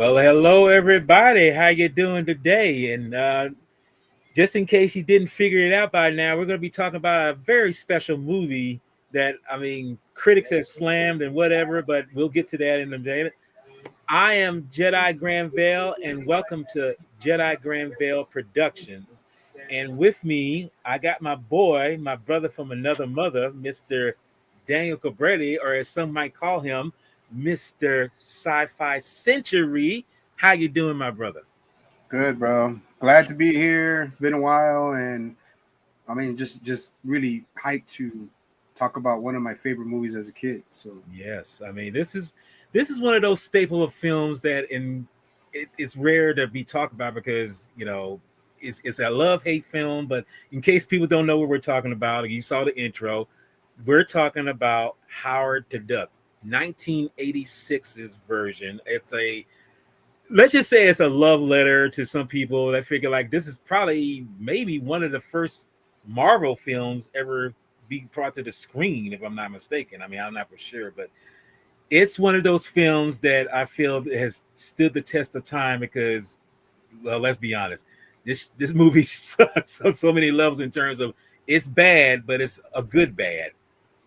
Well, hello everybody. How you doing today? And just in case you didn't figure it out by now, we're going to be talking about a very special movie that critics have slammed and whatever, but we'll get to that in a minute. I am Jedi Grand Vale, and welcome to Jedi Grand Vale Productions. And with me, I got my boy, my brother from another mother, Mr. Daniel Cabretti, or as some might call him, Mr. Sci-Fi Century. How you doing, my brother? Good, bro. Glad to be here. It's been a while, and just really hyped to talk about one of my favorite movies as a kid. So Yes, this is one of those staple of films that it's rare to be talked about because it's a love hate film. But in case people don't know what we're talking about, you saw the intro. We're talking about Howard the Duck, 1986's version. It's a let's just say it's a love letter to some people that figure like this is probably maybe one of the first Marvel films ever be brought to the screen, if I'm not mistaken. I mean, I'm not for sure, but it's one of those films that I feel has stood the test of time because, well, let's be honest, this movie sucks on so many levels in terms of it's bad, but it's a good bad,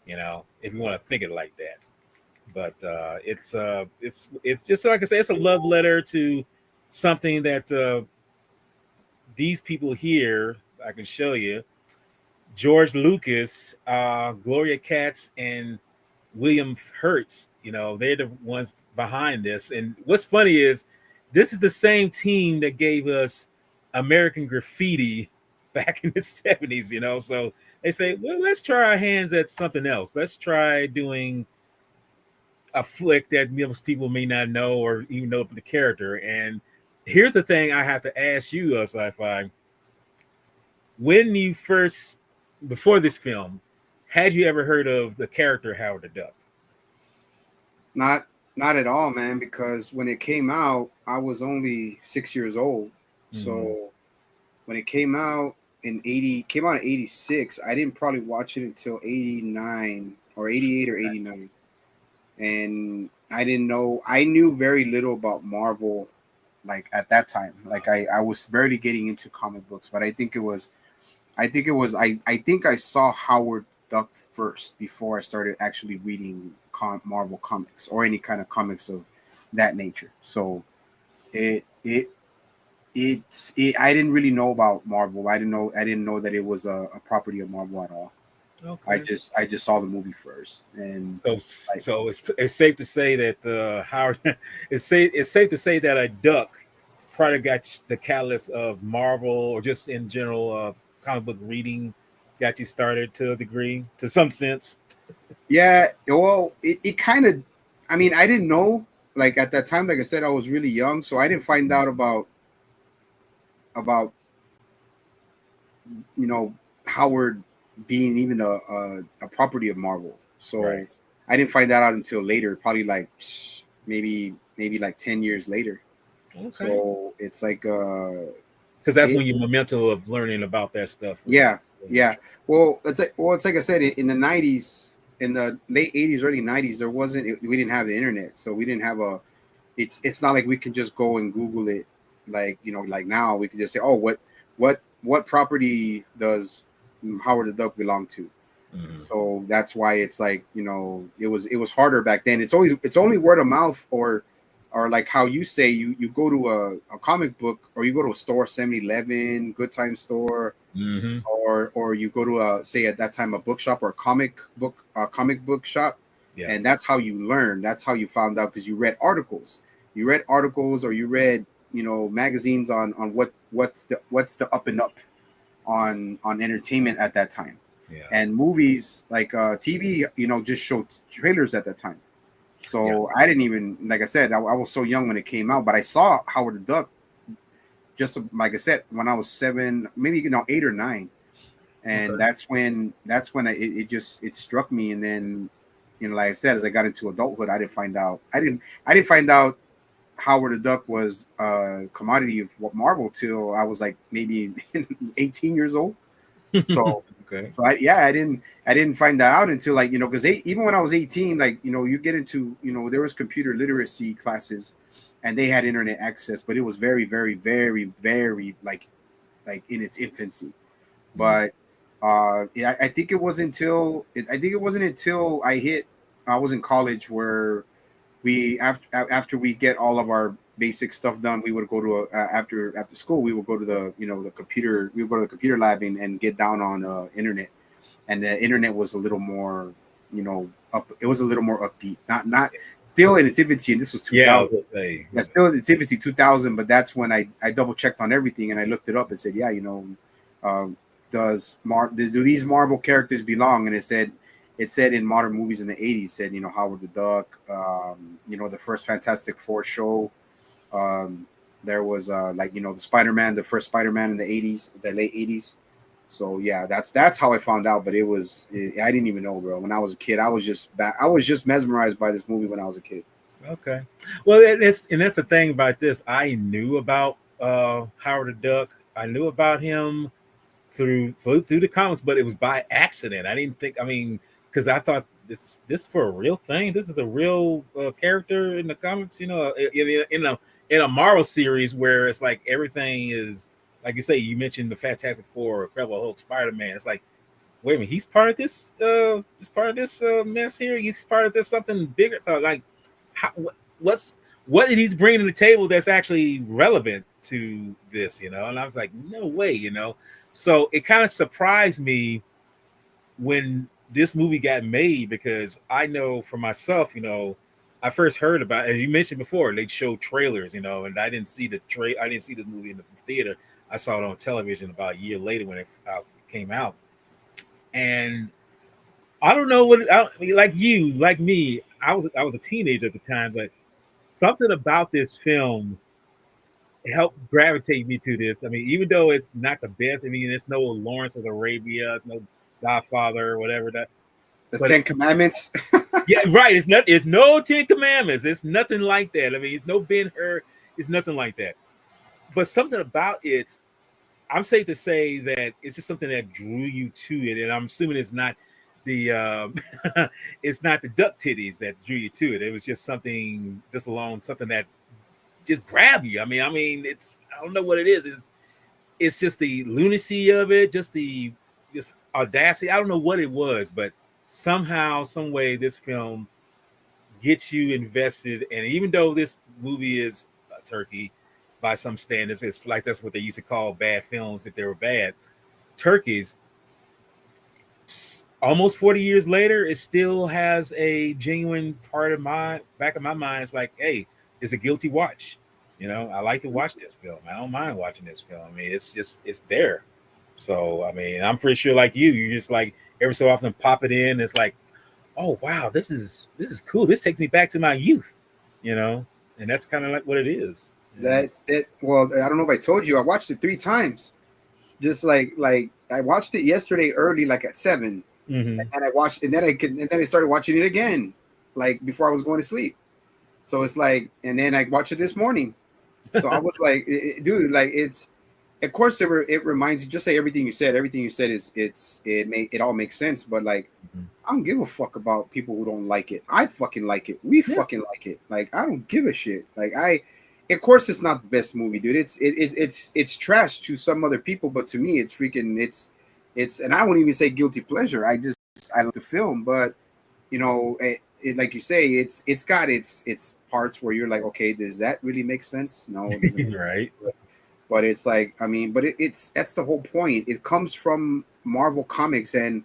if you want to think it like that. But it's just like I say, it's a love letter to something that these people here. I can show you George Lucas, Gloria Katz, and William Hertz. They're the ones behind this. And what's funny is this is the same team that gave us American Graffiti back in the 70s. So they say, well, let's try our hands at something else. Let's try doing a flick that most people may not know or even know the character. And here's the thing I have to ask you, Sci-Fi. When you first, before this film, had you ever heard of the character Howard the Duck? not not at all, man. Because when it came out, I was only 6 years old. Mm-hmm. So when it came out in '86. I didn't probably watch it until '89 or '88 or '89, and I didn't know. I knew very little about Marvel like at that time. Like I was barely getting into comic books, but I think I saw Howard Duck first before I started actually reading Marvel comics or any kind of comics of that nature. So it it I didn't really know about Marvel. I didn't know that it was a property of Marvel at all. Okay. I just saw the movie first, and So, like so it's safe to say that Howard, it's safe to say that a duck probably got the catalyst of Marvel or just in general comic book reading, got you started to a degree, to some sense. yeah, well, it kind of. I mean, I didn't know like at that time. Like I said, I was really young, so I didn't find out about you know Howard being even a property of Marvel. So Right. I didn't find that out until later, probably like maybe like 10 years later. Okay. So it's like Because that's it when your memento of learning about that stuff yeah, really yeah. Well, it's like I said in the '90s, in the late '80s, early '90s, we didn't have the internet, so we didn't have a. It's not like we can just go and Google it, like like now we can just say, oh, what property does Howard the Duck belong to? Mhm. So that's why it's like it was harder back then. It's only word of mouth or like how you say you go to a comic book or you go to a store, 7-Eleven, Good Time store, Mhm. or you go to a, say at that time, a bookshop or a comic book shop, Yeah. and that's how you learn. That's how you found out, because you read articles or you read magazines on what's the up and up on entertainment at that time. Yeah. And movies like TV just showed trailers at that time. Yeah. So I didn't even, like I said, I was so young when it came out, but I saw Howard the Duck, just like I said, when I was 7, maybe 8 or 9. And Okay. that's when it struck me. And then like I said, as I got into adulthood, I didn't find out Howard the Duck was a commodity of what Marvel till I was like maybe 18 years old. So Okay. So I didn't find that out until like, because even when I was 18, like, you get into, there was computer literacy classes, and they had internet access, but it was very, very, very, very like in its infancy. But yeah, I think it wasn't until I was in college where after we get all of our basic stuff done, we would go to after school, we would go to we would go to the computer lab and get down on internet, and the internet was a little more, it was a little more upbeat, not still in its infancy, and this was Yeah, I was 2000. gonna say. Yeah, still in its infancy, 2000, but that's when I double checked on everything, and I looked it up and said, yeah, um, do these Marvel characters belong? And it said in modern movies in the 80s, said, Howard the Duck, the first Fantastic Four show. There was the Spider-Man, the first Spider-Man in the 80s, the late 80s. So yeah, that's how I found out. But I didn't even know, bro. When I was a kid, I was just mesmerized by this movie when I was a kid. Okay. Well, that's the thing about this. I knew about Howard the Duck. I knew about him through the comics, but it was by accident. I didn't think. I mean, because I thought this for a real thing. This is a real character in the comics. In a Marvel series where it's like everything is like you say. You mentioned the Fantastic Four, Incredible Hulk, Spider-Man. It's like, wait a minute, he's part of this. He's part of this mess here. He's part of this something bigger. Like, what did he bring to the table that's actually relevant to this? And I was like, no way. So it kind of surprised me when this movie got made, because I know for myself, I first heard about, as you mentioned before, they showed trailers, and I didn't see I didn't see the movie in the theater. I saw it on television about a year later when it came out, and I don't know like me, I was a teenager at the time, but something about this film helped gravitate me to this. I mean, even though it's not the best, I mean, it's no Lawrence of Arabia, it's no Godfather or whatever that. The But Ten Commandments. yeah, right. It's no Ten Commandments. It's nothing like that. I mean, it's no Ben-Hur. It's nothing like that. But something about it, I'm safe to say that it's just something that drew you to it, and I'm assuming it's not the it's not the duck titties that drew you to it. It was just something something that just grab you. I mean, I don't know what it is. It's just the lunacy of it, just this audacity. I don't know what it was, but somehow, some way, this film gets you invested. And even though this movie is turkey by some standards, it's like that's what they used to call bad films if they were bad. Turkeys, almost 40 years later, it still has a genuine part of my back of my mind. It's like, hey, it's a guilty watch. I like to watch this film. I don't mind watching this film. I mean, it's there. So, I mean, I'm pretty sure like you just like every so often pop it in. It's like, oh wow, this is cool. This takes me back to my youth, and that's kind of like what it is. Well, I don't know if I told you, I watched it 3 times. Just like I watched it yesterday early, like at 7, Mm-hmm. and then I started watching it again, like before I was going to sleep. So it's like, and then I watched it this morning. So I was like, dude, like it's, of course it reminds you. Just say everything you said. Everything you said it all makes sense. But like, I don't give a fuck about people who don't like it. I fucking like it. We fucking like it. Like, I don't give a shit. Like, of course it's not the best movie, dude. It's trash to some other people, but to me it's freaking it's and I wouldn't even say guilty pleasure. I like the film, but like you say, it's got its parts where you're like, okay, does that really make sense? No, it doesn't. Right. But it's like, I mean, but that's the whole point. It comes from Marvel Comics, and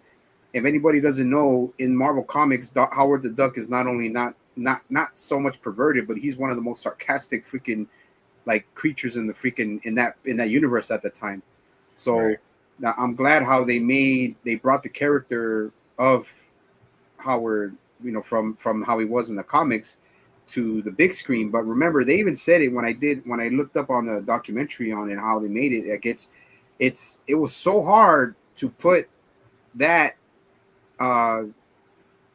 if anybody doesn't know, in Marvel Comics, Howard the Duck is not only not so much perverted, but he's one of the most sarcastic freaking like creatures in the freaking in that universe at the time. So right. Now I'm glad how they brought the character of Howard, from how he was in the comics to the big screen. But remember, they even said it when I looked up on the documentary on it, how they made it. Like it was so hard to put that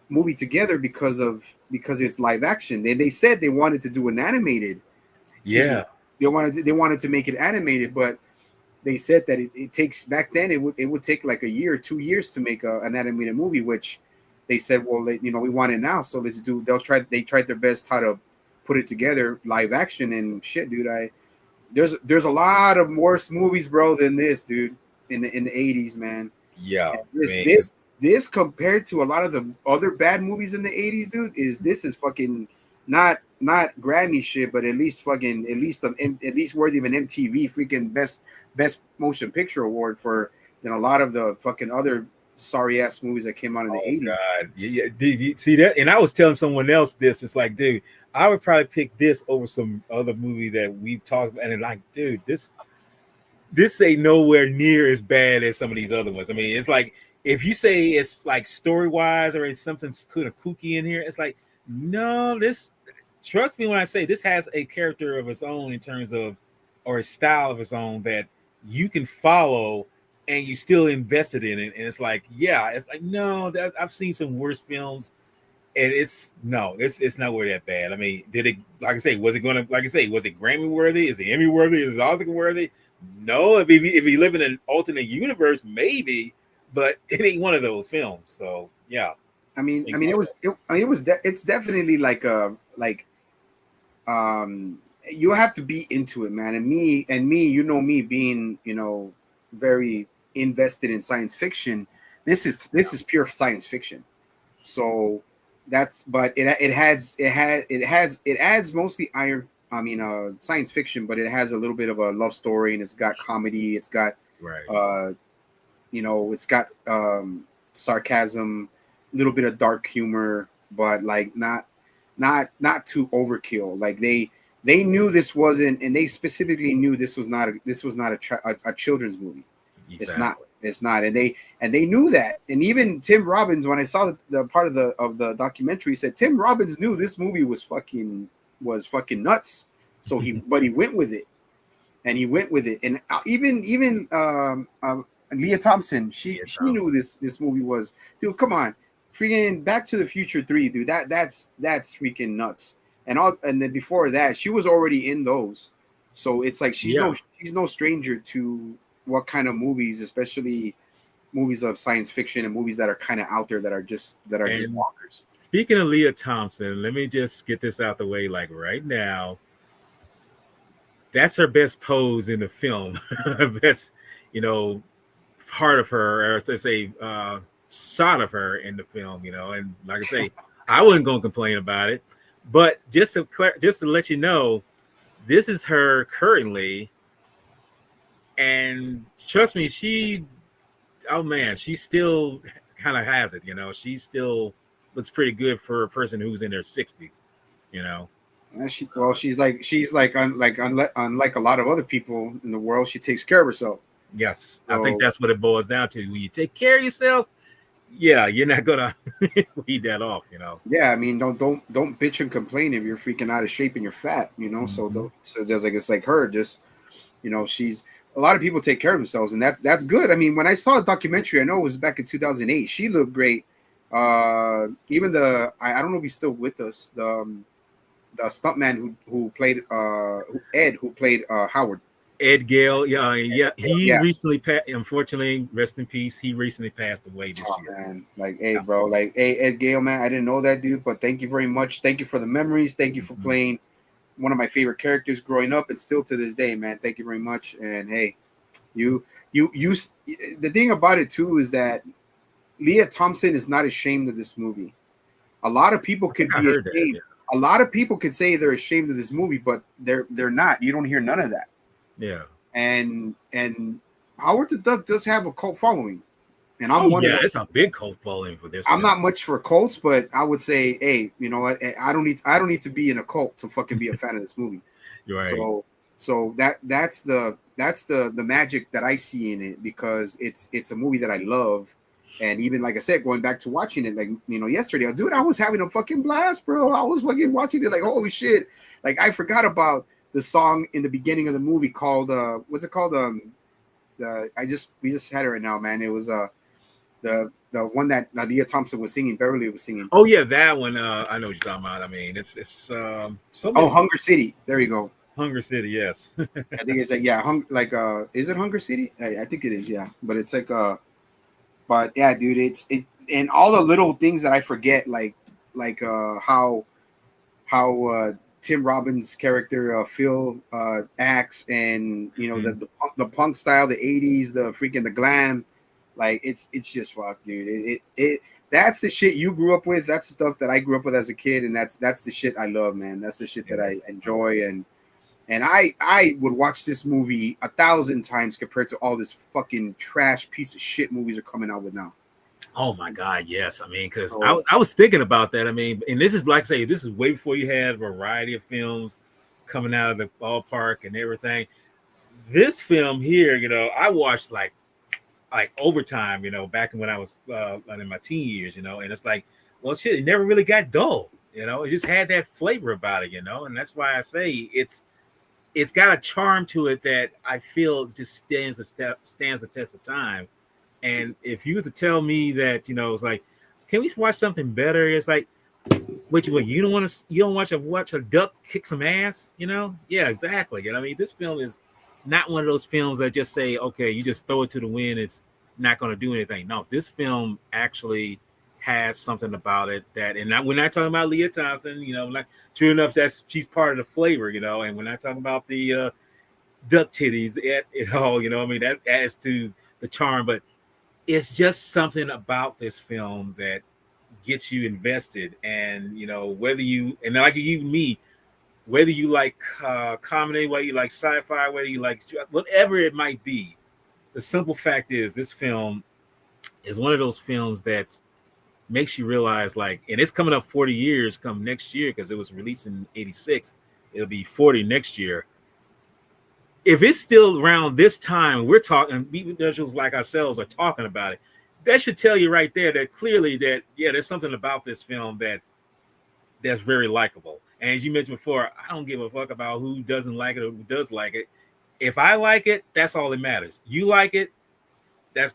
movie together because it's live action. They said they wanted to do an animated. Yeah. They wanted to make it animated, but they said that it takes back then it would take like a year or 2 years to make an animated movie, which they said, well, we want it now, so let's do. They tried their best how to put it together live action and shit, dude. There's a lot of worse movies, bro, than this, dude, in the 80s, man. Yeah, This compared to a lot of the other bad movies in the 80s, dude, this is fucking not Grammy shit, but at least worthy of an MTV freaking best motion picture award for than a lot of the fucking other sorry ass movies that came out in the 80s. God. Yeah. Did you see that? And I was telling someone else this. It's like, dude, I would probably pick this over some other movie that we've talked about. And like, dude, this ain't nowhere near as bad as some of these other ones. I mean, it's like if you say it's like story wise or it's something kind of kooky in here, it's like, no, trust me when I say this has a character of its own in terms of, or a style of its own that you can follow and you still invested in it. And it's like, yeah, it's like, no, I've seen some worse films and it's not where that bad. I mean, did it, like I say, was it Grammy worthy? Is it Emmy worthy? Is it Oscar worthy? No, if you live in an alternate universe, maybe, but it ain't one of those films. So yeah. It's definitely like you have to be into it, man. And me being, very invested in science fiction. This is pure science fiction. So but it adds mostly science fiction, but it has a little bit of a love story, and it's got comedy, it's got it's got sarcasm, a little bit of dark humor, but like not too overkill. Like they knew this wasn't, and they specifically knew this was not a children's movie. Exactly. It's not, and they knew that. And even Tim Robbins, when I saw the part of the documentary, said Tim Robbins knew this movie was fucking nuts. So he went with it, and and even Leah Thompson, she knew this movie was, dude. Come on, freaking Back to the Future 3, dude. That's freaking nuts. And then before that, she was already in those. So it's like she's no stranger to what kind of movies, especially movies of science fiction and movies that are kind of out there that are just bonkers. Speaking of Leah Thompson, let me just get this out the way, like right now. That's her best pose in the film. Best, part of her, or let's say shot of her in the film, and like I say, I wasn't gonna complain about it. But just to let you know, this is her currently, and trust me, she still kind of has it. She still looks pretty good for a person who's in their 60s. Unlike a lot of other people in the world, she takes care of herself. Yes, so, I think that's what it boils down to. When you take care of yourself, yeah, you're not gonna weed that off, Yeah, I mean, don't bitch and complain if you're freaking out of shape and you're fat, Mm-hmm. So just like it's like her, just she's a lot of people take care of themselves, and that's good. I mean, when I saw a documentary, I know it was back in 2008. She looked great. Even I don't know if he's still with us. The stuntman who played Howard. Ed Gale, he recently unfortunately, rest in peace. He recently passed away this year. Man. Like, hey, bro, Ed Gale, man, I didn't know that dude, but thank you very much. Thank you for the memories. Thank you for playing one of my favorite characters growing up, and still to this day, man. Thank you very much. And hey, you. The thing about it too is that Leah Thompson is not ashamed of this movie. A lot of people could be ashamed. That, yeah. A lot of people could say they're ashamed of this movie, but they're not. You don't hear none of that. Yeah, and Howard the Duck does have a cult following, and I'm one of those. It's a big cult following for this. I'm not much for cults, but I would say, hey, you know what? I don't need to be in a cult to fucking be a fan of this movie. Right. So that's the magic that I see in it, because it's a movie that I love, and even like I said, going back to watching it, like yesterday, dude, I was having a fucking blast, bro. I was fucking watching it like, holy shit! Like I forgot about the song in the beginning of the movie called what's it called? We just had it right now, man. It was the one that Leah Thompson was singing, Beverly was singing. Oh yeah, that one. I know what you're talking about. I mean, it's Hunger City. There you go. Hunger City, yes. I think it's like is it Hunger City? I think it is, yeah. But it's like but yeah, dude, it and all the little things that I forget, like how Tim Robbins' character Phil acts, and you know the punk style, the '80s, the freaking the glam, like it's just fuck, dude. It that's the shit you grew up with. That's the stuff that I grew up with as a kid, and that's the shit I love, man. That's the shit that I enjoy, and I would watch this movie 1,000 times compared to all this fucking trash piece of shit movies are coming out with now. Oh my God, yes. I mean, because So, I was thinking about that. I mean, and this is like I say, this is way before you had a variety of films coming out of the ballpark and everything. This film here, you know, I watched like overtime, you know, back when I was in my teen years, you know, and it's like, well, shit, it never really got dull, you know, it just had that flavor about it, you know, and that's why I say it's got a charm to it that I feel just stands the test of time. And if you were to tell me that, you know, it's like, can we watch something better? It's like, wait, you don't want to, you don't watch a duck kick some ass, you know? Yeah, exactly. You know, I mean, this film is not one of those films that just say, okay, you just throw it to the wind, it's not going to do anything. No, this film actually has something about it that, and we're not talking about Leah Thompson, you know, like true enough, she's part of the flavor, you know, and we're not talking about the duck titties at all, you know, I mean, that adds to the charm, but it's just something about this film that gets you invested. And you know, whether you, and like even me, whether you like comedy, whether you like sci-fi, whether you like whatever it might be, the simple fact is this film is one of those films that makes you realize, like, and it's coming up 40 years come next year because it was released in 86, it'll be 40 next year. If it's still around this time, we're talking, individuals like ourselves are talking about it. That should tell you right there that clearly that, yeah, there's something about this film that's very likable. And as you mentioned before, I don't give a fuck about who doesn't like it or who does like it. If I like it, that's all that matters. You like it, that's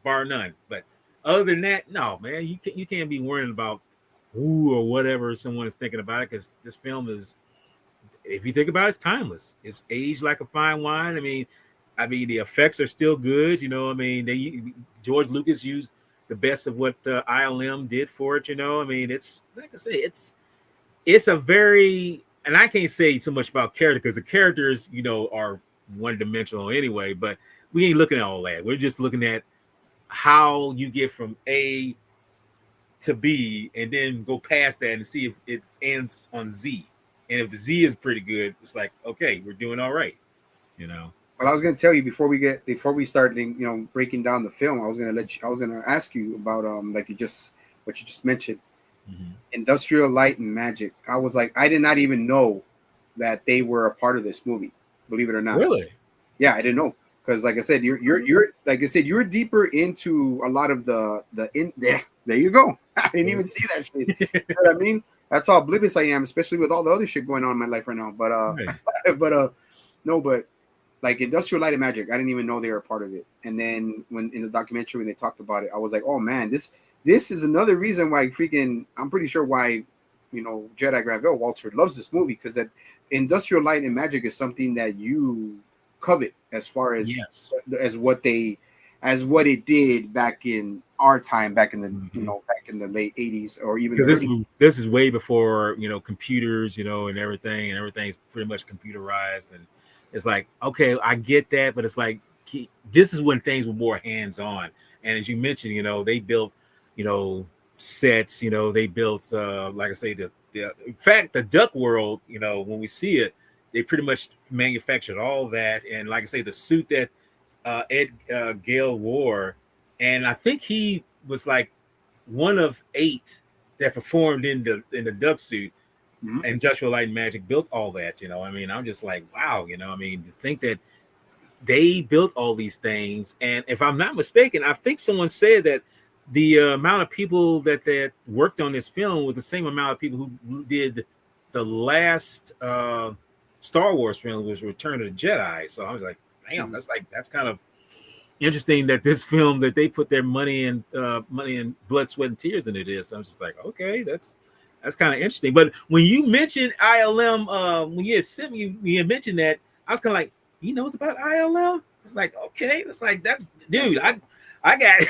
bar none. But other than that, no, man, you can't be worrying about who or whatever someone is thinking about it, because this film is, if you think about it, it's timeless. It's aged like a fine wine. I mean, the effects are still good. You know, I mean, George Lucas used the best of what ILM did for it. You know, I mean, it's like I say, it's a very, and I can't say so much about character because the characters, you know, are one dimensional anyway. But we ain't looking at all that. We're just looking at how you get from A to B and then go past that and see if it ends on Z. And if the Z is pretty good, it's like, okay, we're doing all right, you know. well, I was going to tell you before we start, you know, breaking down the film. I was going to ask you about like what you just mentioned, Industrial Light and Magic. I was like, I did not even know that they were a part of this movie. Believe it or not. Really? Yeah, I didn't know, because like I said, you're like I said, you're deeper into a lot of the in there. There you go. I didn't even see that shit. You know what I mean? That's how oblivious I am, especially with all the other shit going on in my life right now. But Right. but like Industrial Light and Magic, I didn't even know they were a part of it. And then when in the documentary when they talked about it, I was like, oh man, this is another reason why freaking I'm pretty sure why, you know, Jedi Granville Walter loves this movie, because that Industrial Light and Magic is something that you covet as far as Yes. as what it did back in our time, back in the you know, back in the late 80s or even the Because early. this is way before, you know, computers, you know, and everything's pretty much computerized. And it's like, okay, I get that, but it's like this is when things were more hands on. And as you mentioned, you know, they built, you know, sets, you know, they built like I say, the in fact, the Duck World, you know, when we see it, they pretty much manufactured all that. And like I say, the suit that Ed Gale wore, and I think he was like one of 8 that performed in the duck suit. Mhm. Industrial Light and Magic built all that. You know, I mean, I'm just like, wow. You know, I mean, to think that they built all these things, and if I'm not mistaken, I think someone said that the amount of people that worked on this film was the same amount of people who did the last Star Wars film, was Return of the Jedi. So I was like, damn, that's kind of interesting that this film that they put their money and blood, sweat, and tears into this. I'm just like, okay, That's kind of interesting. But when you mentioned ILM, when you had sent me, you had mentioned that, I was kind of like, he knows about ILM. It's like, okay, it's like that's dude. I got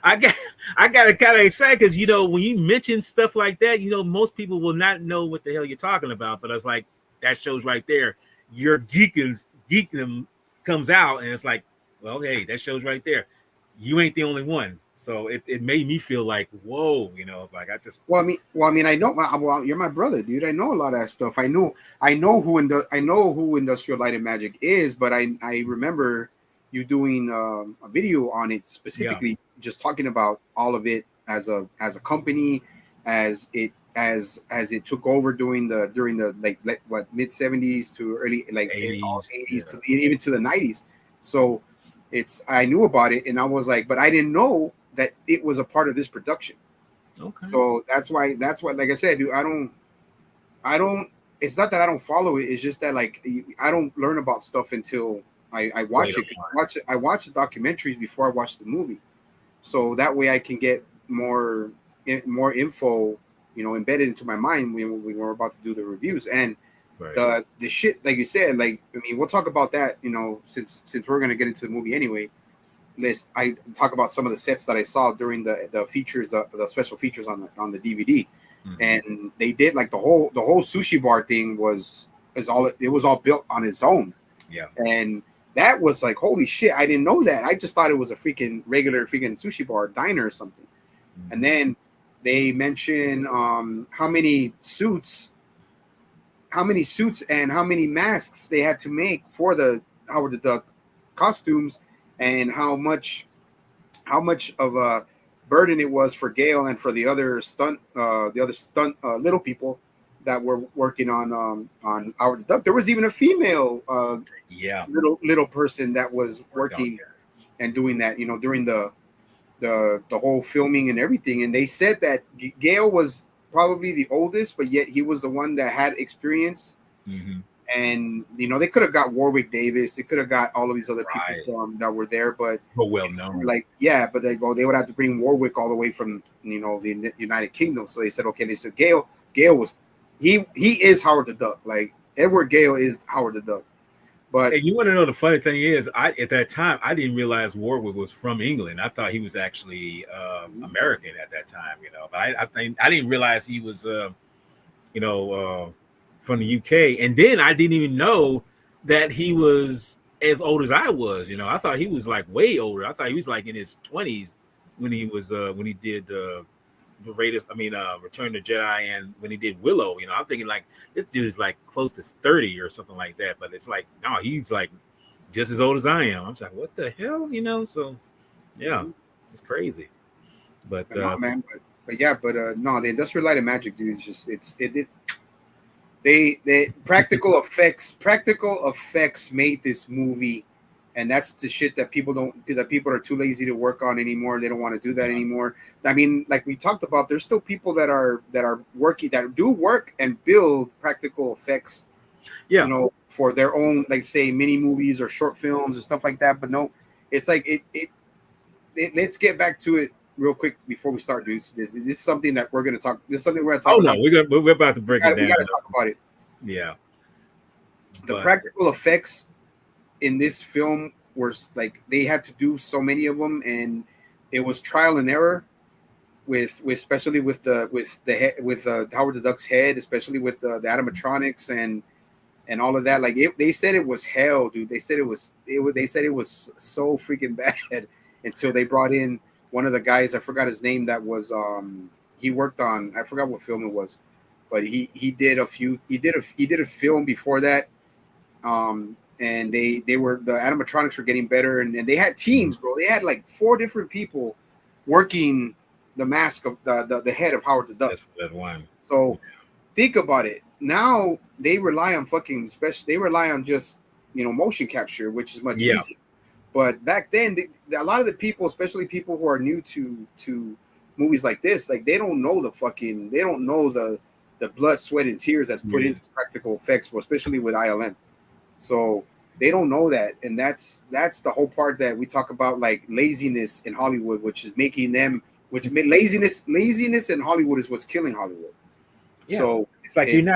I got I got kind of excited because when you mention stuff like that, most people will not know what the hell you're talking about. But I was like, that shows right there, your geekdom comes out, and it's like, well, hey, that shows right there. You ain't the only one. So it made me feel like, whoa, it's like I just I know. Well, you're my brother, dude. I know a lot of that stuff. I know who Industrial Light and Magic is, but I remember you doing a video on it specifically, just talking about all of it as a company, as it took over during the like what mid 70s to early like 80s to even to the 90s. So I knew about it, and I was like, but I didn't know that it was a part of this production. Okay. So that's why, like I said, dude, I don't. It's not that I don't follow it. It's just that like I don't learn about stuff until I watch it. I watch the documentaries before I watch the movie, so that way I can get more info, embedded into my mind when we're about to do the reviews. And the shit, like you said, like I mean, we'll talk about that, since we're gonna get into the movie anyway. I talk about some of the sets that I saw during the features, the special features on the DVD, and they did like the whole sushi bar thing was all built on its own. Yeah, and that was like, holy shit, I didn't know that. I just thought it was a freaking regular freaking sushi bar diner or something. And then they mention how many suits and how many masks they had to make for the Howard the Duck costumes, and how much of a burden it was for Gale and for the other stunt little people that were working on Howard the Duck. There was even a female little person that was working and doing that, during the whole filming and everything. And they said that Gale was probably the oldest, but yet he was the one that had experience. And they could have got Warwick Davis, they could have got all of these other people that were there, but well known. But they would have to bring Warwick all the way from the United Kingdom. So they said, okay, they said Gale was he is Howard the Duck. Like Edward Gale is Howard the Duck. But and you want to know the funny thing is, at that time I didn't realize Warwick was from England. I thought he was actually American at that time. But I didn't realize he was from the UK. And then I didn't even know that he was as old as I was. I thought he was like way older. I thought he was like in his 20s when he was when he did the Raiders. Return to Jedi, and when he did Willow. I'm thinking like this dude is like close to 30 or something like that. But it's like no, he's like just as old as I am. I'm like, what the hell, So yeah, it's crazy. But no, man, but no, the Industrial Light and Magic, dude, is just they practical effects made this movie, and that's the shit that people are too lazy to work on anymore. They don't want to do that anymore. I mean, like we talked about, there's still people that are working, that do work and build practical effects, for their own, like say mini movies or short films and stuff like that. But no, it's like let's get back to it real quick before we start, dudes. This is something that we're going to talk. This is something we're going to talk about. Oh no, we're about to break it down. We got to talk about it. Yeah. The practical effects in this film were like, they had to do so many of them, and it was trial and error especially with Howard the Duck's head, especially with the animatronics and all of that. Like they said it was hell, dude. They said it was so freaking bad until they brought in one of the guys, I forgot his name, that was he worked on, I forgot what film it was, but he did a film before that, and the animatronics were getting better, and they had teams, bro. They had like 4 different people working the mask of the head of Howard the Duck. That's that one. So think about it. Now they rely on they rely on just motion capture, which is much easier. But back then, a lot of the people, especially people who are new to movies like this, like they don't know the blood, sweat, and tears that's put into practical effects, especially with ILM. So they don't know that, and that's the whole part that we talk about, like laziness in Hollywood, which is making them. Laziness in Hollywood is what's killing Hollywood. Yeah, So it's like it's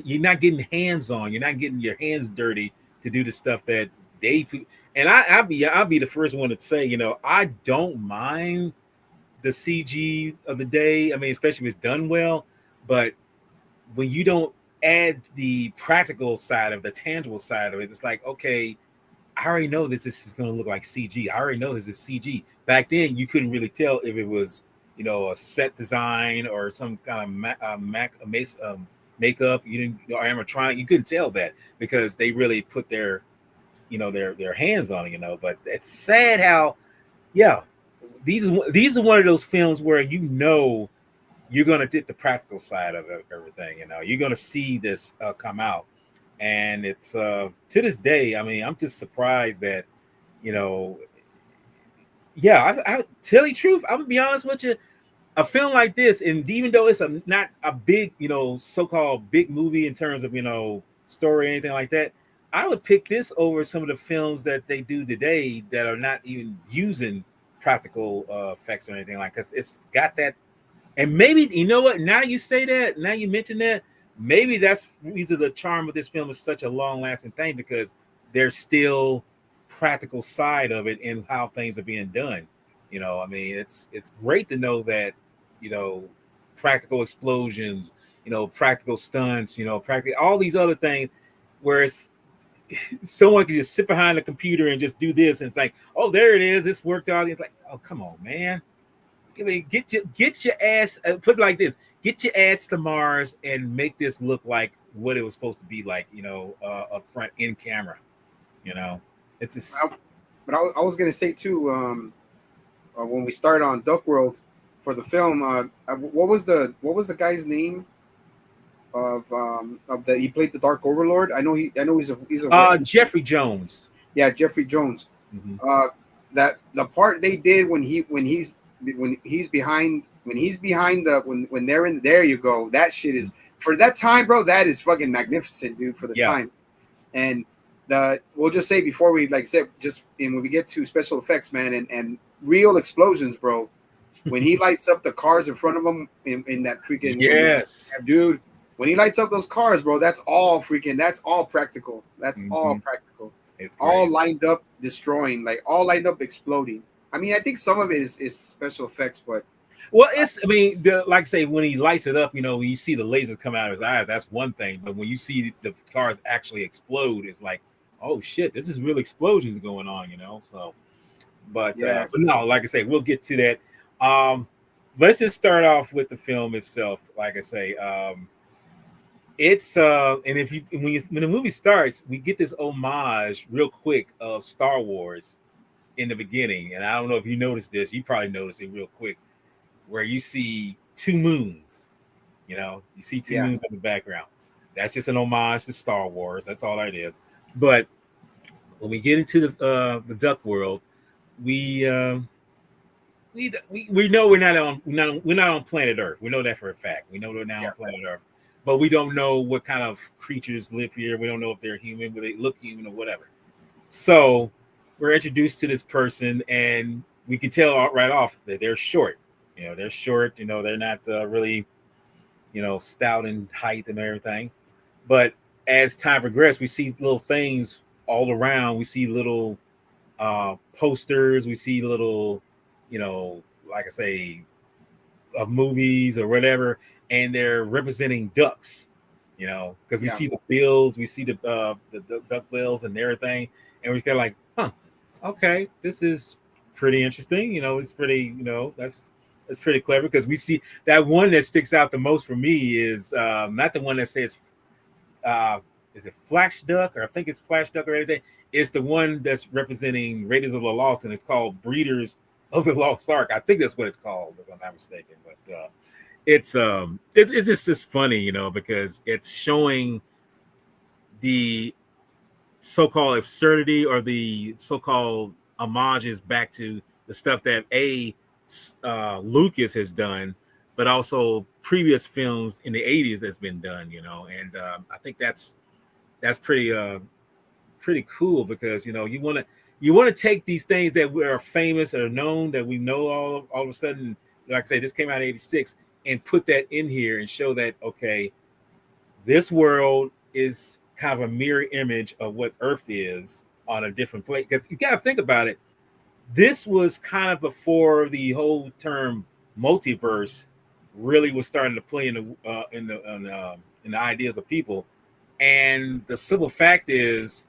you're not getting hands on, you're not getting your hands dirty to do the stuff that they put. And I'll be the first one to say, I don't mind the CG of the day. I mean, especially if it's done well, but when you don't add the practical side of the tangible side of it, it's like, okay, I already know this is going to look like CG. I already know this is CG. Back then, you couldn't really tell if it was, a set design or some kind of makeup. You didn't, animatronic. You couldn't tell that because they really put their hands on it. But it's sad how, yeah, these are one of those films where you're going to get the practical side of everything. You're going to see this come out, and it's to this day. I mean, I'm just surprised that you know. Yeah, I tell you the truth. I'm gonna be honest with you. A film like this, and even though it's not a big, so-called big movie in terms of story or anything like that, I would pick this over some of the films that they do today that are not even using practical effects or anything like. Because it's got that. And maybe you know what? Now you say that. Now you mention that. Maybe that's either the charm of this film is such a long-lasting thing because there's still practical side of it in how things are being done. I mean, it's great to know that you know practical explosions, practical stunts, practical all these other things, where it's someone can just sit behind a computer and just do this, and it's like, oh, there it is, it's worked out. It's like, oh, come on, man. I mean, get your ass. Put it like this: get your ass to Mars and make this look like what it was supposed to be like. Up front in camera. It's just. but I was gonna say too. When we started on Duck World for the film, what was the guy's name of the he played the Dark Overlord? I know he's a Jeffrey Jones. yeah, Jeffrey Jones. Mm-hmm. That the part they did when he's behind when they're in there you go, that shit is for that time, bro. That is fucking magnificent, dude, for the time. And we'll just say before we when we get to special effects, man, and real explosions, bro. When he lights up the cars in front of him in that freaking dude. When he lights up those cars, bro, that's all practical. That's all practical. It's all lined up destroying, like all lined up exploding. I mean, I think some of it is special effects, but like I say, when he lights it up, when you see the lasers come out of his eyes, that's one thing. But when you see the cars actually explode, it's like, oh shit, this is real explosions going on, So, but no, like I say, we'll get to that. Let's just start off with the film itself. Like I say, it's and when the movie starts, we get this homage real quick of Star Wars in the beginning, and I don't know if you noticed this. You probably noticed it real quick, where you see two moons. You see two moons in the background. That's just an homage to Star Wars. That's all that is. But when we get into the Duck World, we know we're not on planet Earth. We know that for a fact. We know we're not on planet Earth, but we don't know what kind of creatures live here. We don't know if they're human, whether they look human or whatever. So we're introduced to this person, and we can tell right off that they're short. They're short. They're not really, stout in height and everything. But as time progressed, we see little things all around. We see little posters. We see little, like I say, of movies or whatever, and they're representing ducks. Because we see the bills, we see the duck bills and everything, and we're kind of like, huh, okay, this is pretty interesting. It's pretty, that's pretty clever, because we see that one that sticks out the most for me is not the one that says, is it Flash Duck, or I think it's Flash Duck or anything. It's the one that's representing Raiders of the Lost, and it's called Breeders of the Lost Ark. I think that's what it's called, if I'm not mistaken. But it's just funny, because it's showing the so-called absurdity or the so-called homages back to the stuff that Lucas has done, but also previous films in the 80s that's been done, and I think that's pretty cool, because you want to take these things that are famous or known, that we know all of a sudden, like I say, this came out in 86, and put that in here and show that, okay, this world is kind of a mirror image of what Earth is on a different place. Because you got to think about it. This was kind of before the whole term multiverse really was starting to play in the ideas of people. And the simple fact is,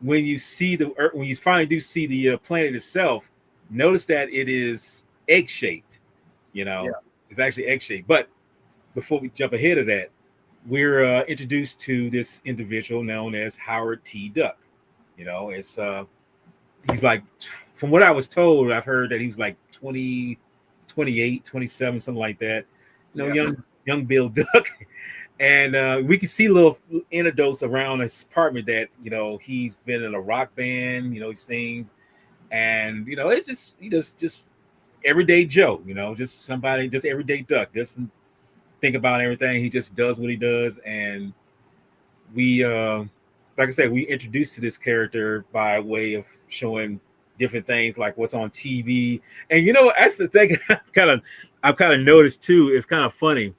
when you see the Earth, when you finally do see the planet itself, notice that it is egg shaped. You know, Yeah. it's actually egg shaped. But before we jump ahead of that, we're introduced to this individual known as Howard T. Duck. You know, it's he's like, from what I was told, I've heard that he was like 20, 28, 27, something like that. You know, Yeah. young Bill Duck. And we can see little anecdotes around his apartment that, you know, he's been in a rock band, you know, he sings. And, you know, it's just, he just everyday Joe, you know, just somebody, just everyday Duck. Doesn't think about everything. He just does what he does. And we, like I said, we introduced to this character by way of showing different things like what's on TV. And, you know, that's the thing I've kind of noticed too. It's kind of funny.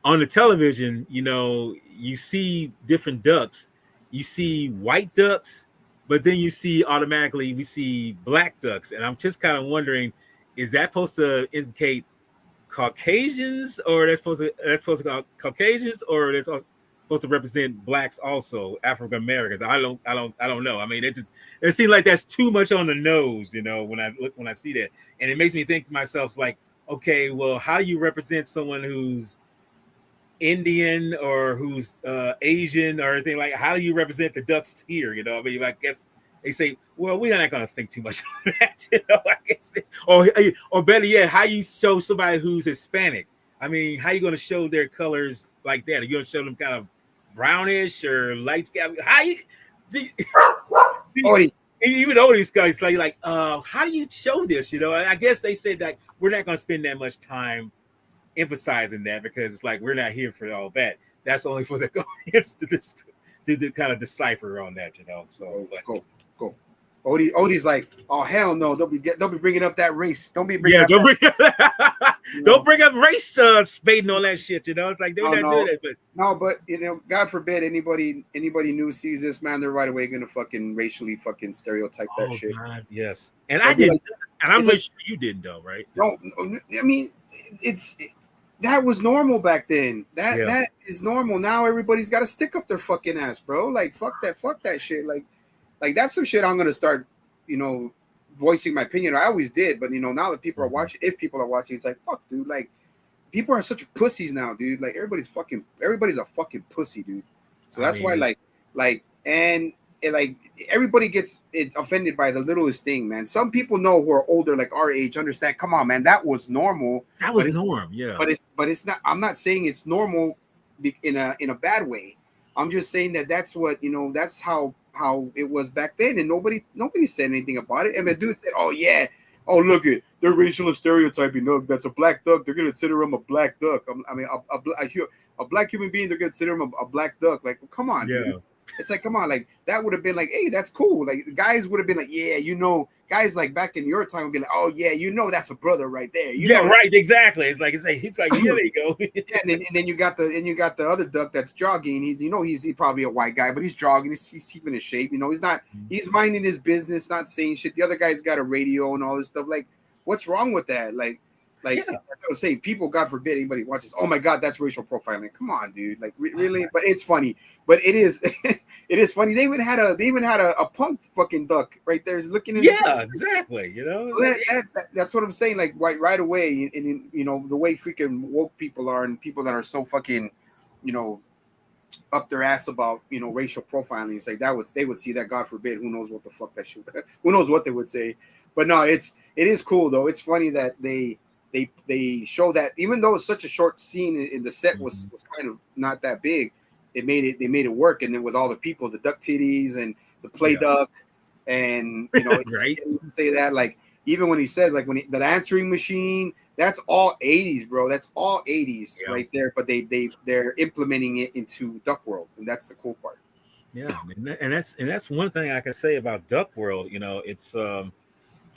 On the television, you know, you see different ducks. You see white ducks, but then you see automatically we see black ducks. And I'm just kind of wondering, is that supposed to indicate Caucasians, or that's supposed to Caucasians, or that's supposed to represent blacks also, African Americans? I don't know. I mean, it seems like that's too much on the nose, you know, when I see that. And it makes me think to myself, like, okay, well, how do you represent someone who's Indian or who's Asian or anything? Like, how do you represent the ducks here? You know, I mean, I guess they say, well, we're not going to think too much on that, you know. I guess, or better yet, how you show somebody who's Hispanic? I mean, how you going to show their colors like that? Are you going to show them kind of brownish or light skin? How you? Even though these guys like, how do you show this? You know, and I guess they said that we're not going to spend that much time emphasizing that because it's like we're not here for all that. That's only for the audience to kind of decipher on that, you know. So go. Odie's like, oh hell no! Don't be bringing up that race. Don't be bringing up. Don't bring up race spading on that shit. You know, it's like they're not doing it. But you know, God forbid anybody new sees this, man. They're right away gonna fucking racially fucking stereotype that shit. God, yes, and I didn't, and I'm not sure you didn't though, right? No, I mean, that was normal back then. That is normal now. Everybody's got to stick up their fucking ass, bro. Like fuck that shit. Like that's some shit I'm gonna start, you know, voicing my opinion. I always did, but you know, now that people are watching, if people are watching, it's like fuck, dude. Like people are such pussies now, dude. Like everybody's a fucking pussy, dude. So that's why, like everybody gets offended by the littlest thing, man. Some people know who are older, like our age, understand. Come on, man, that was normal. That was norm, yeah. But it's not. I'm not saying it's normal in a bad way. I'm just saying that's what, you know. That's how it was back then, and nobody said anything about it. And the dude said, "Oh yeah, oh look it, they're racial stereotyping. No, that's a black duck. They're gonna consider him a black duck. I mean, a black human being. They're gonna consider him a black duck. Like, well, come on, dude. It's like, come on, like that would have been like, hey, that's cool. Like guys would have been like, yeah, you know, guys like back in your time would be like, oh yeah, you know, that's a brother right there. You know, right, exactly. It's like yeah, there you go. Yeah, and then you got the other duck that's jogging. He's probably a white guy, but he's jogging. He's keeping his shape. You know, he's minding his business, not saying shit. The other guy's got a radio and all this stuff. Like, what's wrong with that? Like. That's what I'm saying. People, God forbid, anybody watches. Oh my God, that's racial profiling. Come on, dude. Like, really? But it's funny. But it is, it is funny. They even had a punk fucking duck right there, looking in. Yeah, exactly. You know, that's what I'm saying. Like, right away, and you know the way freaking woke people are, and people that are so fucking, you know, up their ass about, you know, racial profiling. It's like they would see that. God forbid, who knows what the fuck that shit. Who knows what they would say? But no, it is cool though. It's funny that they show that, even though it's such a short scene in the set was kind of not that big, they made it work. And then with all the people, the duck titties and the play duck, and you know, right? Say that, like, even when he says, like, that answering machine, that's all 80s, bro. That's all 80s right there. But they're implementing it into Duck World, and that's the cool part. Yeah, and that's one thing I can say about Duck World. You know, it's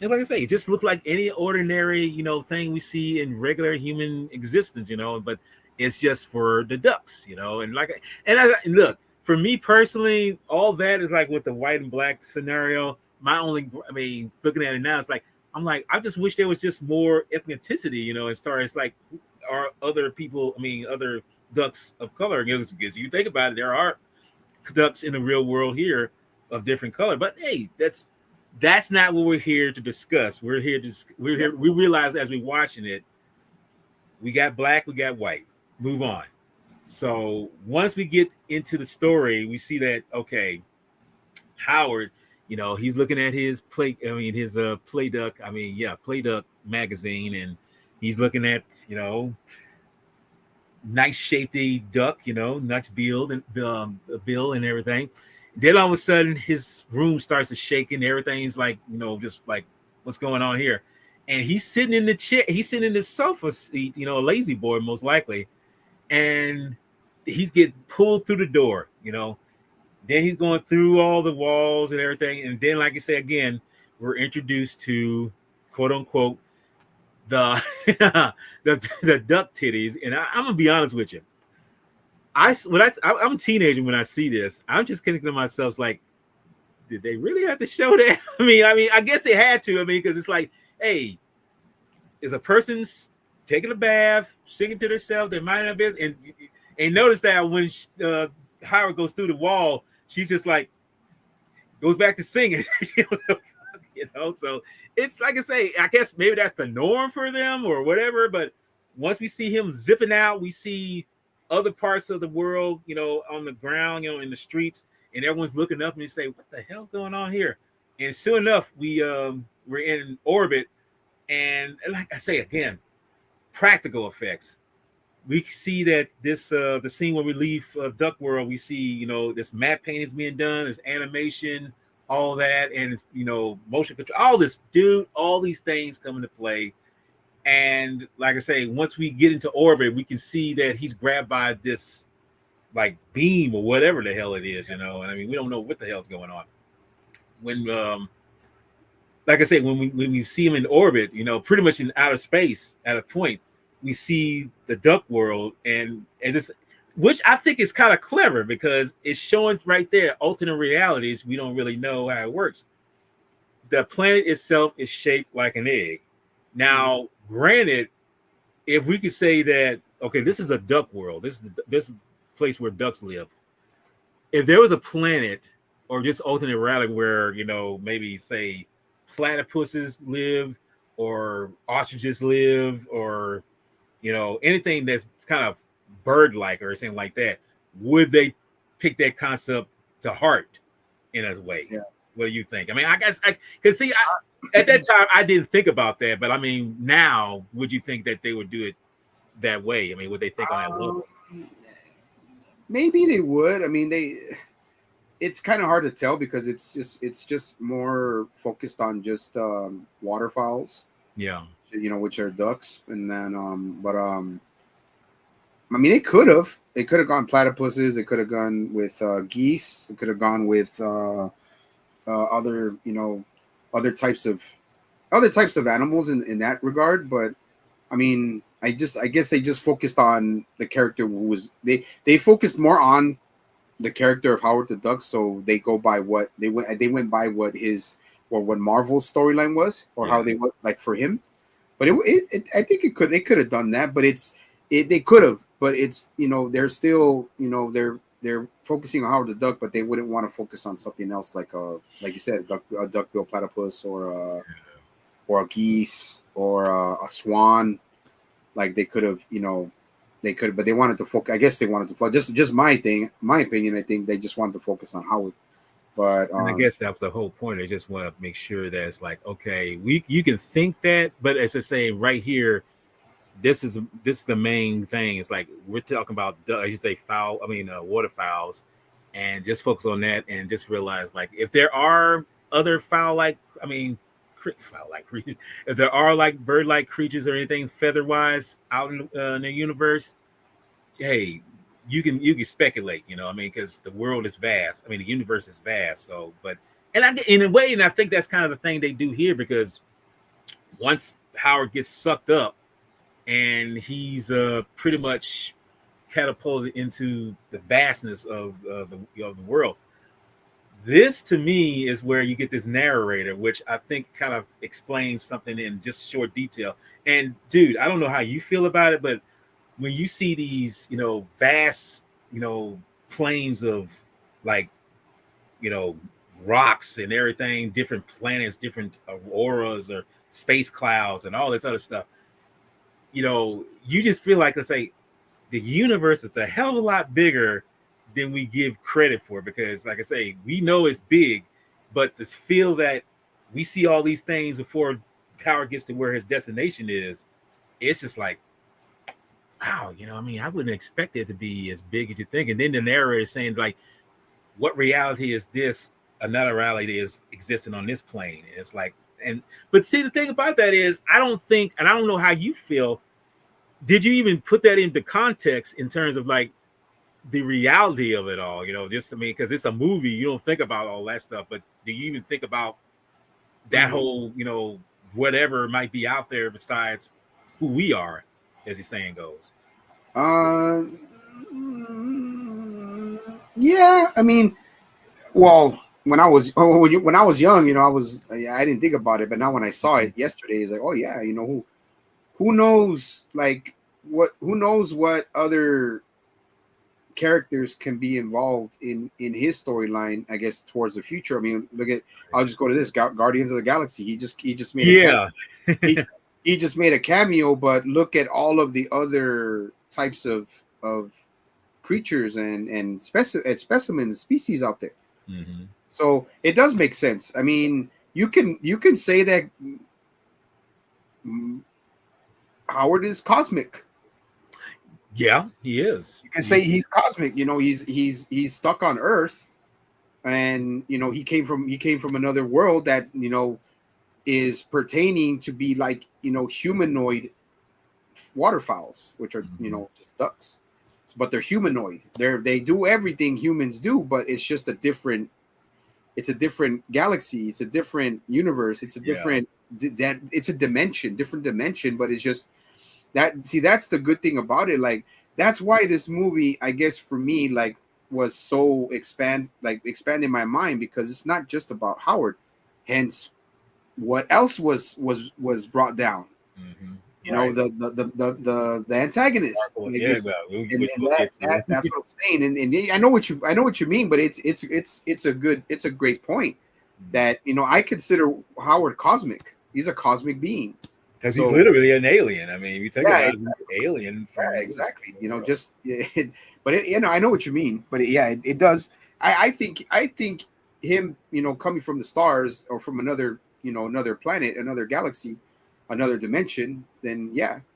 And like I say, it just looks like any ordinary, thing we see in regular human existence, but it's just for the ducks, and look, for me personally, all that is like with the white and black scenario. I mean, looking at it now, it's like I'm like, I just wish there was just more ethnicity, as far as like are other people, I mean, other ducks of color. Because you think about it, there are ducks in the real world here of different color. But hey, that's not what we're here to discuss. We're here. We realize as we're watching it, we got black, we got white. Move on. So once we get into the story, we see that okay, Howard, he's looking at his his Play Duck. Play Duck magazine, and he's looking at nice shaped duck, nice build and bill and everything. Then all of a sudden, his room starts to shake, and everything's like, just like what's going on here. And he's sitting in the chair. He's sitting in the sofa seat, a lazy boy most likely, and he's getting pulled through the door. Then he's going through all the walls and everything, and then, like I say again, we're introduced to quote unquote the the duck titties. And I'm gonna be honest with you. I'm a teenager when I see this. I'm just thinking to myself, like, did they really have to show that? I guess they had to. Because it's like, hey, is a person taking a bath, singing to themselves, they mind their business, and notice that when Howard goes through the wall, she's just like goes back to singing. So it's like I say, I guess maybe that's the norm for them or whatever. But once we see him zipping out, we see other parts of the world, on the ground, in the streets, and everyone's looking up and they say, "What the hell's going on here?" And soon enough, we're in orbit, and like I say again, practical effects. We see that this the scene where we leave Duck World, we see this matte paint is being done, this animation, all that, and it's motion control, all this, dude, all these things come into play. And like I say, once we get into orbit, we can see that he's grabbed by this like beam or whatever the hell it is, and we don't know what the hell's going on. When like I say, when we see him in orbit, pretty much in outer space at a point, we see the duck world, and it's just, which I think is kind of clever because it's showing right there alternate realities. We don't really know how it works. The planet itself is shaped like an egg. Now, granted, if we could say that, okay, this is a duck world, this place where ducks live. If there was a planet or just alternate reality where, maybe say platypuses live or ostriches live or, anything that's kind of bird-like or something like that, would they take that concept to heart in a way? Yeah. What do you think? I guess I could see at that time I didn't think about that, but now would you think that they would do it that way? Would they think on that level? Maybe they would. It's kind of hard to tell because it's just more focused on just waterfowls. Yeah. Which are ducks, and then they could have gone platypuses. They could have gone with geese. They could have gone with other types of animals in that regard. But I guess they just focused on the character who was they focused more on the character of Howard the Duck, so they go by what they went by what what Marvel's storyline was, or how they went like for him. But I think they could have done that, but they could have, but it's they're still they're focusing on Howard the Duck, but they wouldn't want to focus on something else like you said, a duck-bill platypus or a geese or a swan. Like they could have, but they wanted to focus. I guess they wanted to focus. Just my opinion. I think they just wanted to focus on Howard. But and I guess that was the whole point. They just want to make sure that it's like, okay, you can think that, but as I say right here, this is the main thing. It's like we're talking about you say waterfowls, and just focus on that, and just realize like if there are other fowl-like creatures, if there are like bird-like creatures or anything feather-wise out in the universe, hey, you can speculate, because the world is vast. The universe is vast. So, but and in a way, and I think that's kind of the thing they do here because once Howard gets sucked up and he's pretty much catapulted into the vastness of the world. This to me is where you get this narrator, which I think kind of explains something in just short detail. And dude, I don't know how you feel about it, but when you see these, vast, plains of like, you know, rocks and everything, different planets, different auroras or space clouds and all this other stuff, you just feel like, let's say, the universe is a hell of a lot bigger than we give credit for, because like I say, we know it's big, but this feel that we see all these things before Howard gets to where his destination is, it's just like, wow, I mean, I wouldn't expect it to be as big as you think. And then the narrator is saying, like, what reality is this? Another reality is existing on this plane. It's like, but see, the thing about that is, I don't think, and I don't know how you feel, did you even put that into context in terms of like the reality of it all? Just, I mean, because it's a movie, you don't think about all that stuff, but do you even think about that whole, whatever might be out there besides who we are, as the saying goes? Yeah, I mean, well, when I was young, I didn't think about it, but now when I saw it yesterday, it's like, oh yeah, who knows, like, who knows what other characters can be involved in his storyline, I guess, towards the future. I mean, I'll just go to this Guardians of the Galaxy. He just made a cameo. he just made a cameo, but look at all of the other types of creatures and specimens, species out there. Mm-hmm. So it does make sense. I mean, you can say that Howard is cosmic. Yeah, he is. You can say he's cosmic. He's stuck on Earth, and he came from another world that is pertaining to be like humanoid waterfowls, which are just ducks, but they're humanoid. They do everything humans do, but it's just a different galaxy. It's a different universe. It's a different it's a different dimension. But it's just that. See, that's the good thing about it. Like, that's why this movie, I guess, for me, like, was so expanding my mind, because it's not just about Howard. Hence, what else was brought down? Mm-hmm. The antagonist. Like, that's what I'm saying. And I know what you mean, but it's a great point that I consider Howard cosmic. He's a cosmic being. Because he's literally an alien. I mean, if you think about it, he's an alien. Exactly. But I know what you mean. But it does. I think him, coming from the stars or from another planet, another galaxy, another dimension, then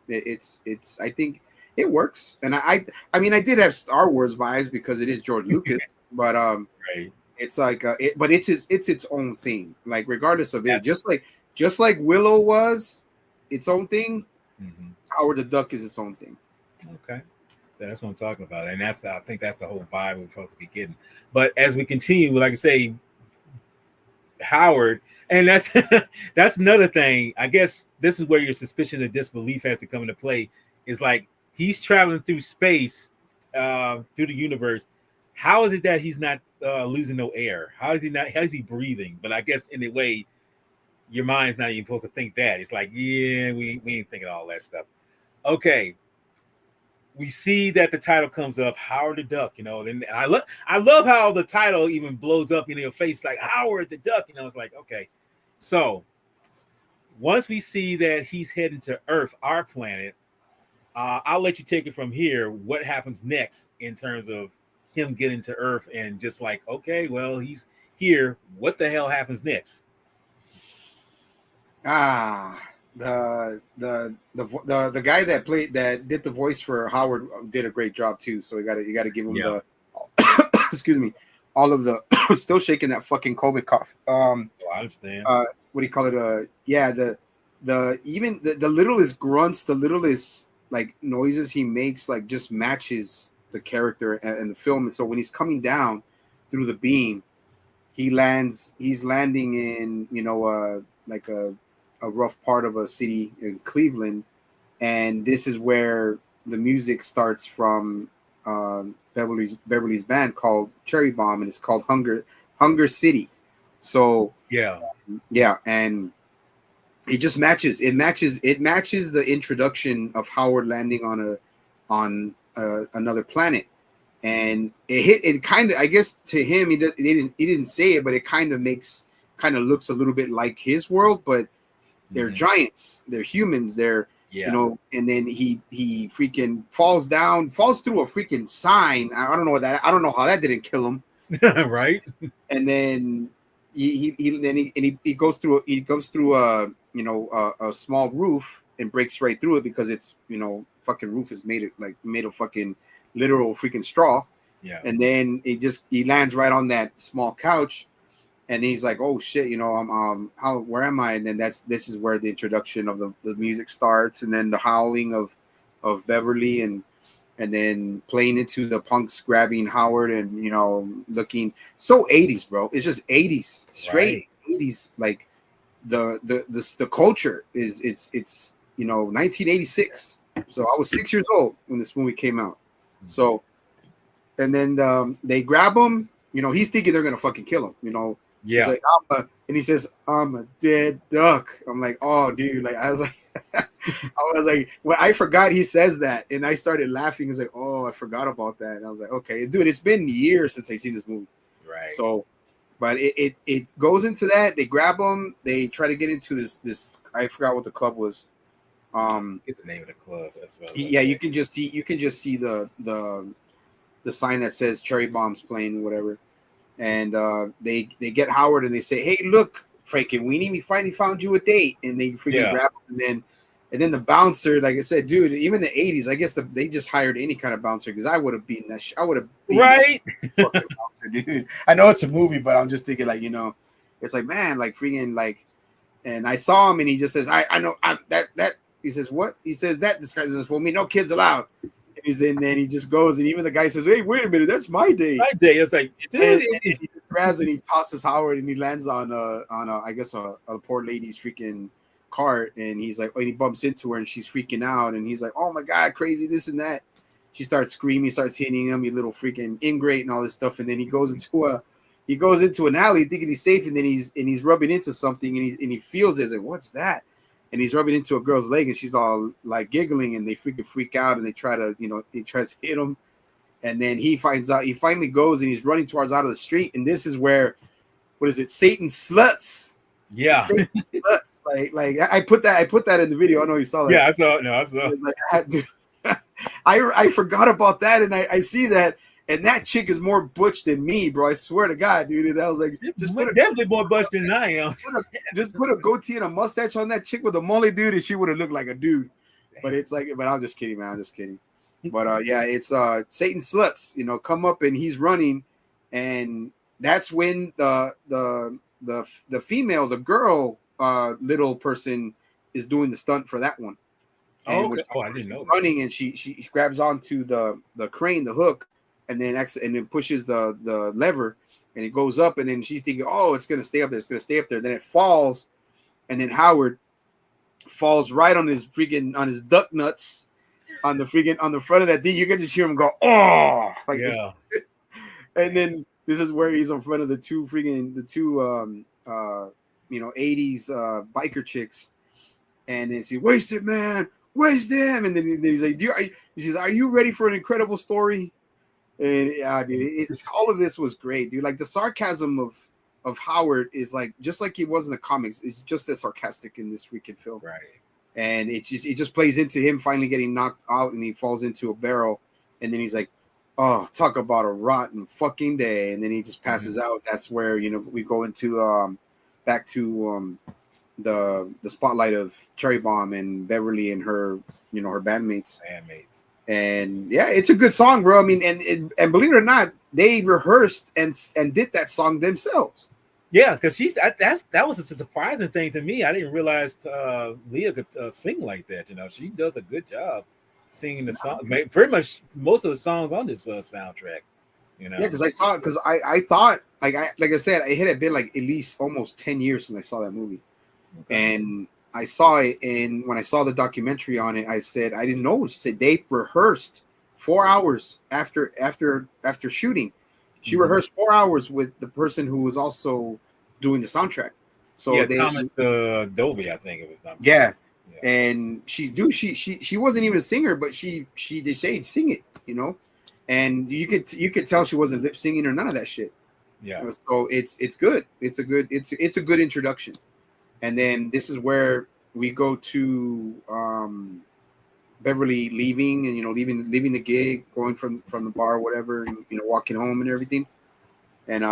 it's I think it works. And I mean, I did have Star Wars vibes because it is George Lucas, but right. It's like but it's its own thing. Like, regardless of it, just like Willow was its own thing, Howard the Duck is its own thing. Okay. That's what I'm talking about. And I think that's the whole vibe we're supposed to be getting. But as we continue, like I say, Howard, and that's another thing. I guess this is where your suspicion of disbelief has to come into play. Is like, he's traveling through space, through the universe. How is it that he's not losing no air? How is he breathing? But I guess in a way, your mind's not even supposed to think that. It's like, yeah, we ain't thinking all that stuff. Okay. We see that the title comes up, Howard the Duck, and I love how the title even blows up in your face, like Howard the Duck. It's like, okay. So once we see that he's heading to Earth, our planet, I'll let you take it from here. What happens next in terms of him getting to Earth and just like, okay, well, he's here. What the hell happens next? The guy that did the voice for Howard did a great job too. So you got to give him the excuse me, all of the still shaking that fucking COVID cough. I understand. What do you call it? Even the littlest grunts, the littlest like noises he makes, like, just matches the character and the film. And so when he's coming down through the beam, he's landing in like a a rough part of a city in Cleveland, and this is where the music starts from Beverly's band called Cherry Bomb, and it's called Hunger City. So Yeah. yeah, and it just matches. It matches the introduction of Howard landing on another planet, and it kind of, I guess to him, he didn't say it, but it kind of looks a little bit like his world, but they're giants, they're humans, they're and then he freaking falls through a freaking sign. I don't know how that didn't kill him. Right. And then he goes through a small roof and breaks right through it because it's fucking roof is made of fucking literal freaking straw. Yeah. And then he lands right on that small couch, and he's like, oh shit, where am I? And then this is where the introduction of the music starts, and then the howling of Beverly, and then playing into the punks grabbing Howard, and looking so 80s, bro. It's just 80s, straight right. 80s. Like the culture is it's 1986. So I was 6 years old when this movie came out. So, and then they grab him. He's thinking they're gonna fucking kill him. Yeah. He's like, and he says, "I'm a dead duck." I'm like, "Oh, dude!" Like I was like, well, I forgot he says that, and I started laughing. He's like, "Oh, I forgot about that." And I was like, "Okay, dude, it's been years since I seen this movie." Right. So, but it goes into that. They grab him. They try to get into this. I forgot what the club was. Get the name of the club. That's what. Yeah, you can just see the sign that says Cherry Bomb's playing, whatever. And they get Howard and they say, "Hey, look, Frankenweenie, we finally found you a date." And they freaking grab him, and then the bouncer, like I said, dude, even the 80s, I guess they just hired any kind of bouncer, because I would have beaten that. I would have beaten right, that bouncer, dude. I know it's a movie, but I'm just thinking, like, it's like, man, like freaking like. And I saw him, and he just says, "I know that." He says, "What?" He says, "That disguises for me. No kids allowed." And then he just goes, and even the guy says, "Hey, wait a minute, that's my day." My day. It's like, and he just grabs and he tosses Howard, and he lands on I guess a poor lady's freaking cart, and he's like, and he bumps into her, and she's freaking out, and he's like, "Oh my god, crazy, this and that." She starts screaming, starts hitting him, you little freaking ingrate, and all this stuff, and then he goes into an alley thinking he's safe, and then he's rubbing into something, and he feels it. He's like, "What's that?" And he's rubbing into a girl's leg, and she's all like giggling, and they freak out, and they try to, he tries to hit him. And then he finally goes, and he's running towards out of the street. And this is where, what is it? Satan sluts. Yeah. Satan sluts. Like I put that in the video. I know you saw that. Yeah, I saw it. No, I saw it. I forgot about that. And I see that. And that chick is more butch than me, bro. I swear to God, dude. And I was like, definitely more butch than I am. Just put a goatee and a mustache on that chick with a mullet, dude, and she would have looked like a dude. But it's like, but I'm just kidding, man. I'm just kidding. But yeah, it's Satan sluts, come up, and he's running, and that's when the female, the girl, little person is doing the stunt for that one. And I didn't know. Running, and she grabs onto the crane, the hook, and then pushes the lever, and it goes up, and then she's thinking, "Oh, it's gonna stay up there. It's gonna stay up there." Then it falls, and then Howard falls right on his duck nuts on the front of that thing. You can just hear him go, "Oh!" Like, yeah. And then this is where he's in front of the two 80s biker chicks, and then she wasted, man, waste them. And then he's like, he says, "Are you ready for an incredible story?" And yeah, dude, all of this was great, dude. Like the sarcasm of Howard is like just like he was in the comics. It's just as sarcastic in this freaking film, right? And it just plays into him finally getting knocked out, and he falls into a barrel, and then he's like, "Oh, talk about a rotten fucking day," and then he just passes out. That's where we go into back to the spotlight of Cherry Bomb and Beverly and her her bandmates. And yeah, it's a good song, bro. I mean, and believe it or not, they rehearsed and did that song themselves. Yeah, because that was a surprising thing to me. I didn't realize Leah could sing like that. She does a good job singing the song. Pretty much most of the songs on this soundtrack. Yeah, because I thought like I said, it had been like at least almost 10 years since I saw that movie, and I saw it, and when I saw the documentary on it, I said I didn't know. She said they rehearsed 4 hours after shooting. She rehearsed 4 hours with the person who was also doing the soundtrack. So Yeah, they, Thomas Dolby, I think it was. yeah, Yeah. and she wasn't even a singer, but they say sing it, you know, and you could tell she wasn't lip singing or none of that shit. Yeah. So it's good. It's a good introduction, and then this is where we go to Beverly leaving, and leaving the gig, going from the bar or whatever, and walking home and everything. And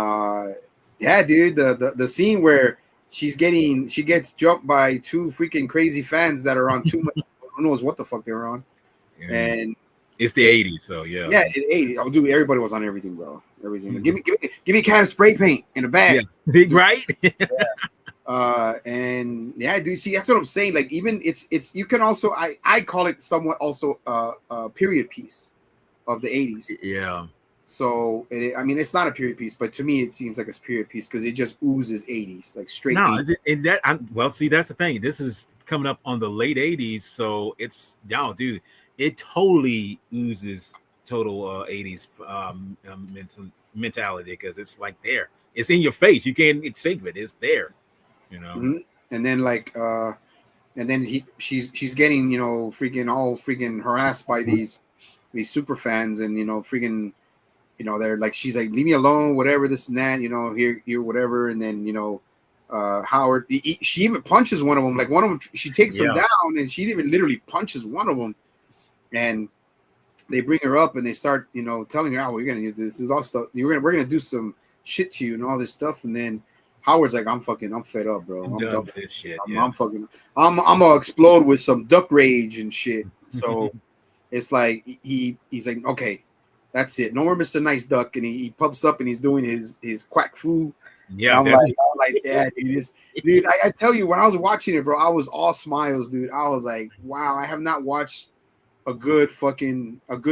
yeah, dude, the scene where she gets jumped by two freaking crazy fans that are on too much, who knows what the fuck they were on. And it's the 80s, so yeah. Yeah, it's 80s. Oh, dude, everybody was on everything, bro. Everything. Give me a can of spray paint in a bag. Yeah. Right? And yeah, dude, see, that's what I'm saying. Like, even it's you can also I call it somewhat also a period piece of the 80s. Yeah. So I mean, it's not a period piece, but to me, it seems like it's a period piece because it just oozes 80s, like straight. No, 80s. and that well, see, that's the thing. This is coming up on the late 80s, so it's dude, it totally oozes total 80s mentality because it's like there, it's in your face. You can't escape it. It's there, you know. Mm-hmm. And then and then she's getting freaking harassed by these super fans, and freaking. They're like, she's like, leave me alone, whatever, this and that, here, whatever. And then, Howard, she even punches one of them. Like, one of them, she takes him down, and she even literally punches one of them. And they bring her up, and they start, telling her, oh, we're going to do this. All stuff. We're going to do some shit to you and all this stuff. And then Howard's like, I'm fed up, bro. I'm done with this shit. I'm going to explode with some duck rage and shit. So it's like, he's like, okay. That's it. No more Mr. Nice Duck, and he pumps up and he's doing his quack foo. Yeah, I'm like, yeah, dude. I tell you, when I was watching it, bro, I was all smiles, dude. I was like, wow, I have not watched a good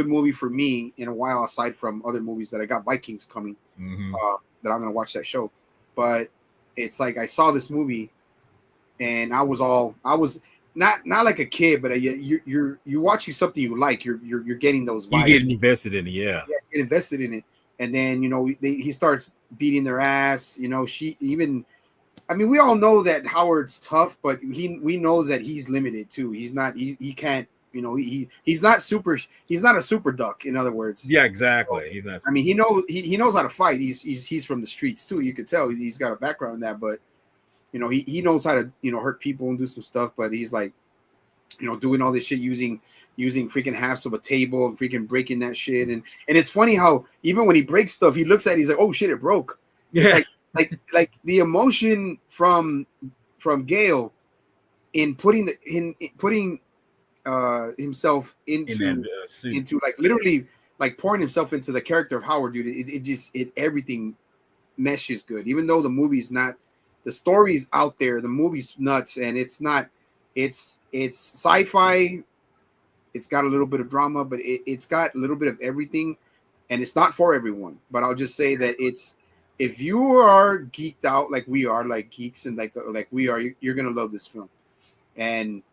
movie for me in a while, aside from other movies that I got Vikings coming, that I'm gonna watch that show. But it's like I saw this movie, and I was not like a kid, but you're watching something you like. You're getting those vibes. You get invested in it, yeah. Get invested in it, and then he starts beating their ass. She even. I mean, we all know that Howard's tough, but we know that he's limited too. He's not. He can't. He's not super. He's not a super duck. In other words. Yeah, exactly. So, he's not. I mean, he knows how to fight. He's from the streets too. You could tell he's got a background in that, but. He knows how to, hurt people and do some stuff, but he's like, doing all this shit using freaking halves of a table and freaking breaking that shit. And it's funny how even when he breaks stuff, he looks at it, he's like, oh shit, it broke. Yeah. It's like the emotion from Gale in putting himself into like literally like pouring himself into the character of Howard, dude. It everything meshes good, even though the movie's not. The story's out there. The movie's nuts, and it's not. It's sci-fi. It's got a little bit of drama, but it's got a little bit of everything, and it's not for everyone. But I'll just say that if you are geeked out like we are, like geeks, and like we are, you're gonna love this film. And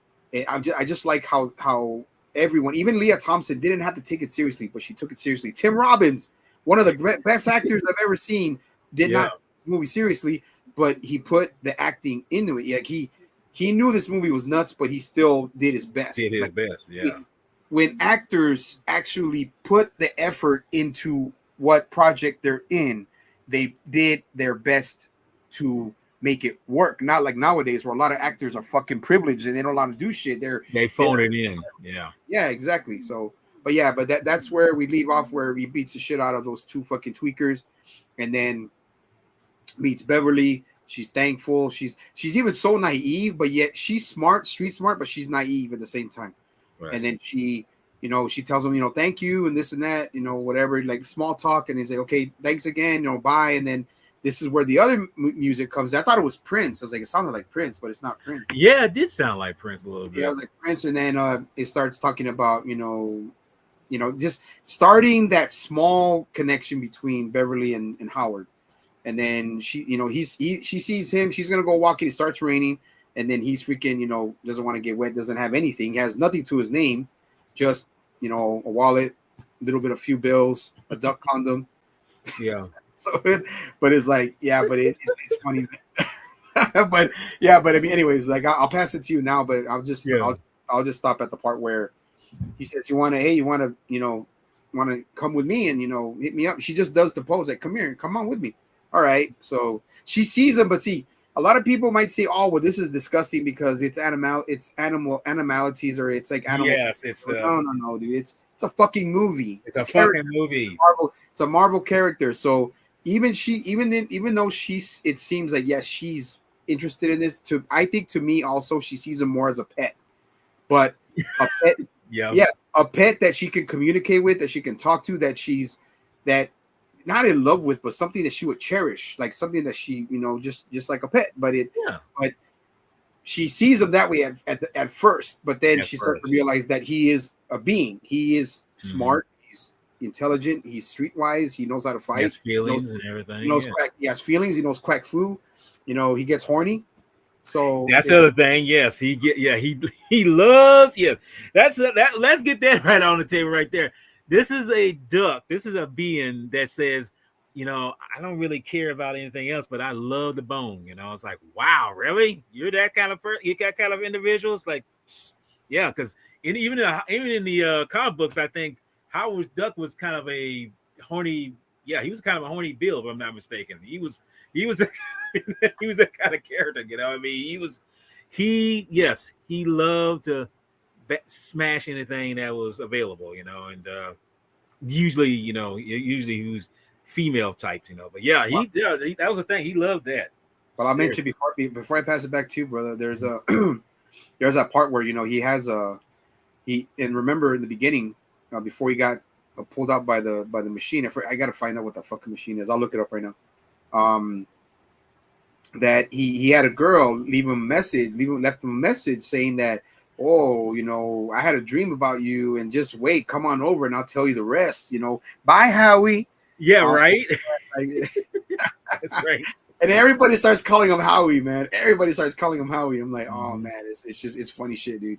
I just like how everyone, even Leah Thompson, didn't have to take it seriously, but she took it seriously. Tim Robbins, one of the best actors I've ever seen, did not take this movie seriously. But he put the acting into it. Like he knew this movie was nuts, but he still did his best. Yeah. When actors actually put the effort into what project they're in, they did their best to make it work. Not like nowadays where a lot of actors are fucking privileged and they don't know how to do shit. They phone it in. Yeah. Yeah, exactly. So, but that's where we leave off, where he beats the shit out of those two fucking tweakers, and then meets Beverly. She's thankful. She's even so naive, but yet she's smart, street smart, but she's naive at the same time. Right. And then she tells him, thank you and this and that, whatever, like small talk. And he's like, okay, thanks again, bye. And then this is where the other music comes. I thought it was Prince. I was like, it sounded like Prince, but it's not Prince. Yeah, it did sound like Prince a little bit. Yeah, it was like Prince. And then it starts talking about, just starting that small connection between Beverly and Howard. And then she sees him. She's gonna go walking. It starts raining, and then he's freaking, doesn't want to get wet, doesn't have anything, has nothing to his name, just a wallet, a little bit of few bills, a duck condom. Yeah. So, but it's like, yeah, but it's funny. But yeah, but I mean, anyways, like I'll pass it to you now, but I'll just stop at the part where he says, you want to come with me and hit me up. She just does the pose like, come here, come on with me. All right. So she sees him, but see, a lot of people might say, oh, well, this is disgusting because it's animal animalities, or it's like animal. Yes, it's no, dude. It's a fucking movie. It's a fucking movie. It's a Marvel character. So even though it seems like, yes, she's interested in this. I think to me also, she sees him more as a pet, but a pet, a pet that she can communicate with, that she can talk to, that she's not in love with, but something that she would cherish, like something that she, just like a pet. But she sees him that way at first, but then she starts to realize that he is a being. He is smart. He's intelligent. He's streetwise. He knows how to fight. He has feelings and everything. He has feelings. He knows quack foo. He gets horny. So that's the other thing. Yes, he loves. Yes, let's get that right on the table right there. This is a duck. This is a being that says, I don't really care about anything else, but I love the bone. It's like, wow, really? You're that kind of person? You're that kind of individual? It's like, yeah, because even in the comic books, I think Howard Duck was kind of a horny. Yeah, he was kind of a horny Bill, if I'm not mistaken. He was he was that kind of character. I mean, he loved to smash anything that was available, and usually he was female types, but yeah, that was the thing. He loved that. Well, I mentioned before I pass it back to you, brother, there's that part where he has and remember in the beginning, before he got pulled out by the machine. I gotta find out what the fucking machine is. I'll look it up right now. That he had a girl left him a message saying that, oh, I had a dream about you, and just wait, come on over, and I'll tell you the rest. Bye, Howie. Yeah, right. That's right. And everybody starts calling him Howie, man. Everybody starts calling him Howie. I'm like, oh man, it's funny shit, dude.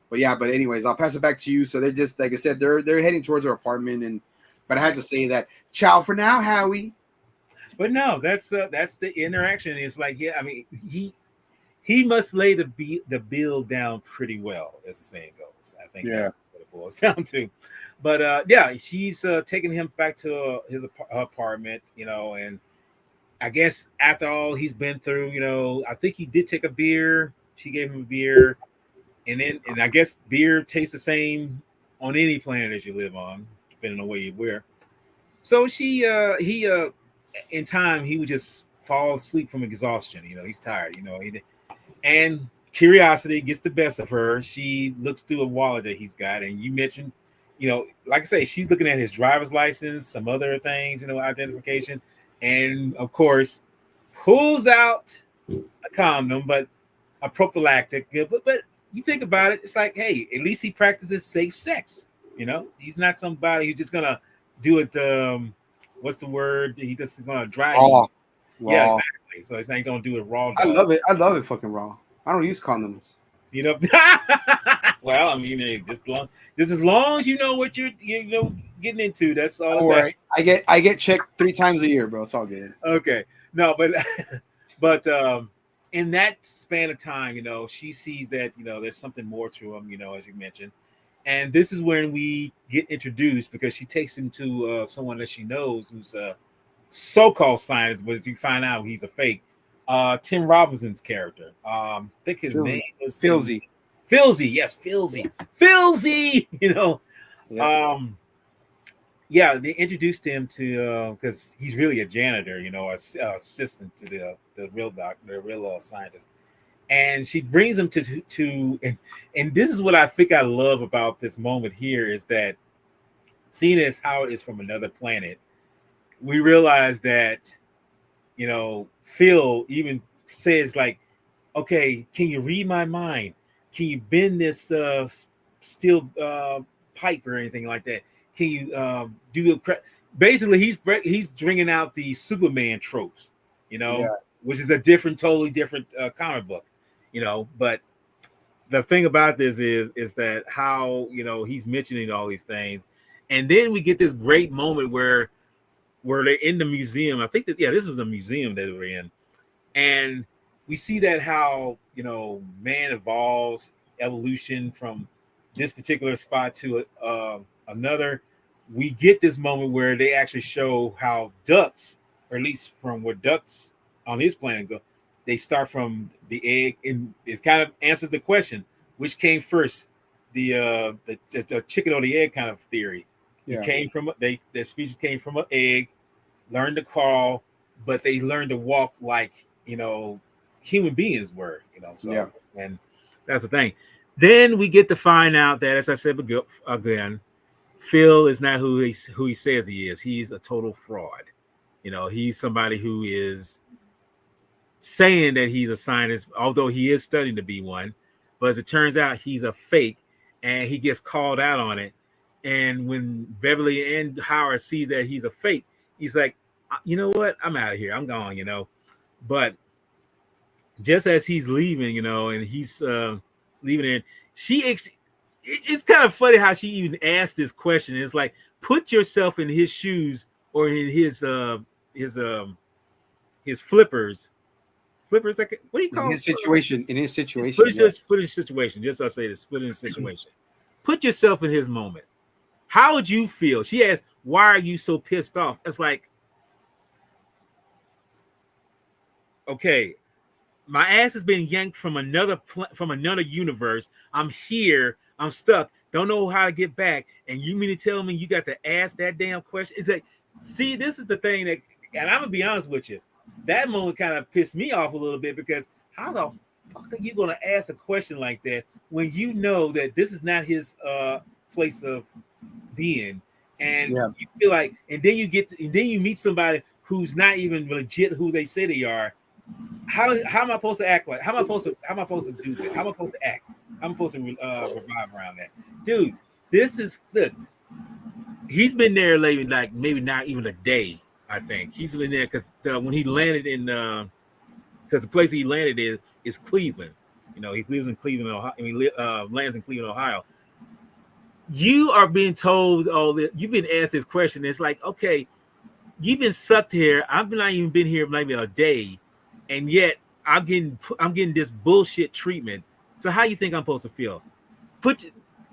But yeah, but anyways, I'll pass it back to you. So they're just, like I said, they're heading towards her apartment, but I had to say that, ciao for now, Howie. But no, that's the interaction. It's like, yeah, I mean, he must lay the bill down pretty well, as the saying goes. I think that's what it boils down to. But yeah, she's taking him back to his apartment, and I guess after all he's been through, I think he did take a beer. She gave him a beer, and I guess beer tastes the same on any planet as you live on, depending on where you were. So he in time he would just fall asleep from exhaustion. He's tired. And curiosity gets the best of her. She looks through a wallet that he's got, and you mentioned, like I say, she's looking at his driver's license, some other things, identification, and of course, pulls out a condom, but a prophylactic. But you think about it, it's like, hey, at least he practices safe sex. He's not somebody who's just gonna do it. What's the word? He just gonna drive. Raw. Yeah, exactly. So it's not gonna do it raw. I love it. I love it fucking raw. I don't use condoms. Well, I mean, just as long as you know what you're getting into, that's all. Don't worry. I get checked 3 times a year, bro. It's all good. Okay. No, but in that span of time, she sees that there's something more to him, as you mentioned, and this is when we get introduced, because she takes him to someone that she knows who's a so-called scientist, but as you find out, he's a fake. Tim Robinson's character. I think his name was Filzy. Filzy, yes, Filzy. Yeah, they introduced him to because he's really a janitor, assistant to the real scientist, and she brings him to and this is what I think I love about this moment here is that, seeing as how it is from another planet, we realize that Phil even says, like, okay, can you read my mind? Can you bend this steel pipe or anything like that? Can you do basically he's bringing out the Superman tropes, which is a totally different comic book. But the thing about this is that how he's mentioning all these things, and then we get this great moment where they're in the museum. I think that this was a museum that we're in, and we see that how man evolves, evolution from this particular spot to another. We get this moment where they actually show how ducks, or at least from where ducks on his planet go, they start from the egg, and it kind of answers the question: which came first, the chicken or the egg kind of theory. Yeah. It came from the species came from an egg, learned to crawl, but they learned to walk like human beings were. So Yeah. and that's the thing. Then we get to find out that, as I said again, Phil is not who he says he is. He's a total fraud. He's somebody who is saying that he's a scientist, although he is studying to be one. But as it turns out, he's a fake, and he gets called out on it. And when Beverly and Howard sees that he's a fake, he's like, you know what? I'm out of here. I'm gone, But just as he's leaving, and he's leaving in, it's kind of funny how she even asked this question. It's like, put yourself in his shoes, or in his flippers. Flippers, like, what do you call in his situation? In his situation, put in his situation. Just I'll say this: put in his situation. Put yourself in his moment. How would you feel? She asked, "Why are you so pissed off?" It's like, okay, my ass has been yanked from another universe. I'm here. I'm stuck. Don't know how to get back. And you mean to tell me you got to ask that damn question? It's like, see, this is the thing that, and I'm gonna be honest with you, that moment kind of pissed me off a little bit, because how the fuck are you gonna ask a question like that when you know that this is not his place of being, and you feel like, and then you meet somebody who's not even legit who they say they are. How am I supposed to act like? How am I supposed to do that? How am I supposed to act? I'm supposed to revive around that, dude. Look. He's been there lately, like maybe not even a day. I think he's been there because when he landed in, because the place he landed is Cleveland. He lives in Cleveland, Ohio. I mean, lands in Cleveland, Ohio. You are being told all that. You've been asked this question. It's like, okay, you've been sucked here. I've not even been here maybe a day, and yet I'm getting this bullshit treatment. So how you think I'm supposed to feel?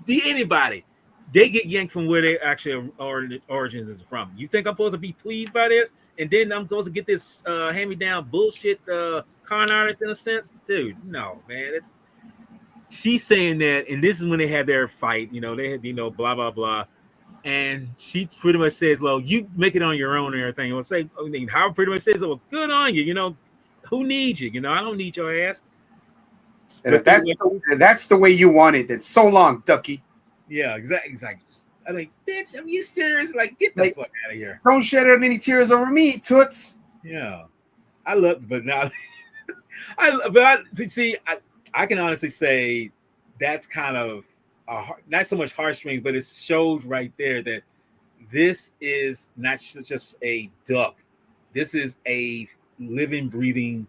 Anybody, they get yanked from where they actually origins is from. You think I'm supposed to be pleased by this, and then I'm supposed to get this hand-me-down bullshit con artist in a sense? Dude, no, man. She's saying that, and this is when they had their fight. They had blah blah blah. And she pretty much says, well, you make it on your own and everything. We'll say, Howard pretty much says, well, good on you. Who needs you? I don't need your ass. And that's the way you want it. Then so long, Ducky. Yeah, exactly. I'm like, bitch, are you serious? Like, get the fuck out of here. Don't shed any tears over me, Toots. Yeah. I love, but now, I can honestly say that's kind of not so much heartstrings, but it shows right there that this is not just a duck. This is a living, breathing,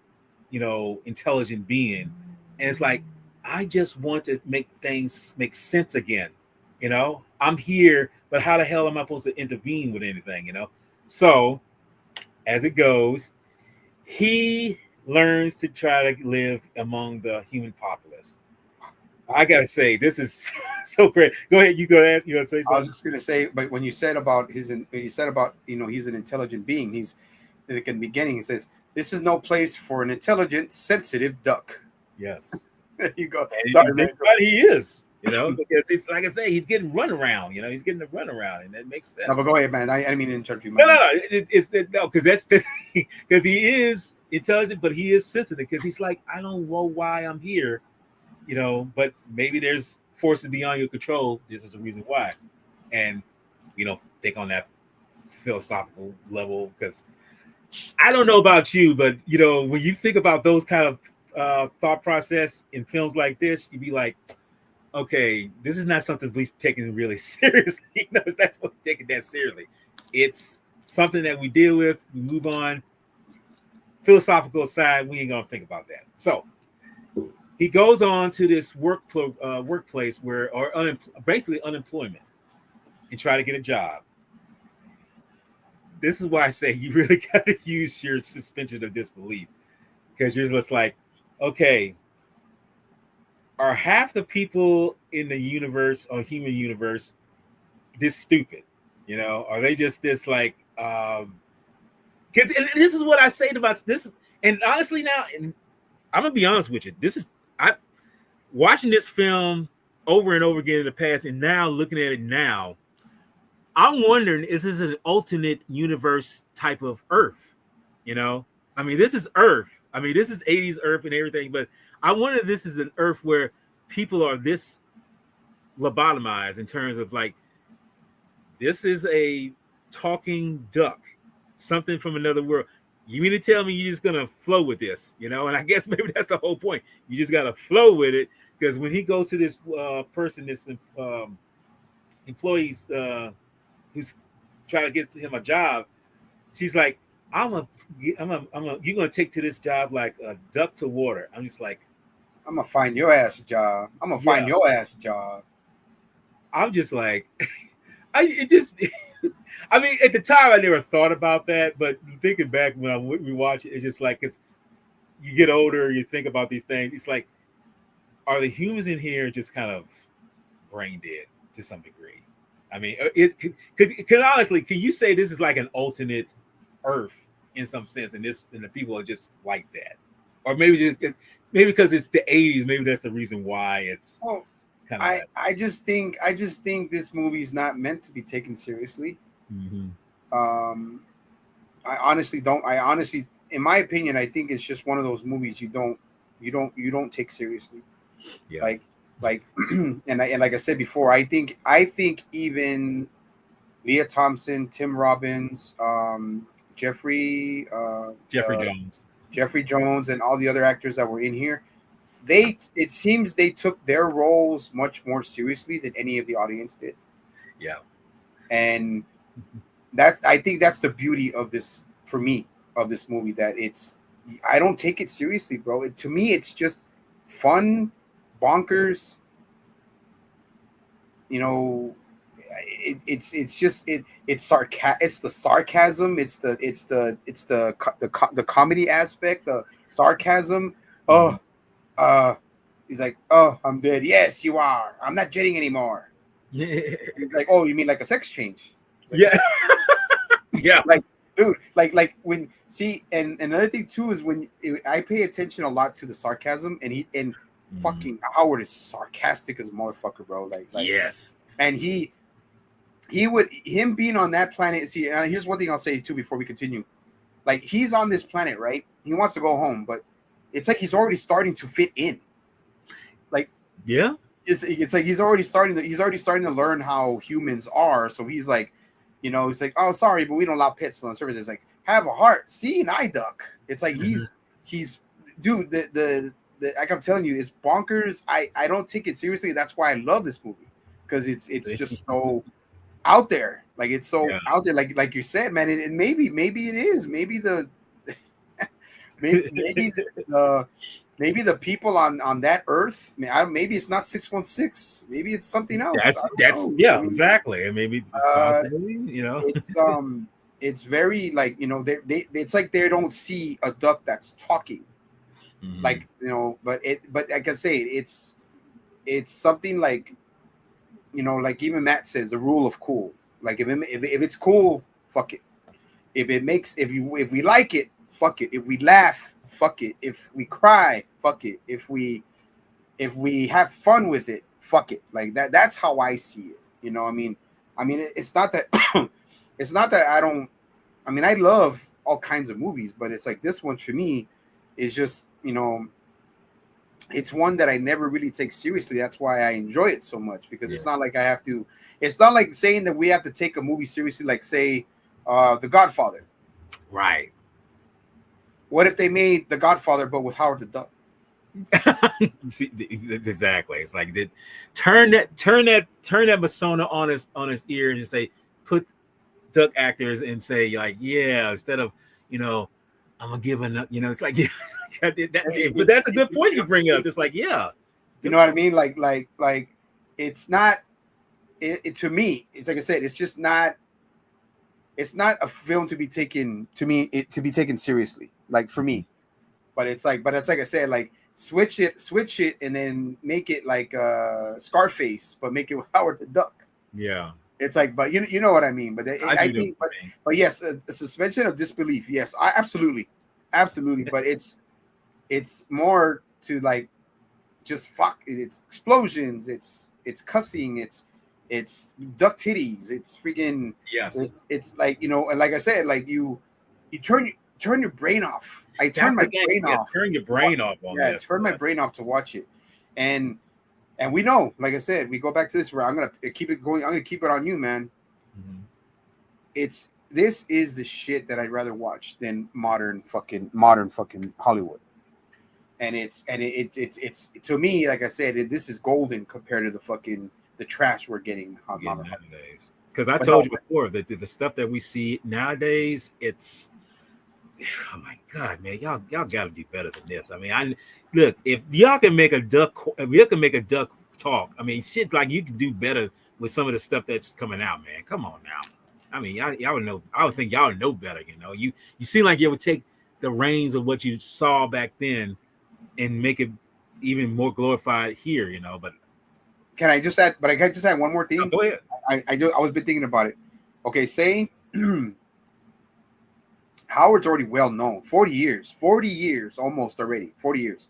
intelligent being. And it's like, I just want to make things make sense again. I'm here, but how the hell am I supposed to intervene with anything? So as it goes, he learns to try to live among the human populace. I gotta say, this is so great. Go ahead, you go ask. You gonna say something? I was just gonna say, but when you said about he's an intelligent being. He's in the beginning. He says, "This is no place for an intelligent, sensitive duck." Yes. There you go. Sorry, man. He is. Because it's like I say, he's getting run around. He's getting the run around, and that makes sense. No, but go ahead, man. I didn't mean to interrupt you. No. No, because that's because he is intelligent, but he is sensitive. Because he's like, I don't know why I'm here, but maybe there's forces beyond your control. This is the reason why, and think on that philosophical level. Because I don't know about you, but when you think about those kind of thought process in films like this, you'd be like, okay, this is not something we taken really seriously. That's what we're taking that seriously. It's something that we deal with, we move on. Philosophical side, we ain't gonna think about that. So he goes on to this workplace where, or basically unemployment, and try to get a job. This is why I say you really got to use your suspension of disbelief, because you're just like, okay, are half the people in the universe or human universe this stupid? You know, are they just this like? And this is what I say about this. And honestly, now, and I'm gonna be honest with you, I watching this film over and over again in the past, and now looking at it now, I'm wondering, is this an alternate universe type of Earth? You know, I mean, this is Earth. I mean, this is 80s Earth and everything, but I wonder if this is an Earth where people are this lobotomized in terms of like, this is a talking duck, something from another world. You mean to tell me you're just gonna flow with this, you know? And I guess maybe that's the whole point. You just gotta flow with it, because when he goes to this person, this employees who's trying to get him a job, she's like, you're gonna take to this job like a duck to water. I'm just like, I'm gonna find your ass a job. I'm gonna find your ass a job. I'm just like, I mean, at the time I never thought about that, but thinking back when we watch it, it's just like, you get older, you think about these things. It's like, are the humans in here just kind of brain dead to some degree? I mean, can honestly, can you say this is like an alternate Earth in some sense, and the people are just like that, or maybe because it's the 80s, maybe that's the reason why it's. Well, I just think this movie's not meant to be taken seriously. Mm-hmm. I honestly, in my opinion, I think it's just one of those movies you don't take seriously. Yeah. Like and like I said before, I think even Leah Thompson, Tim Robbins, Jeffrey Jones, and all the other actors that were in here, it seems they took their roles much more seriously than any of the audience did. Yeah. And I think that's the beauty of this, for me, of this movie, that I don't take it seriously, bro. To me, it's just fun, bonkers. You know, it's the sarcasm, it's the comedy aspect, the sarcasm. He's like, oh, I'm dead. Yes, you are. I'm not jetting anymore. He's like, oh, you mean like a sex change? Like, yeah. Yeah. Like, dude, like when, see, and another thing too is when I pay attention a lot to the sarcasm, and fucking Howard is sarcastic as a motherfucker, bro. Like yes. And him being on that planet. See, here's one thing I'll say too before we continue. Like, he's on this planet, right? He wants to go home, but it's like he's already starting to fit in. Like, yeah, it's like he's already starting to learn how humans are. So he's like, you know, he's like, oh, sorry, but we don't allow pets on service. It's like, have a heart, see an eye duck. It's like he's dude. The like I'm telling you, it's bonkers. I don't take it seriously. That's why I love this movie, because it's just so out there. Like, it's so out there. Like you said, man. And maybe it is. Maybe the maybe the people on that Earth. Maybe it's not 616. Maybe it's something else. Exactly. And maybe it's possibly, you know, it's very, like, you know, it's like they don't see a duck that's talking. Mm-hmm. Like, you know, but like I say, it's something like, you know, like even Matt says, the rule of cool. Like, if it's cool, fuck it. If we like it, fuck it. If we laugh, fuck it. If we cry, fuck it. If we have fun with it, fuck it. Like that. That's how I see it. You know, I mean, it's not that it's not that I don't. I mean, I love all kinds of movies, but it's like this one for me is just, you know, it's one that I never really take seriously. That's why I enjoy it so much, because it's not like I have to. It's not like saying that we have to take a movie seriously, like, say, The Godfather. Right. What if they made The Godfather but with Howard the Duck? See, exactly. It's like, turn that persona on his ear and just say, put duck actors and say, like, yeah, instead of, you know, I'm gonna give enough. You know, it's like but that's a good point you bring up. It's like, yeah, you know what I mean? Like it's not. It to me, it's like I said, it's just not. It's not a film to be taken to be taken seriously. Like for me, but it's like I said, like switch it, and then make it like Scarface, but make it with Howard the Duck. yeah. It's like, but you know what I mean. But I think, mean. but yes, a suspension of disbelief. Yes, absolutely. But it's more to like just fuck. It's explosions. It's cussing. It's duck titties. It's freaking. Yes. It's like, you know, and like I said, like you turn your brain off. I turn my brain off. Turn your brain off on this. Turn my brain off to watch it, and we know, like I said, we go back to this where I'm gonna keep it going. I'm gonna keep it on you, man. Mm-hmm. This is the shit that I'd rather watch than modern fucking Hollywood. And it's to me, like I said, this is golden compared to the trash we're getting nowadays. Because I told you before that the stuff that we see nowadays, it's, oh my God, man, y'all got to do better than this. I mean, look, if y'all can make a duck talk, I mean, shit, like you can do better with some of the stuff that's coming out, man. Come on now. I mean, y'all would know. I would think y'all would know better. You know, you seem like you would take the reins of what you saw back then and make it even more glorified here. You know, but can I just add? But I can just add one more thing. Oh, go ahead. I was been thinking about it. Okay, say Howard's already well known. 40 years almost already. 40 years.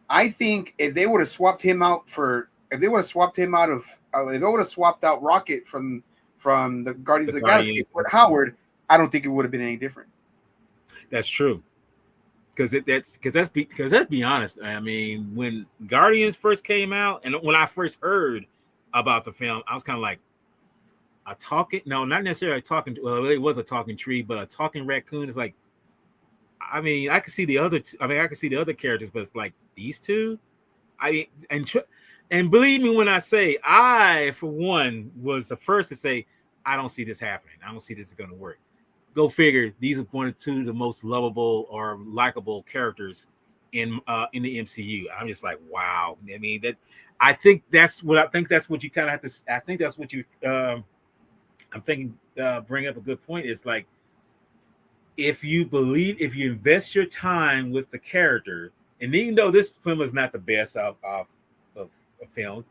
I think if they would have swapped him out if they would have swapped out Rocket from the Guardians of the Galaxy with Howard, I don't think it would have been any different. That's true. Because let's be honest. I mean, when Guardians first came out, and when I first heard about the film, I was kind of like, not necessarily a talking. Well, it was a talking tree, but a talking raccoon is like. I mean, I could see the other. I could see the other characters, but it's like these two. And believe me when I say, I for one was the first to say, I don't see this happening. I don't see this is going to work. Go figure. These are one or two of the most lovable or likable characters in the MCU. I'm just like, wow. I mean, I think that's what you kind of have to. I think that's what you. I'm thinking. Bring up a good point. It's like, if you invest your time with the character, and even though this film is not the best of films,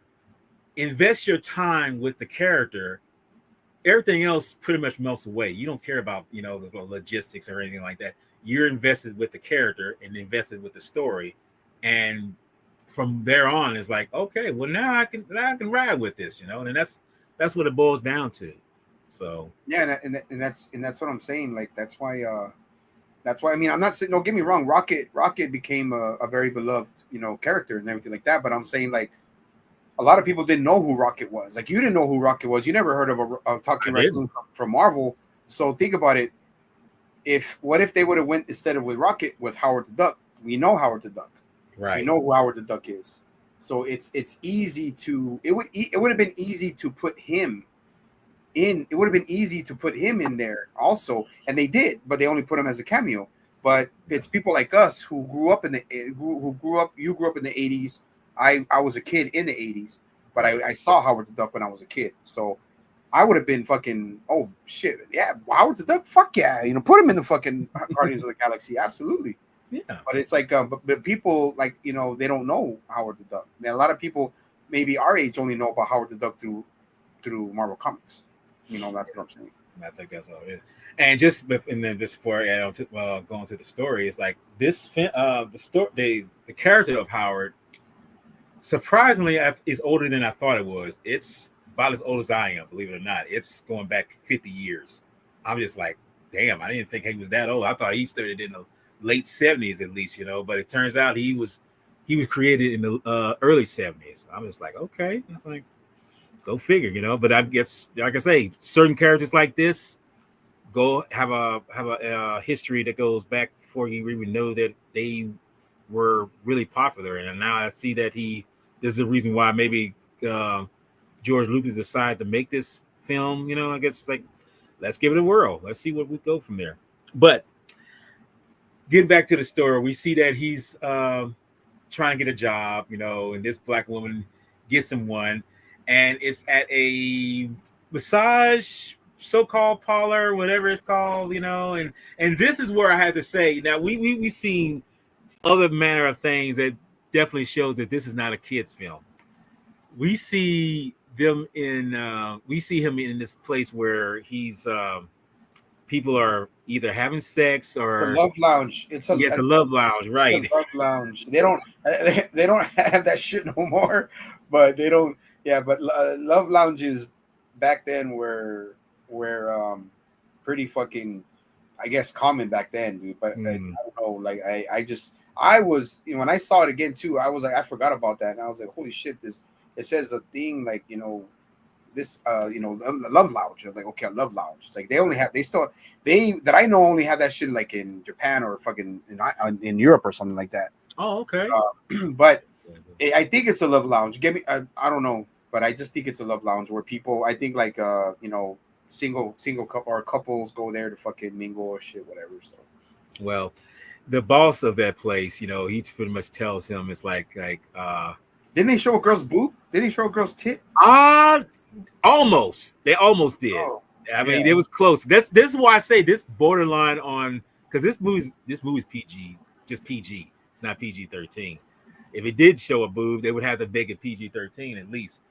invest your time with the character. Everything else pretty much melts away. You don't care about, the logistics or anything like that. You're invested with the character and invested with the story, and from there on, it's like, okay, well now I can ride with this, and that's what it boils down to. So yeah, and that's what I'm saying. Like that's why. I mean, I'm not saying. Don't get me wrong. Rocket became a very beloved, character and everything like that. But I'm saying, like, a lot of people didn't know who Rocket was. Like, you didn't know who Rocket was. You never heard of a talking raccoon from Marvel. So think about it. What if they would have went instead of with Rocket with Howard the Duck? We know Howard the Duck. Right. We know who Howard the Duck is. So it's easy to. It would have been easy to put him in. It would have been easy to put him in there also, and they did, but they only put him as a cameo. But it's people like us who grew up in the You grew up in the 80s. I was a kid in the 80s, but I saw Howard the Duck when I was a kid. So I would have been fucking, oh shit, yeah, Howard the Duck, fuck yeah, put him in the fucking Guardians of the Galaxy, absolutely. Yeah. But it's like, but people like, they don't know Howard the Duck. And a lot of people, maybe our age, only know about Howard the Duck through Marvel Comics. That's what I'm saying. I think that's all it is. And just before I add on to going to the story, it's like this the character of Howard surprisingly is older than I thought it was. It's about as old as I am, believe it or not. It's going back 50 years. I'm just like, damn, I didn't think he was that old. I thought he started in the late 70s at least, but it turns out he was created in the early 70s. I'm just like, okay. It's like, go figure, but I guess, like I say, certain characters like this go have a history that goes back before you even know that they were really popular. And now I see that this is the reason why maybe George Lucas decided to make this film. I guess it's like, let's give it a whirl. Let's see what we go from there. But getting back to the story, we see that he's trying to get a job, you know, and this black woman gets him one, and it's at a massage so-called parlor, whatever it's called, you know, and this is where I have to say, now we seen other manner of things that definitely shows that this is not a kids film. We see them in we see him in this place where he's people are either having sex The or Love Lounge. It's yes, a love lounge, a right? Love Lounge. They don't have that shit no more, but they don't. Yeah, but Love Lounges back then were pretty fucking, I guess, common back then, dude. But I don't know, like I was, you know, when I saw it again too, I was like, I forgot about that, and I was like, holy shit, this it says a thing like, you know, this you know, Love Lounge. I'm like, okay, a Love Lounge. It's like they that I know only have that shit like in Japan or fucking in Europe or something like that. Oh, okay. But I think it's a Love Lounge. I don't know, but I just think it's a Love Lounge where people, I think like you know, single couple or couples go there to fucking mingle or shit, whatever. So Well, the boss of that place, you know, he pretty much tells him it's like didn't they show a girl's boob? Did they show a girl's tit? almost. They almost did. Oh, I mean, it was close. This is why I say this borderline on, because this movie's PG, just PG. It's not PG-13. If it did show a boob, they would have to make it PG-13 at least.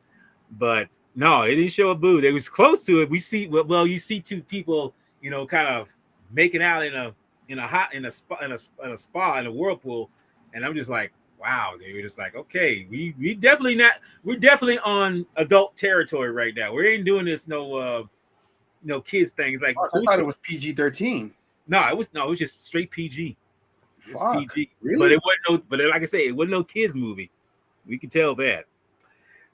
But no, it didn't show a boob. It was close to it. We see, well, you see two people, you know, kind of making out in a spa in a whirlpool, and I'm just like, wow, dude. It's like, okay, we're definitely on adult territory right now. We ain't doing this no kids things. Like, I thought it was PG-13. No, it was just straight PG. It's PG, really? but it wasn't no. But like I say, it wasn't no kids movie. We can tell that.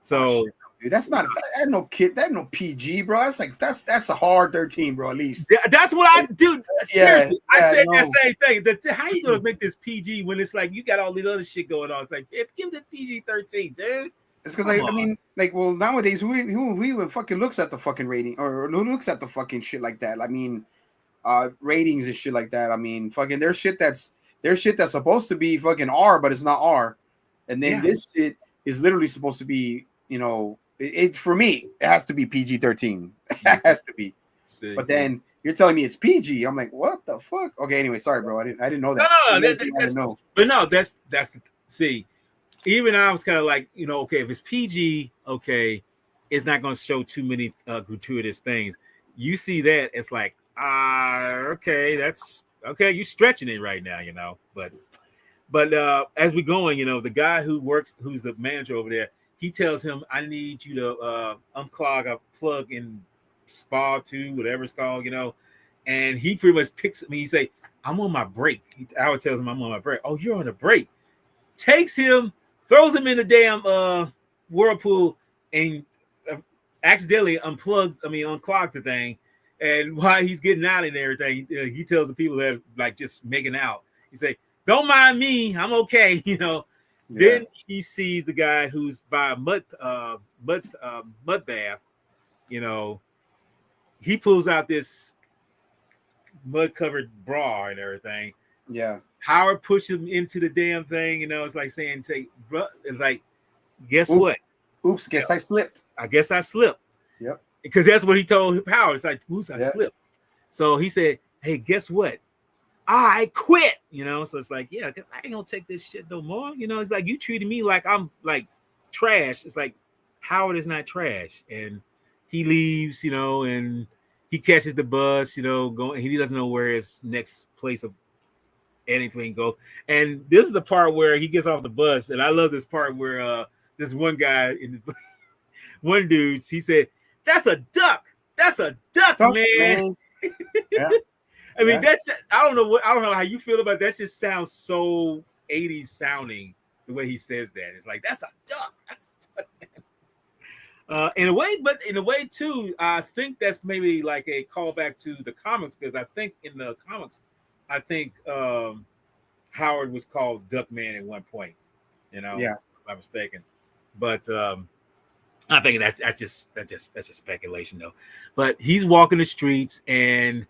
So dude, that's not that no kid. That no PG, bro. That's like that's a hard 13, bro. At least that's what I do. Seriously, I said that same thing. How you gonna make this PG when it's like you got all this other shit going on? It's like, give it PG-13, dude. It's because I mean, like, well, nowadays who even fucking looks at the fucking rating or who looks at the fucking shit like that? I mean, ratings and shit like that. I mean, fucking there's shit that's supposed to be fucking R, but it's not R, and then this shit is literally supposed to be, you know, it for me it has to be PG-13. It has to be. But then you're telling me it's PG. I'm like, what the fuck? Okay, anyway, sorry, bro. I didn't know that. No, but no, that's see. Even I was kind of like, you know, okay, if it's PG, okay, it's not going to show too many gratuitous things. You see that, it's like, okay, that's okay. You're stretching it right now, you know. But as we're going, you know, the guy who's the manager over there, he tells him, I need you to unclog a plug in spa 2, whatever it's called, you know. And he pretty much picks me. He say, I'm on my break. Howard tells him I'm on my break. Oh, you're on a break. Takes him, throws him in the damn whirlpool, and accidentally unclogs the thing. And while he's getting out and everything, he tells the people that are like just making out, he say, don't mind me, I'm okay, you know. Yeah. Then he sees the guy who's by a mud bath, you know. He pulls out this mud-covered bra and everything. Yeah. Howard pushes him into the damn thing, you know. It's like saying, it's like, guess what? Oops, guess I slipped. I guess I slipped. Yep. Because that's what he told Howard. It's like, oops, I slipped. So he said, hey, guess what? I quit, you know. So it's like, yeah, because I ain't gonna take this shit no more. You know, it's like you treated me like I'm like trash. It's like Howard is not trash. And he leaves, you know, and he catches the bus, you know, going, he doesn't know where his next place of anything go. And this is the part where he gets off the bus, and I love this part where this one guy one dude, he said, that's a duck, man. Yeah. I mean, I don't know how you feel about that. Just sounds so 80s sounding the way he says that. It's like, that's a duck. That's a duck. In a way too, I think that's maybe like a callback to the comics, because I think in the comics, Howard was called Duckman at one point, you know, if I'm mistaken. But I think that's just a speculation though. But he's walking the streets, and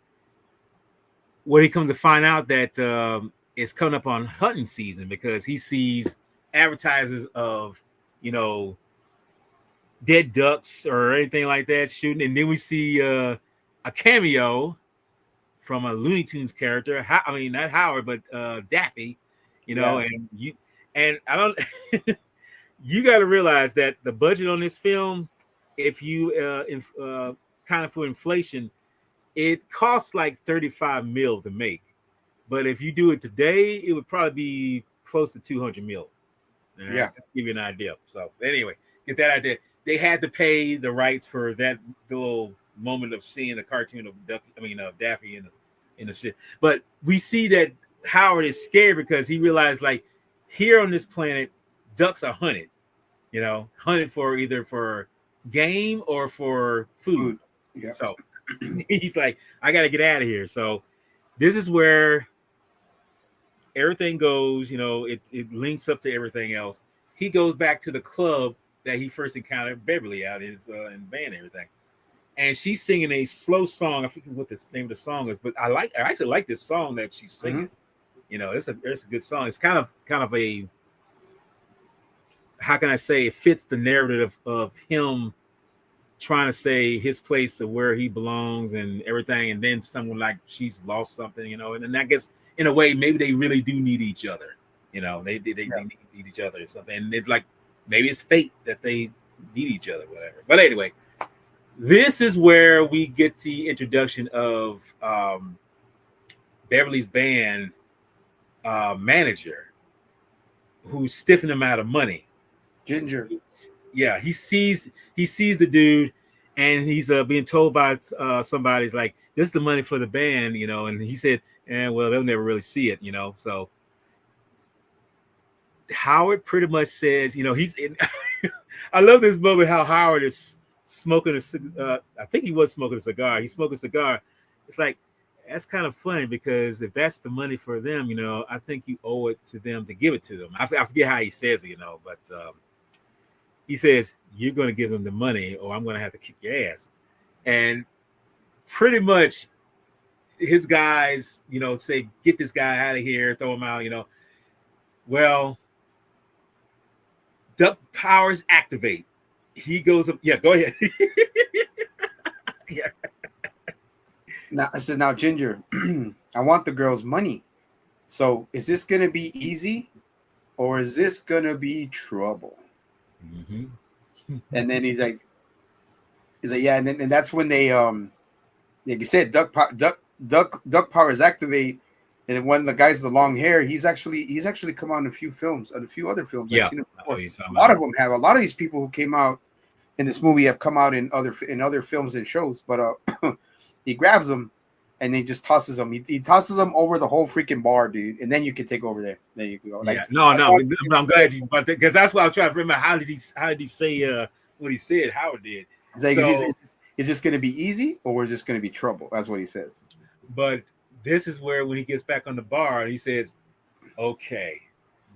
what he comes to find out that it's coming up on hunting season because he sees advertisers of, you know, dead ducks or anything like that shooting, and then we see a cameo from a Looney Tunes character. I mean, not Howard, but Daffy. You know, Yeah. and I don't. You got to realize that the budget on this film, if you kind of for inflation, it costs like 35 mil to make. But if you do it today, it would probably be close to 200 mil. All right, Yeah. just to give you an idea. So anyway, get that idea. They had to pay the rights for that little moment of seeing the cartoon of Daffy in the shit. But we see that Howard is scared because he realized, like, here on this planet, ducks are hunted. You know, hunted for either for game or for food. Yeah. So he's like, I got to get out of here. So this is where everything goes, you know, it links up to everything else. He goes back to the club that he first encountered Beverly out in his in band and everything. And she's singing a slow song. I forget what the name of the song is, but I actually like this song that she's singing. Mm-hmm. You know, it's a good song. It's kind of a, how can I say, it fits the narrative of him trying to say his place of where he belongs and everything, and then someone like she's lost something, you know, and then I guess in a way maybe they really do need each other, you know, they need each other or something, and it's like maybe it's fate that they need each other, whatever. But anyway, this is where we get the introduction of Beverly's band manager, who's stiffing him out of money. Ginger. Yeah, he sees the dude, and he's being told by somebody's like, this is the money for the band, you know, and he said, well, they'll never really see it, you know. So Howard pretty much says, you know, he's in I love this moment how Howard is smoking I think he was smoking a cigar. He's smoking a cigar. It's like, that's kind of funny because if that's the money for them, you know, I think you owe it to them to give it to them. I forget how he says it, you know, but he says, you're going to give them the money or I'm going to have to kick your ass. And pretty much his guys, you know, say, get this guy out of here, throw him out, you know. Well, duck powers activate. He goes up. Yeah, go ahead. Yeah. Now I said, now Ginger, I want the girl's money. So is this going to be easy or is this going to be trouble? Mm-hmm. And then he's like, yeah, and that's when they like you said, duck powers activate, and then one of the guys with the long hair, he's actually come on a few other films. Yeah, a lot of them have. A lot of these people who came out in this movie have come out in other films and shows, but he grabs them and he just tosses them. He tosses them over the whole freaking bar, dude, and then you can take over there. Then you can go. Like, yeah. But I'm glad you, because that's what I'm trying to remember. How did he say what he said? Howard did. It's like, is this going to be easy or is this going to be trouble? That's what he says. But this is where when he gets back on the bar, he says, "Okay,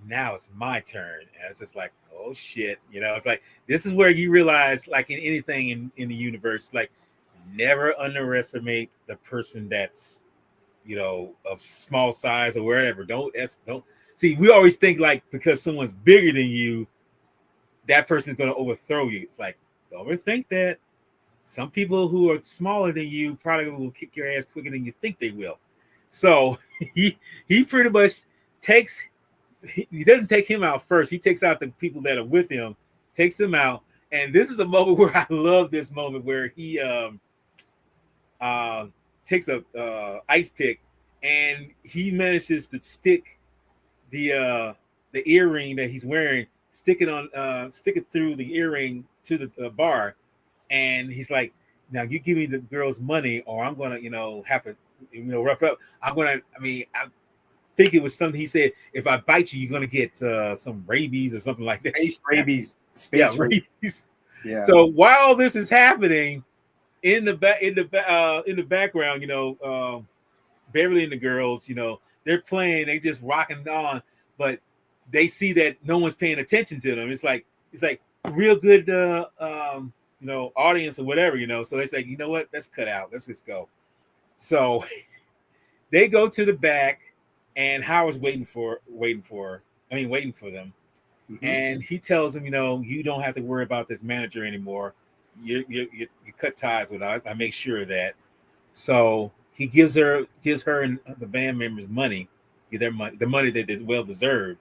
now it's my turn." And it's just like, oh shit, you know. It's like this is where you realize, like in anything in the universe, like never underestimate the person that's, you know, of small size or wherever. Don't see. We always think like because someone's bigger than you, that person's going to overthrow you. It's like, don't overthink that. Some people who are smaller than you probably will kick your ass quicker than you think they will. So he pretty much takes. He doesn't take him out first. He takes out the people that are with him, takes them out. And this is a moment where I love this moment where he takes a ice pick and he manages to stick the earring that he's wearing, stick it through the earring to the bar. And he's like, now you give me the girl's money or I'm going to, you know, have to, you know, rough up. I think it was something he said, if I bite you, you're going to get some rabies or something like that. Space rabies. Rabies. Yeah. So while this is happening in the background, you know, Beverly and the girls, you know, they're playing, they just rocking on, but they see that no one's paying attention to them. It's like real good, you know, audience or whatever, you know. So they say, you know what, let's cut out. Let's just go. So they go to the back and Howard's waiting for them. Mm-hmm. And he tells him, you don't have to worry about this manager anymore. You cut ties with her. I make sure of that. So he gives her and the band members money, give their money, the money that is well deserved.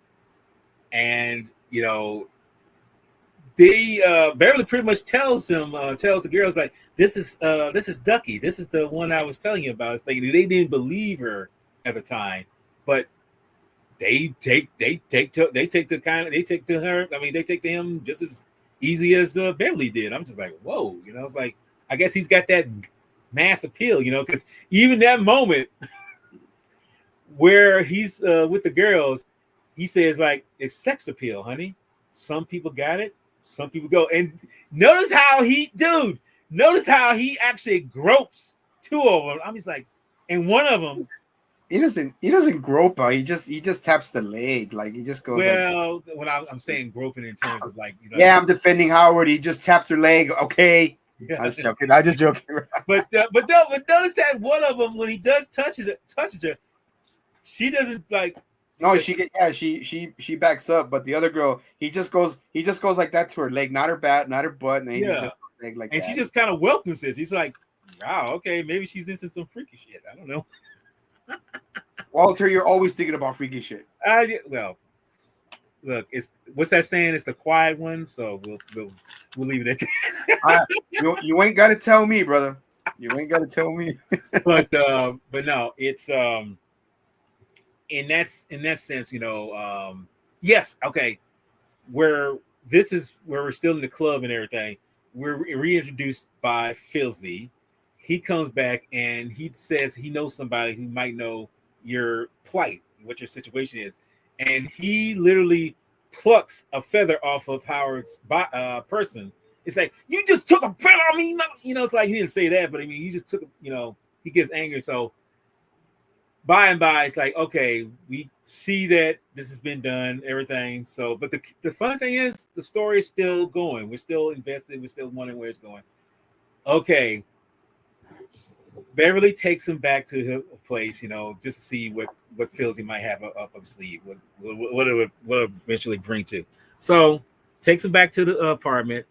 And they Beverly pretty much tells the girls, like, this is Ducky. This is the one I was telling you about. It's like they didn't believe her at the time, but they take to her. I mean, they take to him just as easy as Beverly did. I'm just like, whoa, it's like, I guess he's got that mass appeal, because even that moment where he's with the girls, he says, like, it's sex appeal, honey. Some people got it, some people go. And notice how he actually gropes two of them. I'm just like, and one of them, he doesn't grope her. He just taps the leg, like he just goes. Well, when I'm saying groping in terms of, like, yeah, I'm defending Howard. He just tapped her leg. Okay, yeah. I'm just joking. but notice that one of them, when he does touches her, she doesn't, like. No, she backs up, but the other girl, he just goes like that to her leg, not her butt, and he just leg like and that. She just kind of welcomes it. He's like, wow, okay, maybe she's into some freaky shit. I don't know. Walter, you're always thinking about freaky shit. Well, look, what's that saying? It's the quiet one, so we'll leave it at that. You ain't got to tell me, brother. You ain't got to tell me. but no, it's in that sense, yes, okay. Where this is where we're still in the club and everything, we're reintroduced by Filzy. He comes back and he says he knows somebody who might know your plight, what your situation is, and he literally plucks a feather off of Howard's person. It's like, you just took a feather on me, it's like he didn't say that, but I mean, he just took, he gets angry. So by and by, it's like, okay, we see that this has been done, everything. So, but the funny thing is, the story is still going. We're still invested. We're still wondering where it's going. Okay. Beverly takes him back to her place, just to see what Filzy might have up his sleeve, what it would eventually bring to. So takes him back to the apartment.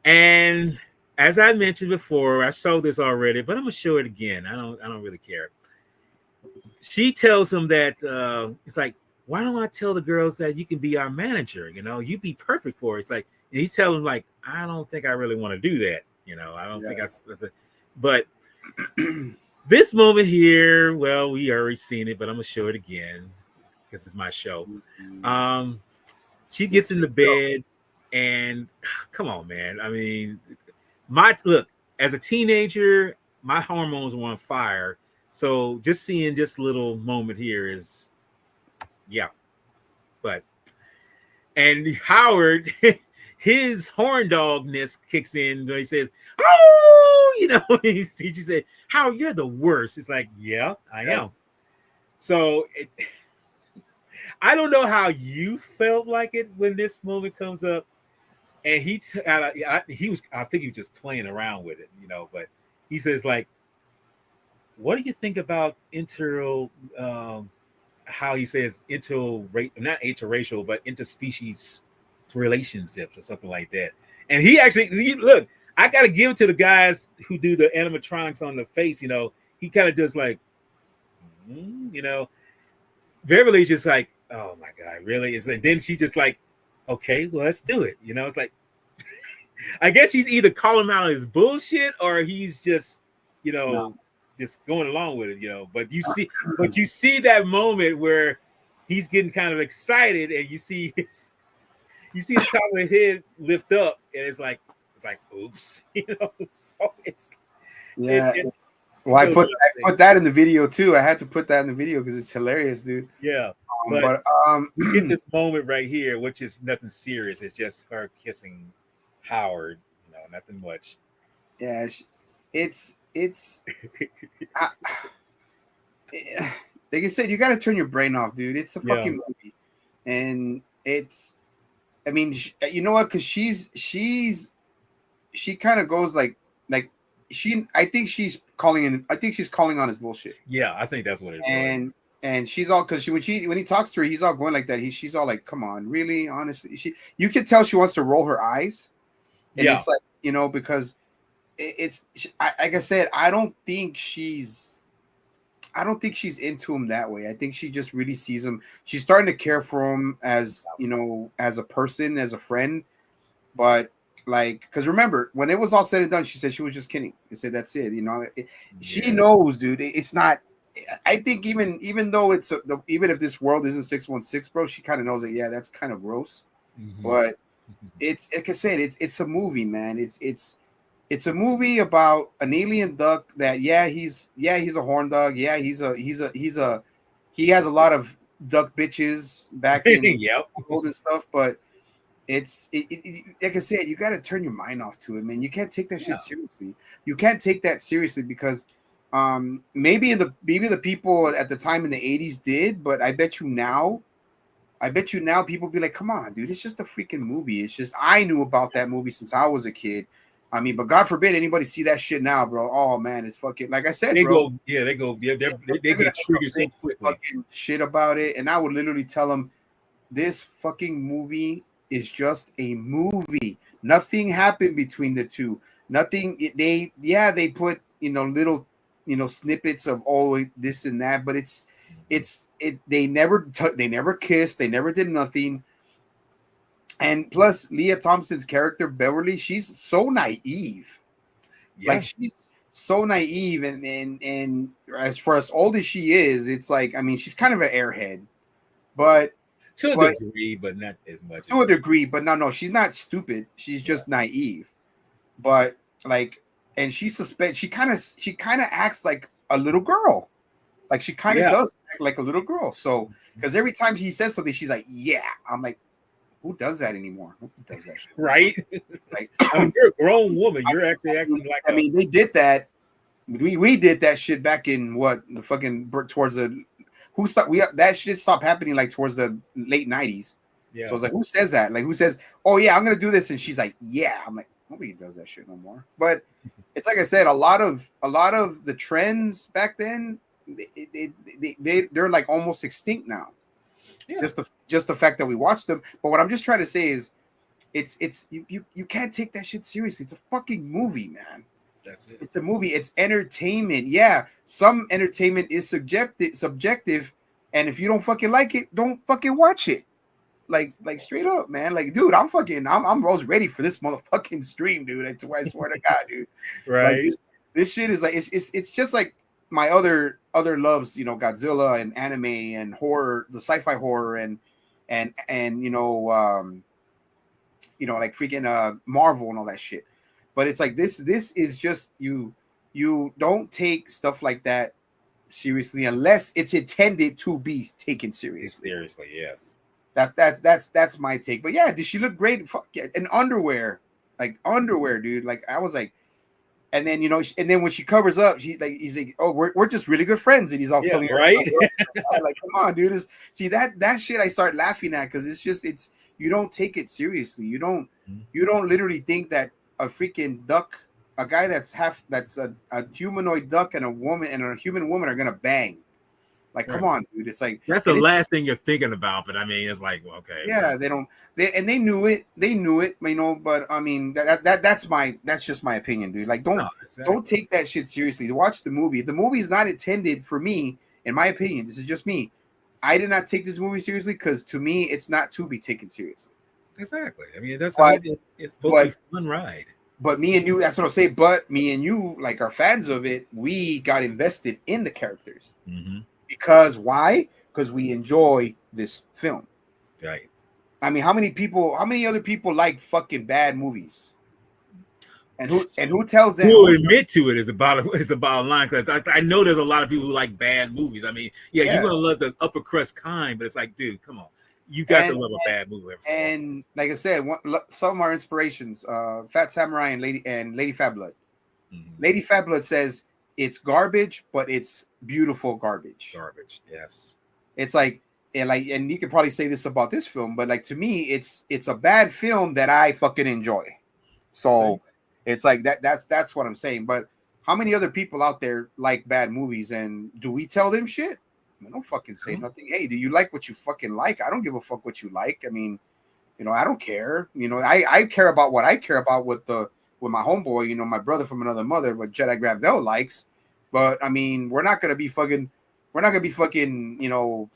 And as I mentioned before, I showed this already, but I'm gonna show it again. I don't really care. She tells him that it's like, why don't I tell the girls that you can be our manager? You'd be perfect for it. It's like, and he's telling him, like, I don't think I really want to do that. I don't think that's it. But this moment here, well, we already seen it, but I'm gonna show it again because it's my show. She gets in the bed, and come on, man. I mean, look, as a teenager, my hormones were on fire. So just seeing this little moment here is, yeah. And Howard, his horn dogness kicks in when he says, "Oh," he said, "Howard, you're the worst." It's like, yeah, I am. So I don't know how you felt like it when this moment comes up. And I think he was just playing around with it, but he says, like, what do you think about how he says not interracial, but interspecies relationships or something like that? And he actually, look, I got to give it to the guys who do the animatronics on the face. He kind of does like, Beverly's just like, oh my God, really? It's like, then she's just like, okay, well, let's do it. It's like, I guess he's either calling him out on his bullshit or he's just, just going along with it, But you see that moment where he's getting kind of excited, and you see the top of his head lift up, and it's like oops, So it's Well, I put that in the video too. I had to put that in the video because it's hilarious, dude. Yeah, but we get this moment right here, which is nothing serious. It's just her kissing Howard. Nothing much. Yeah, it's like I said, you got to turn your brain off, dude. It's a fucking movie, and it's. I mean, you know what? Because she kind of goes like I think she's calling on his bullshit. Yeah, I think that's what it is. And and she's all because when he talks to her, he's all going like that. She's all like, "Come on, really? Honestly?" You can tell she wants to roll her eyes, and Yeah. it's like because like I said, I don't think she's into him that way. I think she just really sees him. She's starting to care for him as as a person, as a friend. But like, because remember, when it was all said and done, she said she was just kidding. They said that's it. She knows, dude. It's not. I think even though even if this world isn't 616, bro, she kind of knows that. Yeah, that's kind of gross. But it's like I said, it's a movie, man. It's a movie about an alien duck that he's a horn dog. Yeah, he has a lot of duck bitches back in Yep. old and stuff, but like I said, you got to turn your mind off to it, man. You can't take that shit seriously. You can't take that seriously because maybe the people at the time in the 80s did, but I bet you now people be like, come on, dude, it's just a freaking movie. It's just I knew about that movie since I was a kid. I mean, but God forbid anybody see that shit now, bro. Oh man, it's fucking like I said, they bro. they get triggered so quickly. Fucking shit about it, and I would literally tell them, this fucking movie is just a movie. Nothing happened between the two. Nothing. They put little snippets of this and that, but they never kissed. They never did nothing. And plus, Leah Thompson's character Beverly, she's so naive. Yeah. Like she's so naive, and as old as she is, it's like, I mean, she's kind of an airhead, but to a degree, but not as much. To a degree, but no, she's not stupid. She's just naive. But like, and she kind of acts like a little girl. Like she kind of does act like a little girl. So because every time he says something, she's like, "Yeah." I'm like, who does that anymore? Who does that shit? Right? Like, I mean, you're a grown woman. You're actually acting like. I mean, they did that. We did that shit back in the fucking towards the. That shit stopped happening like towards the late 90s. Yeah. So I was like, who says that? Like, who says, "Oh yeah, I'm gonna do this," and she's like, "Yeah." I'm like, nobody does that shit no more. But it's like I said, a lot of the trends back then, they're like almost extinct now. Yeah. Just the fact that we watched them. But what I'm just trying to say is, you can't take that shit seriously. It's a fucking movie, man. That's it. It's a movie. It's entertainment. Yeah, some entertainment is subjective, and if you don't fucking like it, don't fucking watch it. Like straight up, man. Like, dude, I was ready for this motherfucking stream, dude. I swear to God, dude. Right. Like, this shit is like it's just like my other loves, Godzilla and anime and horror, the sci-fi horror and like freaking Marvel and all that shit. But it's like this is just you don't take stuff like that seriously unless it's intended to be taken seriously. Seriously, yes. That's my take. But yeah, did she look great? Fuck yeah. In underwear, dude. Like I was like, and then and then when she covers up, he's like, "Oh, we're just really good friends," and he's all telling her, right? Like, come on, dude. See that shit I start laughing at because it's you don't take it seriously. You don't literally think that a freaking duck, a guy that's a humanoid duck and a human woman are gonna bang. Like, come on, dude. It's like that's the last thing you're thinking about. But I mean, it's like, okay. Yeah, they knew it. They knew it, But I mean, that's just my opinion, dude. Like, don't take that shit seriously. Watch the movie. The movie is not intended for me, in my opinion. This is just me. I did not take this movie seriously because to me, it's not to be taken seriously. Exactly. I mean, that's how it's supposed to be a fun ride. But me and you, that's what I'm saying. But me and you, like, are fans of it. We got invested in the characters. Mm-hmm. Because why? Because we enjoy this film. Right. I mean, how many other people like fucking bad movies? And who tells them? Who admit to it is about line, because I know there's a lot of people who like bad movies. I mean, you're gonna love the upper crust kind, but it's like, dude, come on. You got to love a bad movie. And like I said, some of our inspirations, Fat Samurai and Lady Fat Blood. Mm-hmm. Lady Fat Blood says it's garbage, but it's beautiful garbage. Garbage, yes. It's like, and you could probably say this about this film, but like to me, it's a bad film that I fucking enjoy. So it's like that's what I'm saying. But how many other people out there like bad movies, and do we tell them shit? I don't fucking say nothing. Hey, do you like what you fucking like? I don't give a fuck what you like. I mean, I don't care. I care about what I care about with my homeboy, my brother from another mother, what Jedi Granville likes. But I mean, we're not gonna be fucking,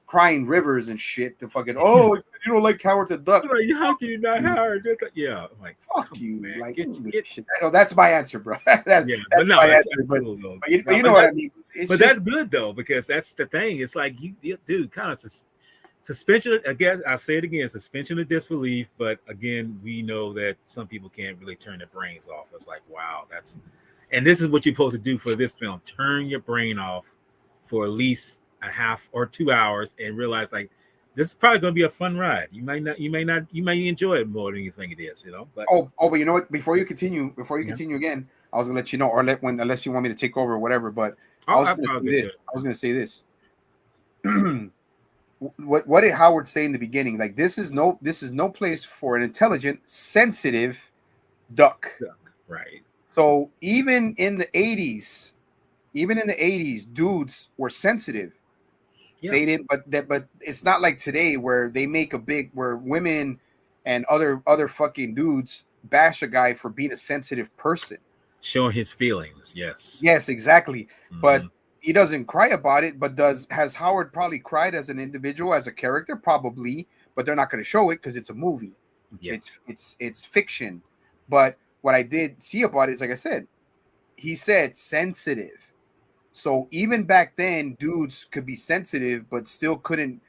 crying rivers and shit to fucking. Oh, you don't like Howard the Duck? Like, how can you not Howard? Yeah, like fuck you, man. like get shit. Oh, that's my answer, bro. Yeah, but no, that's cool, though. But you know what I mean. But that's good though, because that's the thing. It's like you do kind of suspension. I guess I say it again, suspension of disbelief. But again, we know that some people can't really turn their brains off. It's like, wow, and this is what you're supposed to do for this film: turn your brain off for at least a half or 2 hours, and realize like this is probably going to be a fun ride. You may enjoy it more than you think it is. But but you know what? Before you continue again, I was gonna let you know, or unless you want me to take over or whatever. But I was gonna say this. What did Howard say in the beginning? Like, this is no place for an intelligent, sensitive duck. Right. So even in the 80s, dudes were sensitive. Yeah. They didn't, but it's not like today where they make where women and other fucking dudes bash a guy for being a sensitive person, showing his feelings. Yes, exactly. Mm-hmm. But he doesn't cry about it. But has Howard probably cried as an individual, as a character? Probably, but they're not going to show it because it's a movie. Yeah. It's fiction. But what I did see about it is, like I said, he said sensitive. So even back then, dudes could be sensitive, but still couldn't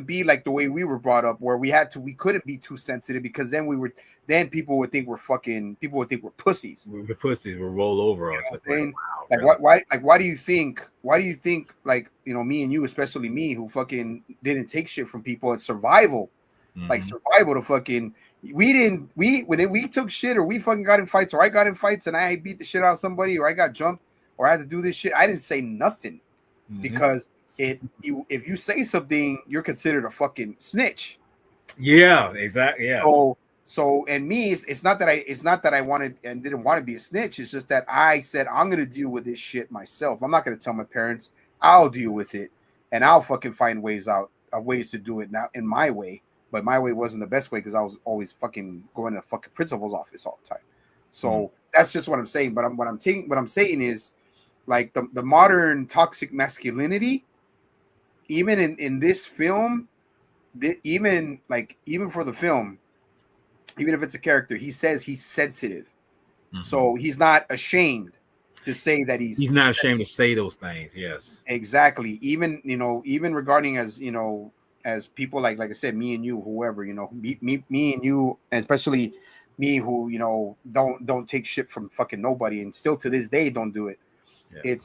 be like the way we were brought up, where we couldn't be too sensitive, because then people would think we're pussies. We're pussies. We'll roll over us. Why do you think like, me and you, especially me, who fucking didn't take shit from people at survival, like survival to fucking, when we took shit, or we fucking got in fights, or I got in fights and I beat the shit out of somebody, or I got jumped, or I had to do this shit, I didn't say nothing, because if you say something, you're considered a fucking snitch. Yeah, exactly. Yeah. So and me, it's not that I wanted and didn't want to be a snitch. It's just that I said, I'm gonna deal with this shit myself. I'm not gonna tell my parents. I'll deal with it, and I'll fucking find ways to do it now in my way. But my way wasn't the best way, because I was always fucking going to fucking principal's office all the time. So that's just what I'm saying. But what I'm saying is, like, the modern toxic masculinity, even in this film, even for the film, even if it's a character, he says he's sensitive. So he's not ashamed to say that he's not ashamed to say those things. Yes, exactly. Even regarding as people like I said, me and you, whoever, me and you, and especially me, who don't take shit from fucking nobody, and still to this day don't do it. Yeah.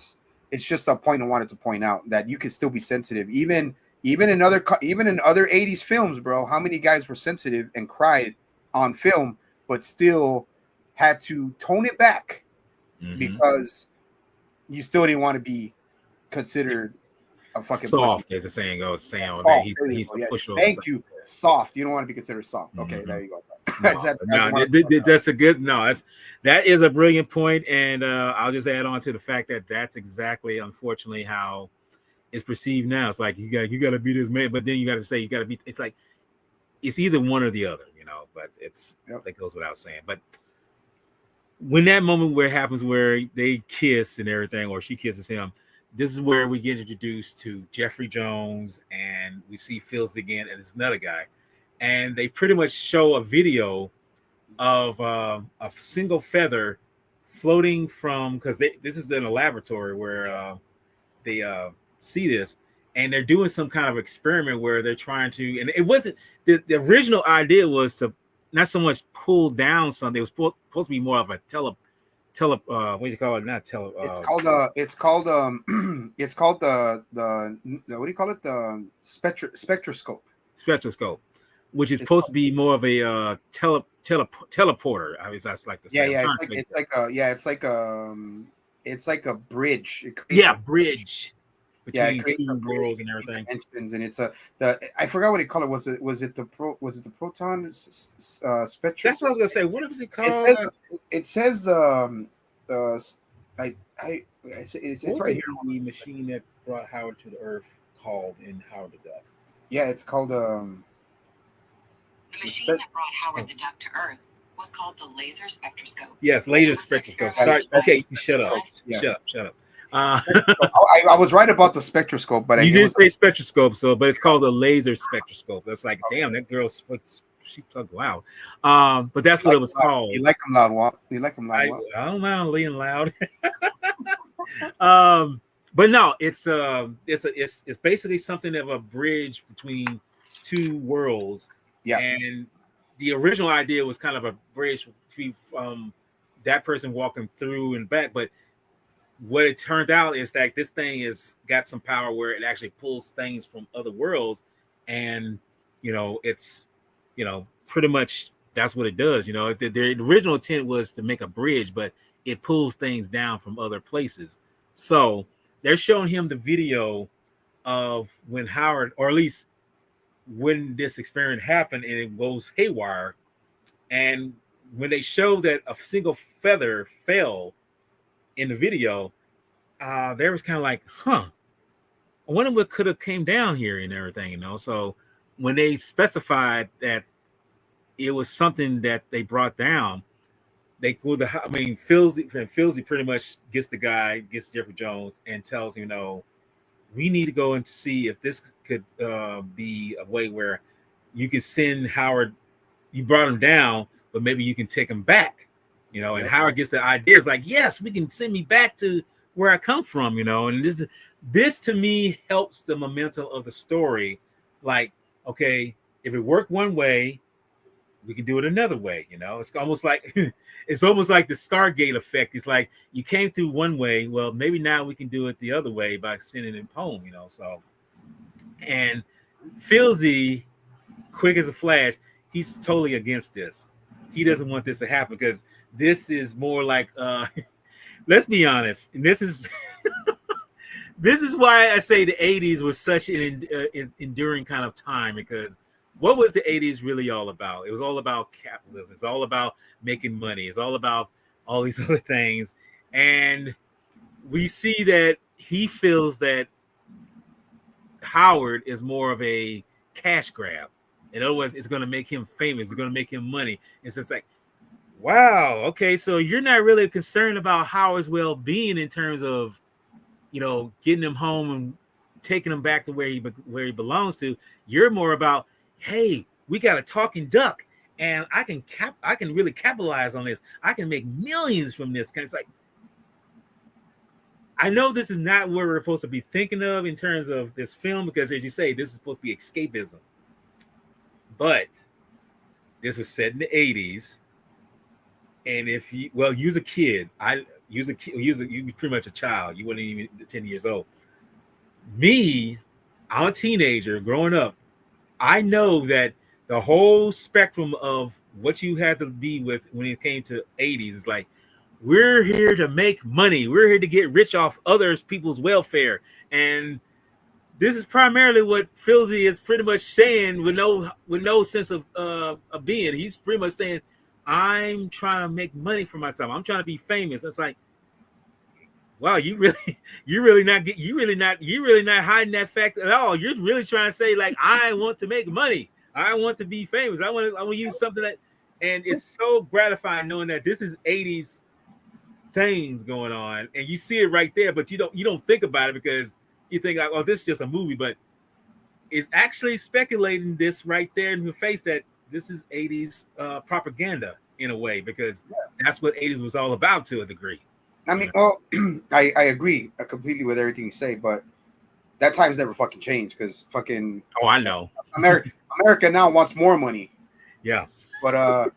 It's just a point I wanted to point out, that you can still be sensitive, even in other 80s films, bro. How many guys were sensitive and cried on film, but still had to tone it back because you still didn't want to be considered a fucking soft, as the saying goes. He's a pushover. Thank you, soft. You don't want to be considered soft. Okay, there you go. That's a good. No, that is a brilliant point, and I'll just add on to the fact that that's exactly, unfortunately, how it's perceived now. It's like you got to be this man, but then you got to say you got to be. It's like it's either one or the other, But that goes without saying. But when that moment where it happens, where they kiss and everything, or she kisses him, this is where we get introduced to Jeffrey Jones, and we see Fields again, and it's another guy. And they pretty much show a video of a single feather floating from, because this is in a laboratory where they see this, and they're doing some kind of experiment where they're trying to, and it wasn't, the original idea was to not so much pull down something. It was supposed to be more of a what do you call it? Not tele. It's called the what do you call it? The spectroscope. Spectroscope, which is supposed to be more of a teleporter. I mean, that's like the same. It's like a bridge. Bridge. Between two worlds and everything. Dimensions, and it's I forgot what he called it. Was it the proton spectrum? That's what I was gonna say. What was it called? It says it's right here. The machine that brought Howard to the Earth called in Howard the Duck? Yeah, it's called The machine that brought Howard the Duck to Earth was called the laser spectroscope. Yes, laser spectroscope. Sorry. Okay, shut up. Yeah. Shut up. I was right about the spectroscope, but you did say spectroscope, but it's called a laser spectroscope. That's like, damn, that girl she talked loud. But that's what it was called. You like them loud, Walt? You like them loud? I don't mind being loud. But no, it's basically something of a bridge between two worlds. Yeah. And the original idea was kind of a bridge between that person walking through and back, but what it turned out is that this thing has got some power where it actually pulls things from other worlds, and it's pretty much that's what it does. The original intent was to make a bridge, but it pulls things down from other places. So they're showing him the video of when Howard, or at least when this experiment happened and it goes haywire, and when they show that a single feather fell in the video, there was kind of like, I wonder what could have came down here and everything, So when they specified that it was something that they brought down, they go to, Filsey pretty much gets Jeffrey Jones and tells him, we need to go and see if this could be a way where you can send Howard. You brought him down, but maybe you can take him back, And Howard gets the idea. It's like, yes, we can send me back to where I come from, And this to me helps the momentum of the story. Like, okay, if it worked one way, we can do it another way. It's almost like the Stargate effect. It's like you came through one way. Well, maybe now we can do it the other way by sending him home. So, and Filsey, quick as a flash, he's totally against this. He doesn't want this to happen because this is more like, let's be honest. And this is this is why I say the 80s was such an enduring kind of time, because what was the 80s really all about? It was all about capitalism. It's all about making money. It's all about all these other things. And we see that he feels that Howard is more of a cash grab. In other words, it's going to make him famous. It's going to make him money. It's just like, wow, okay, so you're not really concerned about Howard's well-being in terms of, getting him home and taking him back to where he belongs to. You're more about, hey, we got a talking duck, and I can really capitalize on this. I can make millions from this. It's like, I know this is not what we're supposed to be thinking of in terms of this film, because as you say, this is supposed to be escapism. But this was set in the 80s, and if you was a kid, you were pretty much a child. You weren't even 10 years old. Me, I'm a teenager growing up. I know that the whole spectrum of what you had to be with when it came to 80s is like, we're here to make money. We're here to get rich off others people's welfare. And this is primarily what Filsey is pretty much saying with no sense of being. He's pretty much saying, I'm trying to make money for myself. I'm trying to be famous. It's like, wow, you really not hiding that fact at all. You're really trying to say, like, I want to make money. I want to be famous. I want to use something that, and it's so gratifying knowing that this is 80s things going on, and you see it right there, but you don't think about it because you think like, oh, this is just a movie, but it's actually speculating this right there in your face that this is 80s propaganda in a way, because that's what 80s was all about to a degree. I mean, well, I agree completely with everything you say, but that time's never fucking changed because fucking. Oh, I know. America now wants more money. Yeah. But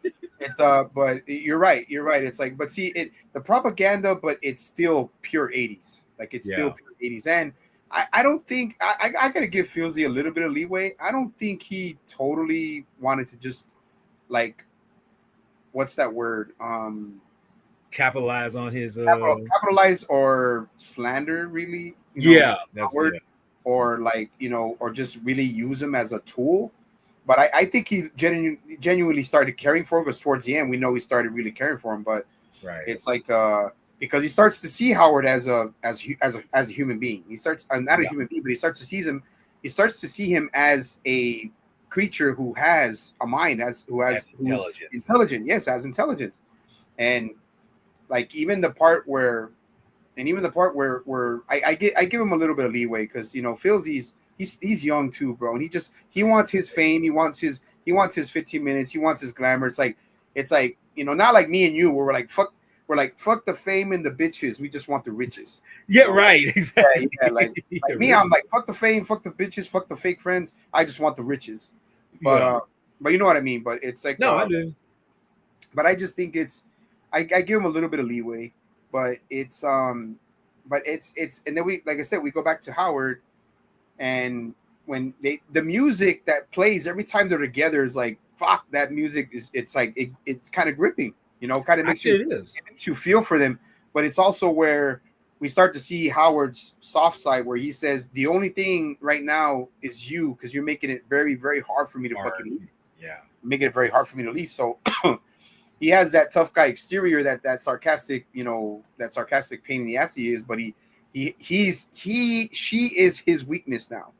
but you're right. It's like, but see, the propaganda, but it's still pure 80s. Like it's still pure 80s, and I don't think I gotta give Filsey a little bit of leeway. I don't think he totally wanted to just like, what's that word? Capitalize on his capitalize or slander, really. That's word. Yeah. Or like, or just really use him as a tool. But I think he genuinely started caring for him, because towards the end we know he started really caring for him. But it's like because he starts to see Howard as a human being. He starts not a human being, but he starts to see him he starts to see him as a creature who has a mind, who's intelligence. intelligent. Yes, has intelligence, and like even the part where I give him a little bit of leeway because Philzy's he's young too, bro, and he wants his fame, he wants his 15 minutes, he wants his glamour. It's like not like me and you where we're like fuck the fame and the bitches, we just want the riches. Yeah, right. Exactly. Yeah, like me, I'm like fuck the fame, fuck the bitches, fuck the fake friends. I just want the riches. But but you know what I mean. But it's like I do. But I just think I give him a little bit of leeway. But it's and then we, like I said, we go back to Howard, and when the music that plays every time they're together is like fuck, that music it's kind of gripping, kind of makes it makes you feel for them. But it's also where we start to see Howard's soft side, where he says the only thing right now is you, because you're making it very, very hard for me to fucking leave. Yeah, making it very hard for me to leave. So he has that tough guy exterior, that sarcastic, that sarcastic pain in the ass he is, but she is his weakness now.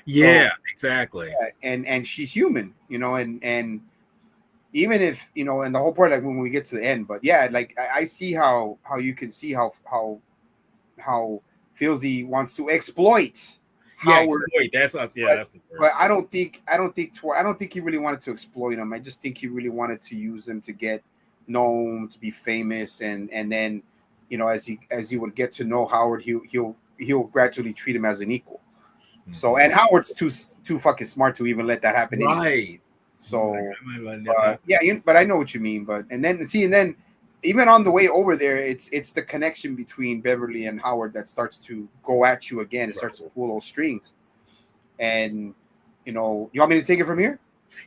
Yeah, so, exactly. And she's human, and even if, and the whole part, like when we get to the end, but yeah, like I see how you can see how Philzy wants to exploit Howard. That's what, that's the word. But I don't think he really wanted to exploit him. I just think he really wanted to use him to get known, to be famous, and then, as he would get to know Howard, he'll gradually treat him as an equal. Mm-hmm. So, and Howard's too fucking smart to even let that happen. Right. Anyway. So, but I know what you mean. But and then even on the way over there, it's the connection between Beverly and Howard that starts to go at you again. It starts to pull those strings. And, you want me to take it from here?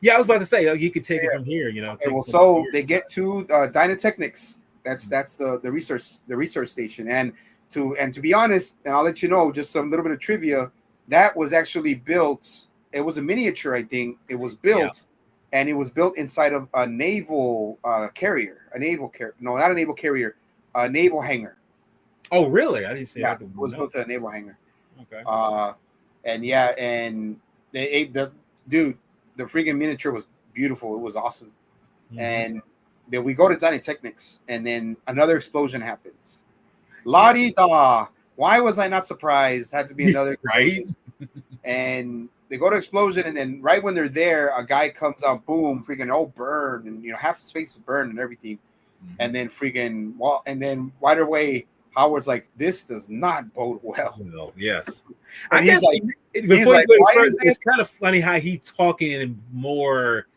Yeah, I was about to say, you could take it from here, Okay, well, so they get to Dynatechnics. That's the research station. And to be honest, and I'll let you know just some little bit of trivia, that was actually built. It was a miniature, I think. It was built, and it was built inside of a naval carrier. No, not a naval carrier, a naval hangar. Oh, really? I didn't see that. It was built at a naval hangar. Okay. And the freaking miniature was beautiful. It was awesome. Mm-hmm. And then we go to Dynatechnics, and then another explosion happens. La-di-da. Why was I not surprised? Had to be another explosion. Right. And they go to explosion, and then right when they're there, a guy comes out, boom, freaking burn, and half his face is burned and everything. Mm-hmm. And then right away, Howard's like, this does not bode well. No, yes. And he's like, it's kind of funny how he's talking in more,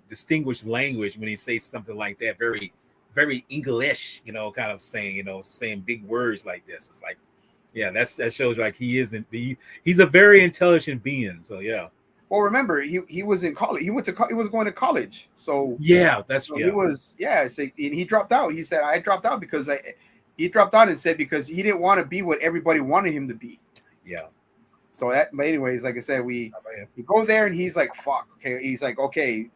distinguished language when he says something like that, very, very English, kind of saying big words like this. It's like, yeah, that shows like he's a very intelligent being. So yeah. Well, remember he was in college. He was going to college. So yeah, he was So, and he dropped out. He said I dropped out because he dropped out and said because he didn't want to be what everybody wanted him to be. Yeah. So but anyways, like I said, we go there and he's like, fuck. Okay. He's like, okay,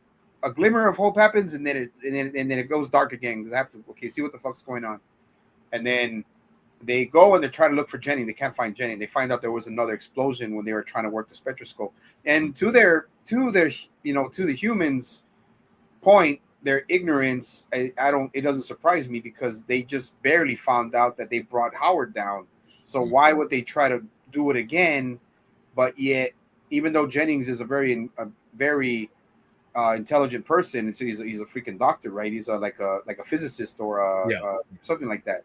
a glimmer of hope happens and then it goes dark again because I have to see what the fuck's going on. And then they go and they're trying to look for Jenny. They can't find Jenny. They find out there was another explosion when they were trying to work the spectroscope. And to the humans' point, their ignorance, it doesn't surprise me because they just barely found out that they brought Howard down. So why would they try to do it again? But yet, even though Jennings is a very intelligent person, he's a freaking doctor, right? He's like a physicist or something like that.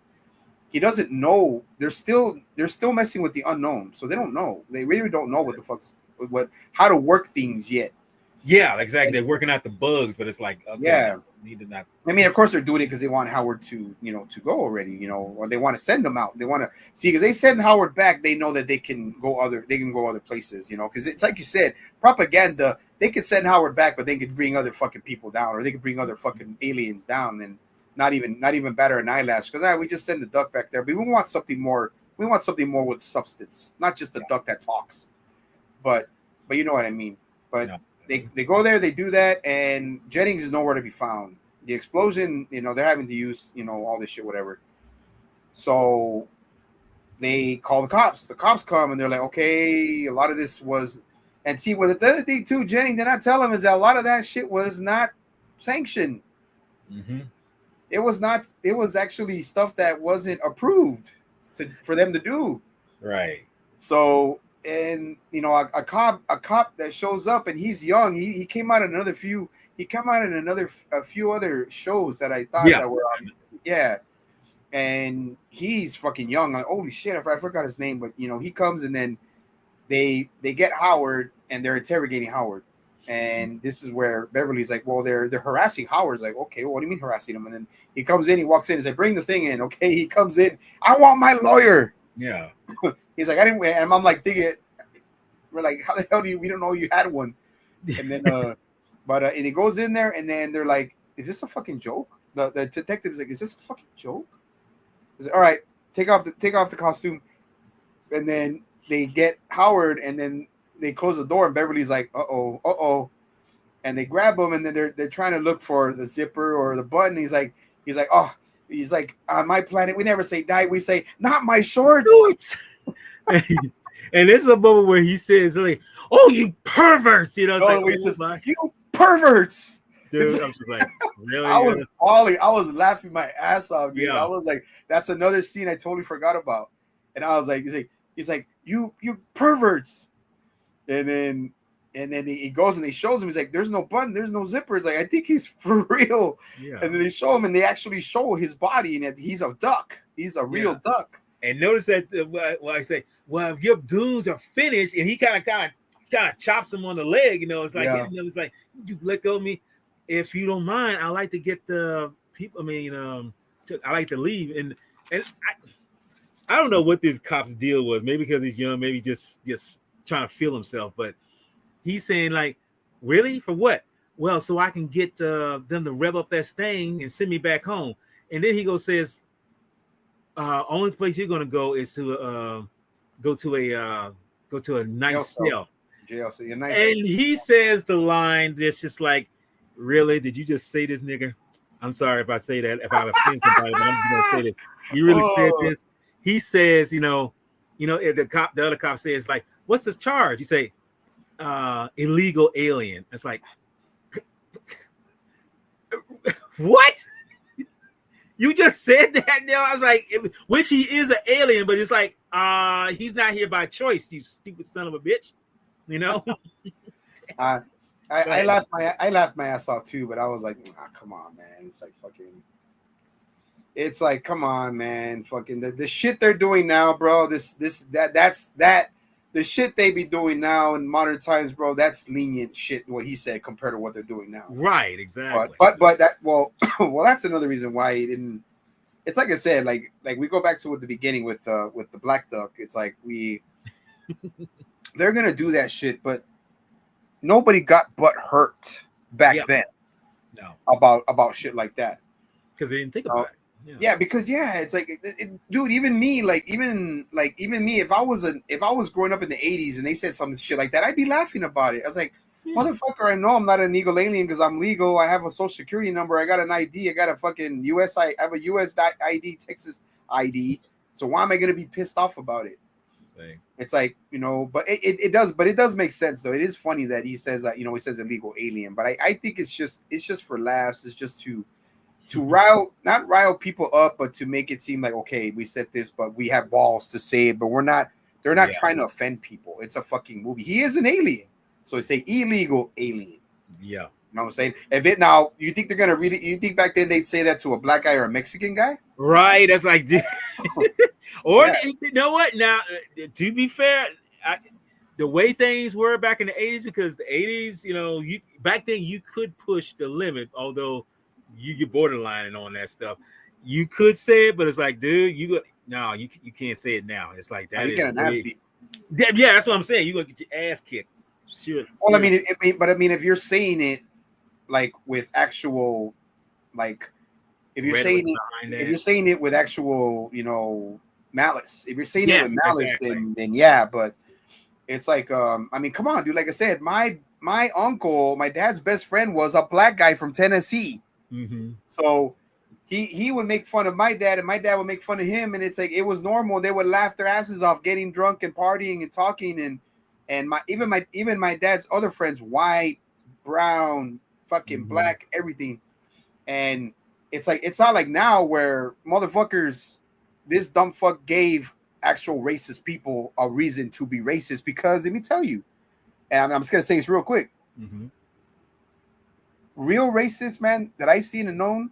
He doesn't know. They're still messing with the unknown, so they don't know. They really don't know how to work things yet. Yeah, exactly. They're working out the bugs, but it's like need to not. I mean, of course they're doing it because they want Howard to go already, or they want to send him out. They want to see because they send Howard back. They know that they can go other places, because it's like you said, propaganda. They could send Howard back, but they could bring other fucking people down, or they could bring other fucking aliens down, and not even batter an eyelash because we just send the duck back there. But we want something more. We want something more with substance, not just a duck that talks. But you know what I mean. But they go there, they do that, and Jennings is nowhere to be found. The explosion, they're having to use all this shit, whatever. So they call the cops. The cops come and they're like, okay, a lot of this was, and see, what the other thing too, Jenny, did not tell him is that a lot of that shit was not sanctioned. Mm-hmm. It was not. It was actually stuff that wasn't approved for them to do. Right. So, and you know, a cop that shows up and he's young. He came out in another few. He came out in a few other shows that I thought that were yeah. And he's fucking young. Like, holy shit, I forgot his name, but you know, he comes and then they get Howard and they're interrogating Howard. And this is where Beverly's like, well, they're harassing Howard's like, okay, well, what do you mean harassing him? And then he comes in, he walks in and says, bring the thing in. Okay, he comes in, I want my lawyer. Yeah. He's like, I didn't, and I'm like thinking, we're like, how the hell we don't know you had one. And then and he goes in there and then they're like, is this a fucking joke? The detective's like, is this a fucking joke? He's like, all right, take off the costume. And then they get Howard and then they close the door and Beverly's like, uh-oh. And they grab him and then they're trying to look for the zipper or the button. He's like, on my planet, we never say die. We say, not my shorts. And this is a moment where he says, like, oh, you perverts. You know, he says, you perverts. Dude, I'm just like, really? I was falling. I was laughing my ass off, dude. Yeah. I was like, that's another scene I totally forgot about. And I was like, he's like, you perverts. And then he goes and he shows him. He's like, there's no button, there's no zipper. It's like, I think he's for real. Yeah. And then they show him, and they actually show his body, and he's a duck. He's a real duck. And notice that I say, well, if your goons are finished, and he kind of chops him on the leg. You know, it's like, it's like, you let go of me. If you don't mind, I like to get the people. I mean, I like to leave, and I don't know what this cop's deal was. Maybe because he's young, maybe just trying to feel himself. But he's saying like, really, for what? Well, so I can get them to rev up that stain and send me back home. And then he says, only place you're gonna go is to go to a nice cell. Jail. So nice. And he says the line that's just like, really? Did you just say this, nigga? I'm sorry if I say that, if I offend somebody, but I'm just gonna say this. You really said this? He says, if the other cop says, like, what's this charge? You say, illegal alien. It's like, what? You just said that now? I was like, which he is an alien, but it's like, he's not here by choice, you stupid son of a bitch. You know? I laughed my ass off too, but I was like, come on, man. It's like fucking. It's like, come on, man. Fucking the shit they're doing now, bro. That's the shit they be doing now in modern times, bro. That's lenient shit. What he said compared to what they're doing now. Right, exactly. But that well, that's another reason why he didn't. It's like I said, like we go back to at the beginning with the Black Duck. It's like they're gonna do that shit, but nobody got butt hurt back then. No, about shit like that because they didn't think about it. Yeah, because it's like, dude, even me, even me, if I was growing up in the 80s and they said some shit like that, I'd be laughing about it. I was like, motherfucker, I know I'm not an illegal alien because I'm legal. I have a social security number. I got an ID. I got a fucking I have a US ID, Texas ID. So why am I going to be pissed off about it? Dang. It's like, but it does make sense though. It is funny that he says that, he says illegal alien, but I think it's just for laughs. It's just to not rile people up, but to make it seem like, okay, we said this, but we have balls to say it, but they're not trying to offend people. It's a fucking movie. He is an alien. So they say illegal alien. Yeah. You know what I'm saying? Now, you think they're going to read it? You think back then they'd say that to a black guy or a Mexican guy? Right. That's like, or you know what? Now, to be fair, the way things were back in the 80s, because the 80s, back then you could push the limit, although you get borderline on that stuff. You could say it, but it's like, dude, you can't say it now. It's like that. Yeah, that's what I'm saying. You gonna get your ass kicked. Sure. Well, I mean, if you're saying it like with actual, like, if you're saying it with actual, malice. If you're saying it with malice, exactly. then yeah. But it's like, I mean, come on, dude. Like I said, my uncle, my dad's best friend was a black guy from Tennessee. Mm-hmm. So he would make fun of my dad, and my dad would make fun of him, and it's like it was normal. They would laugh their asses off, getting drunk and partying and talking, and my dad's other friends, white, brown, fucking black, everything, and it's not like now where motherfuckers, this dumb fuck gave actual racist people a reason to be racist, because let me tell you, and I'm just gonna say this real quick. Real racists, man, that I've seen and known,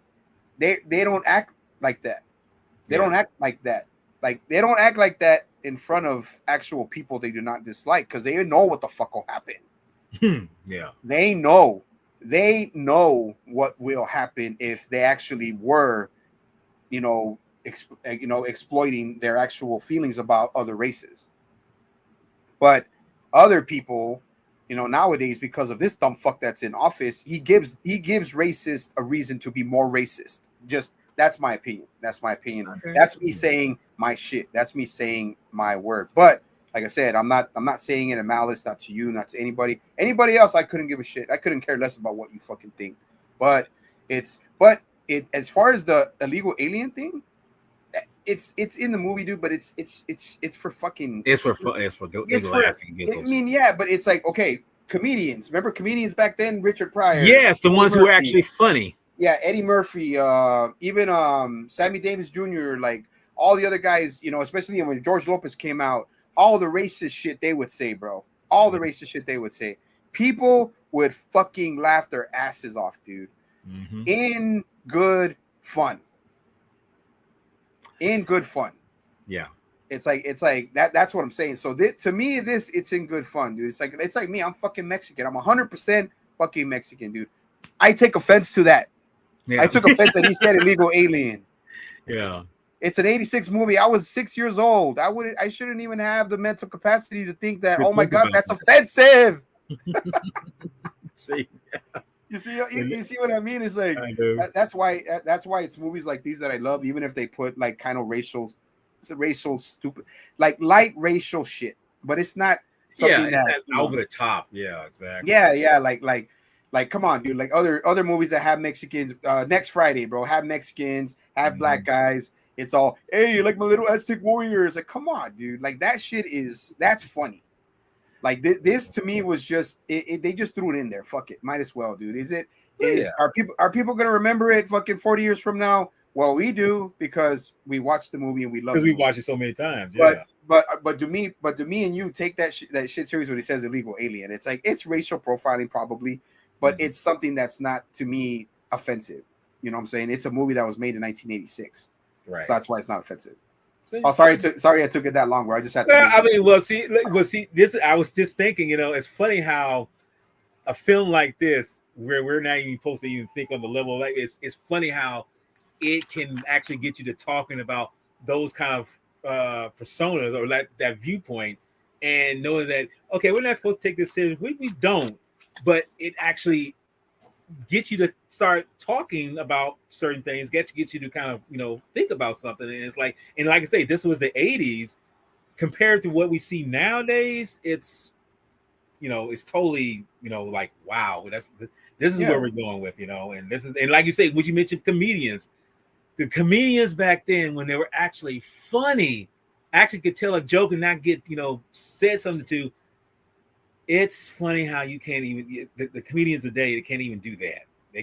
they don't act like that. They don't act like that. Like, they don't act like that in front of actual people they do not dislike, because they know what the fuck will happen. Yeah. They know what will happen if they actually were, exploiting their actual feelings about other races. But other people, nowadays, because of this dumb fuck that's in office, he gives racists a reason to be more racist. Just, that's my opinion. Okay. That's me saying my shit. That's me saying my word. But like I said, I'm not saying it in malice, not to you, not to anybody else. I couldn't give a shit. I couldn't care less about what you fucking think. But as far as the illegal alien thing, it's in the movie, dude. But it's for fucking. It's for fun. I mean, yeah, but it's like, okay, comedians. Remember comedians back then? Richard Pryor. Yes, the ones who were actually funny. Yeah, Eddie Murphy. Even Sammy Davis Jr. Like all the other guys. Especially when George Lopez came out. All the racist shit they would say, bro. All the racist shit they would say. People would fucking laugh their asses off, dude. In good fun. In good fun. Yeah. It's like that. That's what I'm saying. So to me, it's in good fun, dude. It's like me. I'm fucking Mexican. I'm 100% fucking Mexican, dude. I take offense to that. Yeah. I took offense that he said illegal alien. Yeah. It's an 86 movie. I was 6 years old. I shouldn't even have the mental capacity to think that, oh my God, that's offensive. See? You see what I mean? It's like, that's why it's movies like these that I love, even if they put like kind of racial stupid, like light racial shit, but it's not something that's over the top. Yeah, exactly. Yeah. Like, come on, dude. Like other movies that have Mexicans, Next Friday, bro, have Mexicans, have black guys. It's all, hey, you like my little Aztec warriors? Like, come on, dude. Like that shit that's funny. Like this to me was just they just threw it in there. Fuck it, might as well, dude. Are people gonna remember it fucking 40 years from now? Well, we do, because we watched the movie and we love it. Because we watched it so many times. Yeah. But do me and you take that shit serious when he says illegal alien? It's like, it's racial profiling probably, but it's something that's not, to me, offensive. You know what I'm saying? It's a movie that was made in 1986. Right. So that's why it's not offensive. Sorry I took it that long. Where I just had to. See, this. I was just thinking. It's funny how a film like this, where we're not even supposed to even think on the level, like it's funny how it can actually get you to talking about those kind of personas or like that viewpoint, and knowing that, okay, we're not supposed to take this serious. We don't, but it actually get you to start talking about certain things, get you to kind of think about something. And it's like, and like I say, this was the 80s compared to what we see nowadays. It's it's totally like, wow, this is where we're going with, and this is, and like you say, when you mentioned comedians, the comedians back then, when they were actually funny, actually could tell a joke and not get said something to. It's funny how you can't even, the comedians today, they can't even do that. They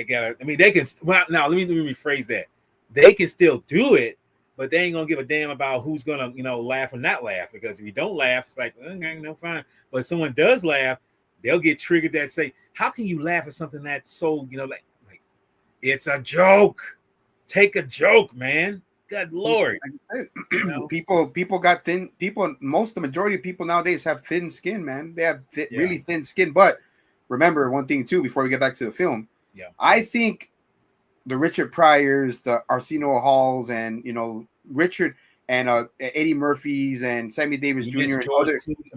gotta, I mean, they can, well, now let me rephrase that. They can still do it, but they ain't gonna give a damn about who's gonna, laugh or not laugh, because if you don't laugh, it's like, okay, no, fine. But if someone does laugh, they'll get triggered that say, how can you laugh at something that's so, like it's a joke. Take a joke, man. Good Lord. People got thin. The majority of people nowadays have thin skin, man. They have really thin skin. But remember one thing too, before we get back to the film. Yeah. I think the Richard Pryors, the Arsenio Halls, and Richard and Eddie Murphys and Sammy Davis Jr. and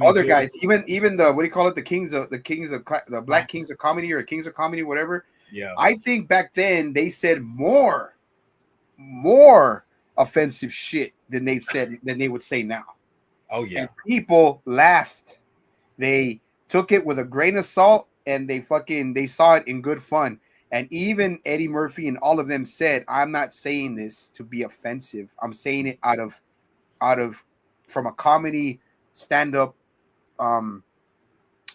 other guys, even the, what do you call it, the Black Kings of Comedy, or Kings of Comedy, whatever. Yeah. I think back then they said more offensive shit than they would say now. Oh yeah. And people laughed. They took it with a grain of salt, and they saw it in good fun. And even Eddie Murphy and all of them said, I'm not saying this to be offensive. I'm saying it out of from a comedy stand-up from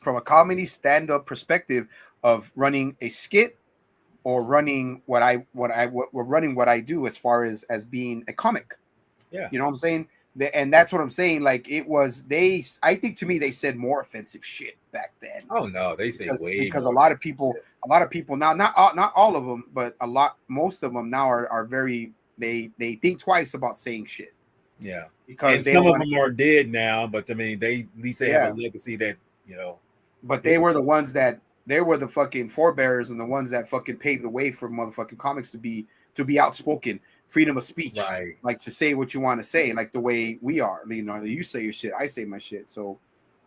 a comedy stand-up perspective of running a skit or running we're running what I do as far as being a comic. Yeah. You know what I'm saying? And that's what I'm saying. Like it was I think to me they said more offensive shit back then. Oh no, they say Because more a lot of people now, not all of them, but most of them now are very they think twice about saying shit. Yeah, Because and they some don't of want them are dead now, but I mean, they at least they have a legacy that But they were the ones that they were the fucking forebearers and the ones that fucking paved the way for motherfucking comics to be outspoken, freedom of speech, right. like to say what you want to say, like the way we are. You know, you say your shit, I say my shit. So,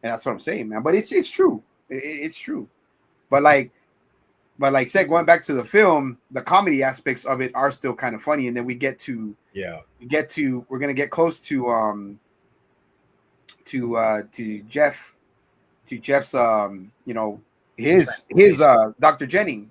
and that's what I'm saying, man. But it's true, it's true. But like I said, going back to the film, the comedy aspects of it are still kind of funny, and then we're gonna get close to Jeff's his Dr. Jennings,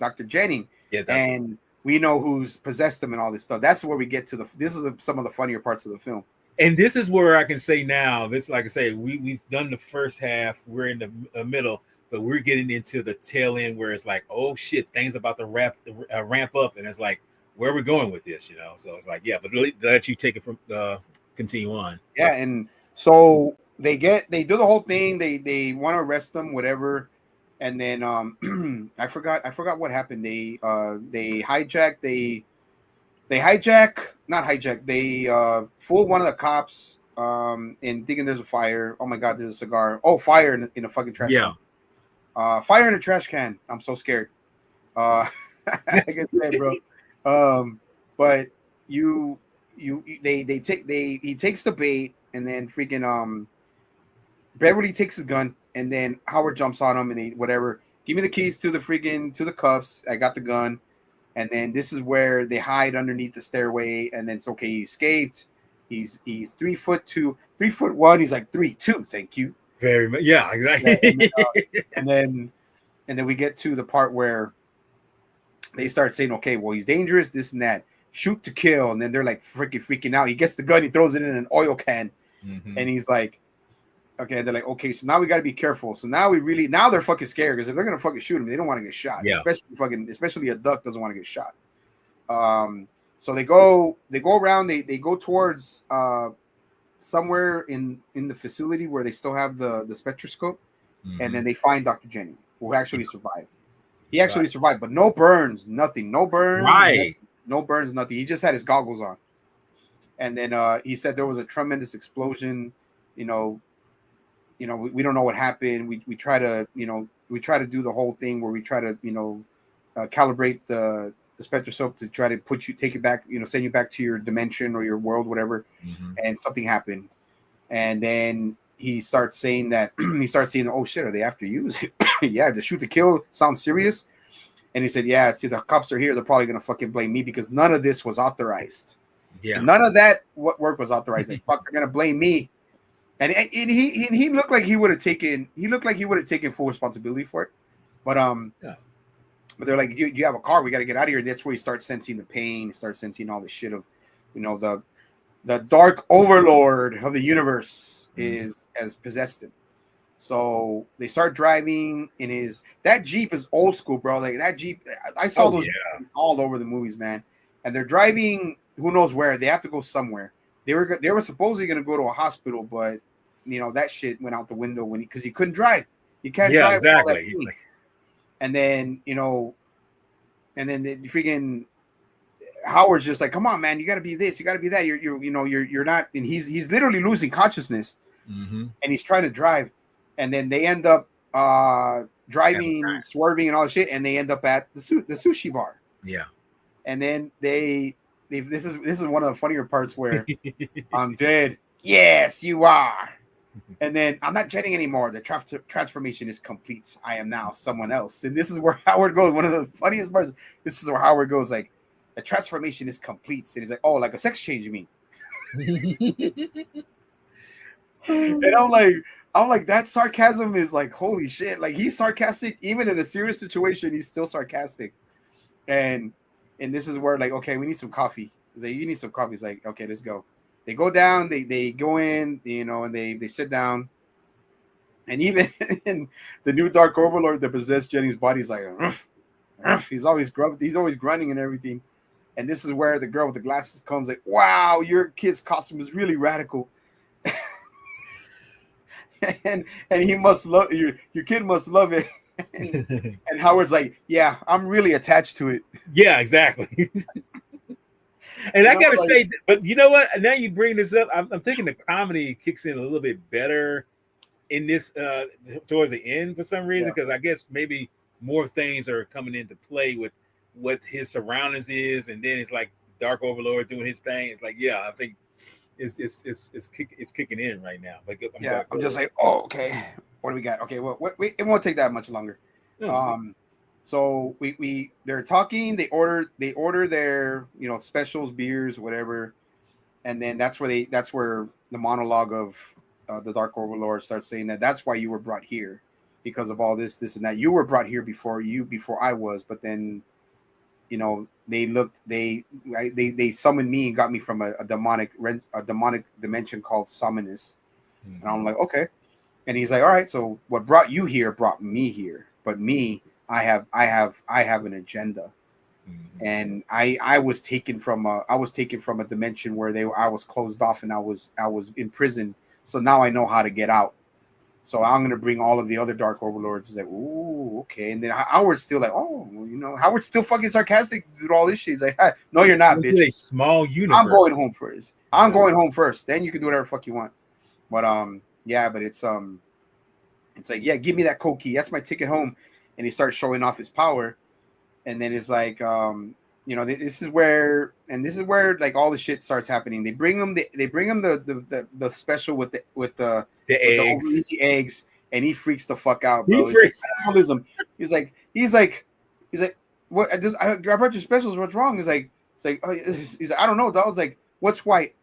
Yeah, and we know who's possessed him and all this stuff. That's where we get to this is some of the funnier parts of the film. And this is where I can say now, this, like I say, we've done the first half, we're in the middle, but we're getting into the tail end where it's like, oh shit, things about to ramp up, and it's like, where are we going with this, So it's like, yeah, but let you take it from continue on. Yeah, and so they do the whole thing. They want to arrest them, whatever, and then I forgot what happened. They fool one of the cops and thinking there's a fire. Oh my god, there's a cigar. Oh, fire in a fucking trash can. Fire in a trash can. I'm so scared. Like I said, bro. But he takes the bait, and then freaking Beverly takes his gun, and then Howard jumps on him, and he whatever. Give me the keys to the cuffs. I got the gun. And then this is where they hide underneath the stairway, and then it's okay. He escaped. He's 3'2", 3'1". He's like 3'2". Thank you. Very much. Yeah, exactly. And then we get to the part where they start saying, okay, well, he's dangerous, this and that. Shoot to kill. And then they're like freaking out. He gets the gun, he throws it in an oil can, and he's like, okay. They're like, okay, so now we got to be careful. So now they're fucking scared because if they're gonna fucking shoot him, they don't want to get shot. Yeah. Especially a duck doesn't want to get shot. So they go around. They go towards somewhere in the facility where they still have the spectroscope, and then they find Dr. Jennings, who actually survived. He actually survived, but no burns, nothing. No burns. Right. No burns, nothing. He just had his goggles on. And then he said there was a tremendous explosion. We don't know what happened. We try to do the whole thing where we try to calibrate the spectroscope to try to take you back, send you back to your dimension or your world, whatever. And something happened, and then he starts saying, oh shit, are they after you? Yeah, the shoot to kill sounds serious. And he said, yeah, see, the cops are here. They're probably gonna fucking blame me because none of this was authorized. Yeah, so none of that work was authorized. Like, fuck, they're gonna blame me. And he looked like he would have taken full responsibility for it, but but they're like, you have a car, we got to get out of here. And that's where he starts sensing the pain, starts sensing all the shit of, the dark overlord of the universe has possessed him. So they start driving in that Jeep is old school, bro. Like that Jeep, I saw those all over the movies, man. And they're driving, who knows where? They have to go somewhere. They were supposedly going to go to a hospital, but that shit went out the window because he couldn't drive. He can't drive. Yeah, exactly. And then the freaking Howard's just like, come on, man, you got to be this, you got to be that. You're not, and he's literally losing consciousness, and he's trying to drive, and then they end up driving, swerving, and all this shit, and they end up at the sushi bar. Yeah, and then this is one of the funnier parts where I'm dead. Yes, you are. And then I'm not jetting anymore. The transformation is complete. I am now someone else. And this is where Howard goes. One of the funniest parts. This is where Howard goes like, the transformation is complete. And he's like, oh, like a sex change, you mean? And I'm like, that sarcasm is like, holy shit. Like, he's sarcastic. Even in a serious situation, he's still sarcastic. and this is where like, okay, we need some coffee. He's like, you need some coffee. He's like, okay, let's go. They go down, they go in, and they sit down. And even in the new Dark Overlord that possessed Jenny's body is like, ruff, ruff. He's always grunting and everything. And this is where the girl with the glasses comes like, wow, your kid's costume is really radical. and he must love your kid must love it. and Howard's like, yeah, I'm really attached to it. Yeah, exactly. And I gotta say, but you know what? Now you bring this up, I'm thinking the comedy kicks in a little bit better in this towards the end for some reason, because I guess maybe more things are coming into play with what his surroundings is, and then it's like Dark Overlord doing his thing. It's like, yeah, I think it's kicking in right now. Like, I'm just like, oh, okay, what do we got? Okay, well, it won't take that much longer. So they're talking. They order their specials, beers, whatever, and then that's where the monologue of the Dark Overlord starts saying that's why you were brought here, because of all this and that. You were brought here before I was, but then they summoned me and got me from a demonic dimension called Summonus. And I'm like, okay. And he's like, all right, so what brought you here brought me here, but me, I have an agenda. And I was taken from a dimension where I was closed off and I was in prison. So now I know how to get out. So I'm gonna bring all of the other Dark Overlords. He's like, ooh, okay. And then Howard's still like, oh, Howard's still fucking sarcastic with all this shit. He's like, no, you're not, bitch. A small universe. I'm going home first. Going home first. Then you can do whatever the fuck you want. But yeah, but it's like, yeah, give me that code key. That's my ticket home. And he starts showing off his power. And then it's like, this is where like all the shit starts happening. They bring him the special with the eggs, and he freaks the fuck out, bro. He's like, what? I brought your specials. What's wrong? He's like, I don't know, dog. It's like, what's white?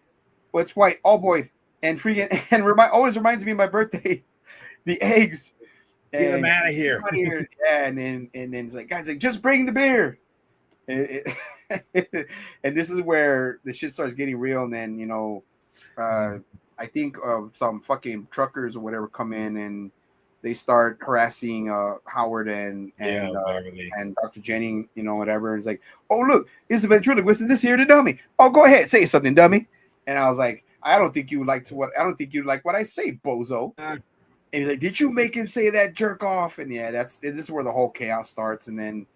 Oh boy, and freaking and always reminds me of my birthday. The eggs. Get him out of here. Yeah, and then it's like, guys, like, just bring the beer. And this is where the shit starts getting real. And then I think some fucking truckers or whatever come in and they start harassing Howard and Dr. Jennings, whatever. And it's like, oh look, this is a ventriloquist, and this here the dummy. Oh, go ahead, say something, dummy. And I was like, I don't think you like what I say, bozo. And he's like, did you make him say that, jerk off? And yeah, this is where the whole chaos starts. And then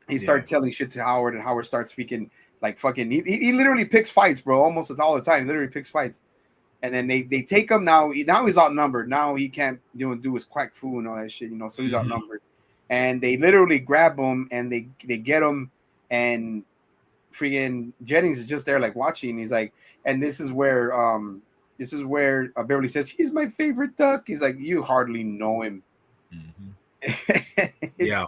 he started telling shit to Howard, and Howard starts speaking like fucking. He literally picks fights, bro. Almost all the time. He literally picks fights. And then they take him now. Now he's outnumbered. Now he can't do his quack foo and all that shit, So he's outnumbered. And they literally grab him and they get him. And freaking Jennings is just there like watching. He's like, and this is where Beverly says, he's my favorite duck. He's like, you hardly know him. Yeah.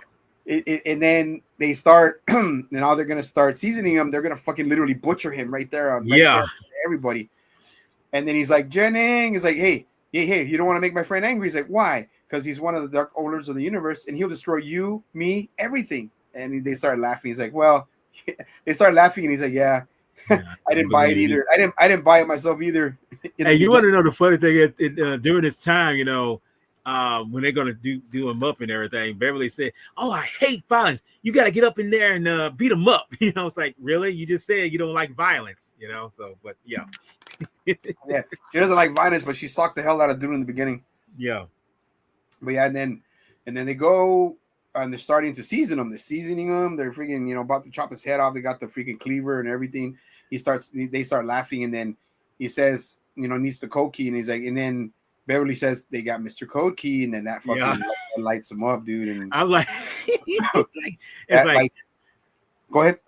And then they start, now they're going to start seasoning him. They're going to fucking literally butcher him right there. There, everybody. And then he's like, Jennings is like, hey, you don't want to make my friend angry. He's like, why? Because he's one of the Dark Overlords of the universe and he'll destroy you, me, everything. And they start laughing. He's like, well, they start laughing and he's like, yeah. I didn't buy it either. I didn't buy it myself either. Hey, you want to know the funny thing? During this time, when they're gonna do him up and everything, Beverly said, "Oh, I hate violence. You got to get up in there and beat him up." It's like, really? You just said you don't like violence, So, but yeah, yeah, she doesn't like violence, but she socked the hell out of dude in the beginning. Yeah, but yeah, and then they go. And they're starting to season him. They're seasoning him. They're freaking, about to chop his head off. They got the freaking cleaver and everything. They start laughing. And then he says, needs the code key. And he's like, and then Beverly says they got Mr. Code Key. And then that fucking lights him up, dude. And I'm like, it's like, go ahead.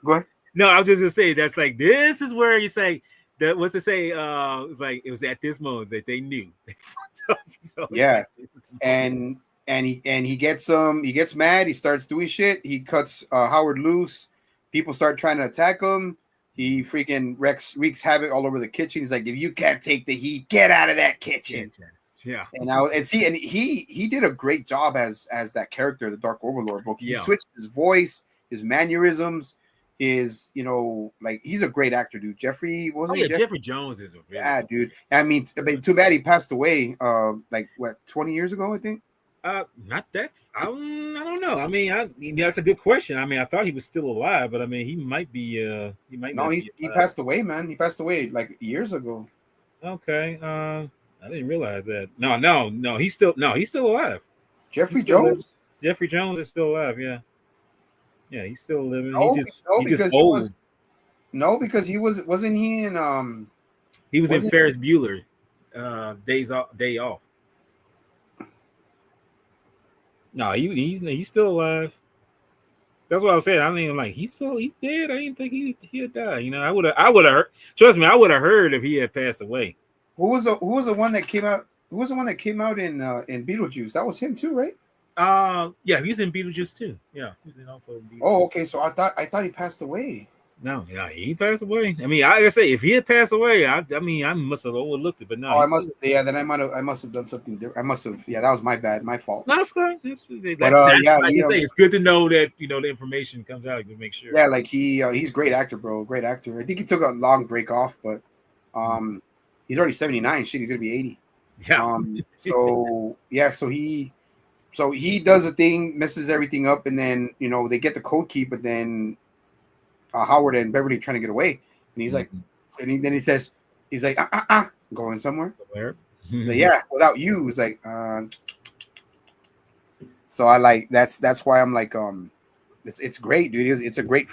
No, I was just going to say, that's like, this is where you say that, what's to say? Like, it was at this moment that they knew. So yeah. And he gets mad. He starts doing shit. He cuts Howard loose. People start trying to attack him. He freaking wreaks havoc all over the kitchen. He's like, if you can't take the heat, get out of that kitchen. Yeah. And he did a great job as that character, the Dark Overlord, bro. He Yeah. switched his voice, his mannerisms, his like he's a great actor, dude. Jeffrey, what was Oh it? yeah, Jeffrey Jones is a really Yeah, dude. I mean, too bad he passed away. Like what, 20 years ago, I think. Not that. I don't know. I mean, that's a good question. I mean, I thought he was still alive, but I mean, he might be. He might No, not he be he alive. passed away, man. He passed away like years ago. Okay. I didn't realize that. No. He's still alive. Jeffrey He's still living. Jones? Jeffrey Jones is still alive. Yeah. Yeah, he's still living. No, no, He's just because old. because he wasn't he in He was in wasn't Ferris Bueller. Day off. No, he's still alive. That's what I was saying. I mean, like he's dead. I didn't think he'd die. You know, I would have heard. Trust me, I would have heard if he had passed away. who was the one that came out? Who was the one that came out in Beetlejuice? That was him too, right? Yeah, he's in Beetlejuice too. Yeah, he's in also Beetlejuice. Oh, okay. So I thought he passed away. No, yeah, he passed away. I mean, like I say, if he had passed away, I mean, I must have overlooked it. But no, Oh, then I must have done something different. I must have. Yeah, that was my bad, my fault. No, that's fine. That's yeah, like you say, it's good to know that the information comes out to make sure. Yeah, like he's a great actor, bro. Great actor. I think he took a long break off, but he's already 79. Shit, he's gonna be 80. Yeah. So yeah, so he does a thing, messes everything up, and then they get the code key, but then Howard and Beverly trying to get away, and he's like, and then he says, he's like, going somewhere. So, yeah, without you, he's like, so I like that's why I'm like, it's great, dude. It's a great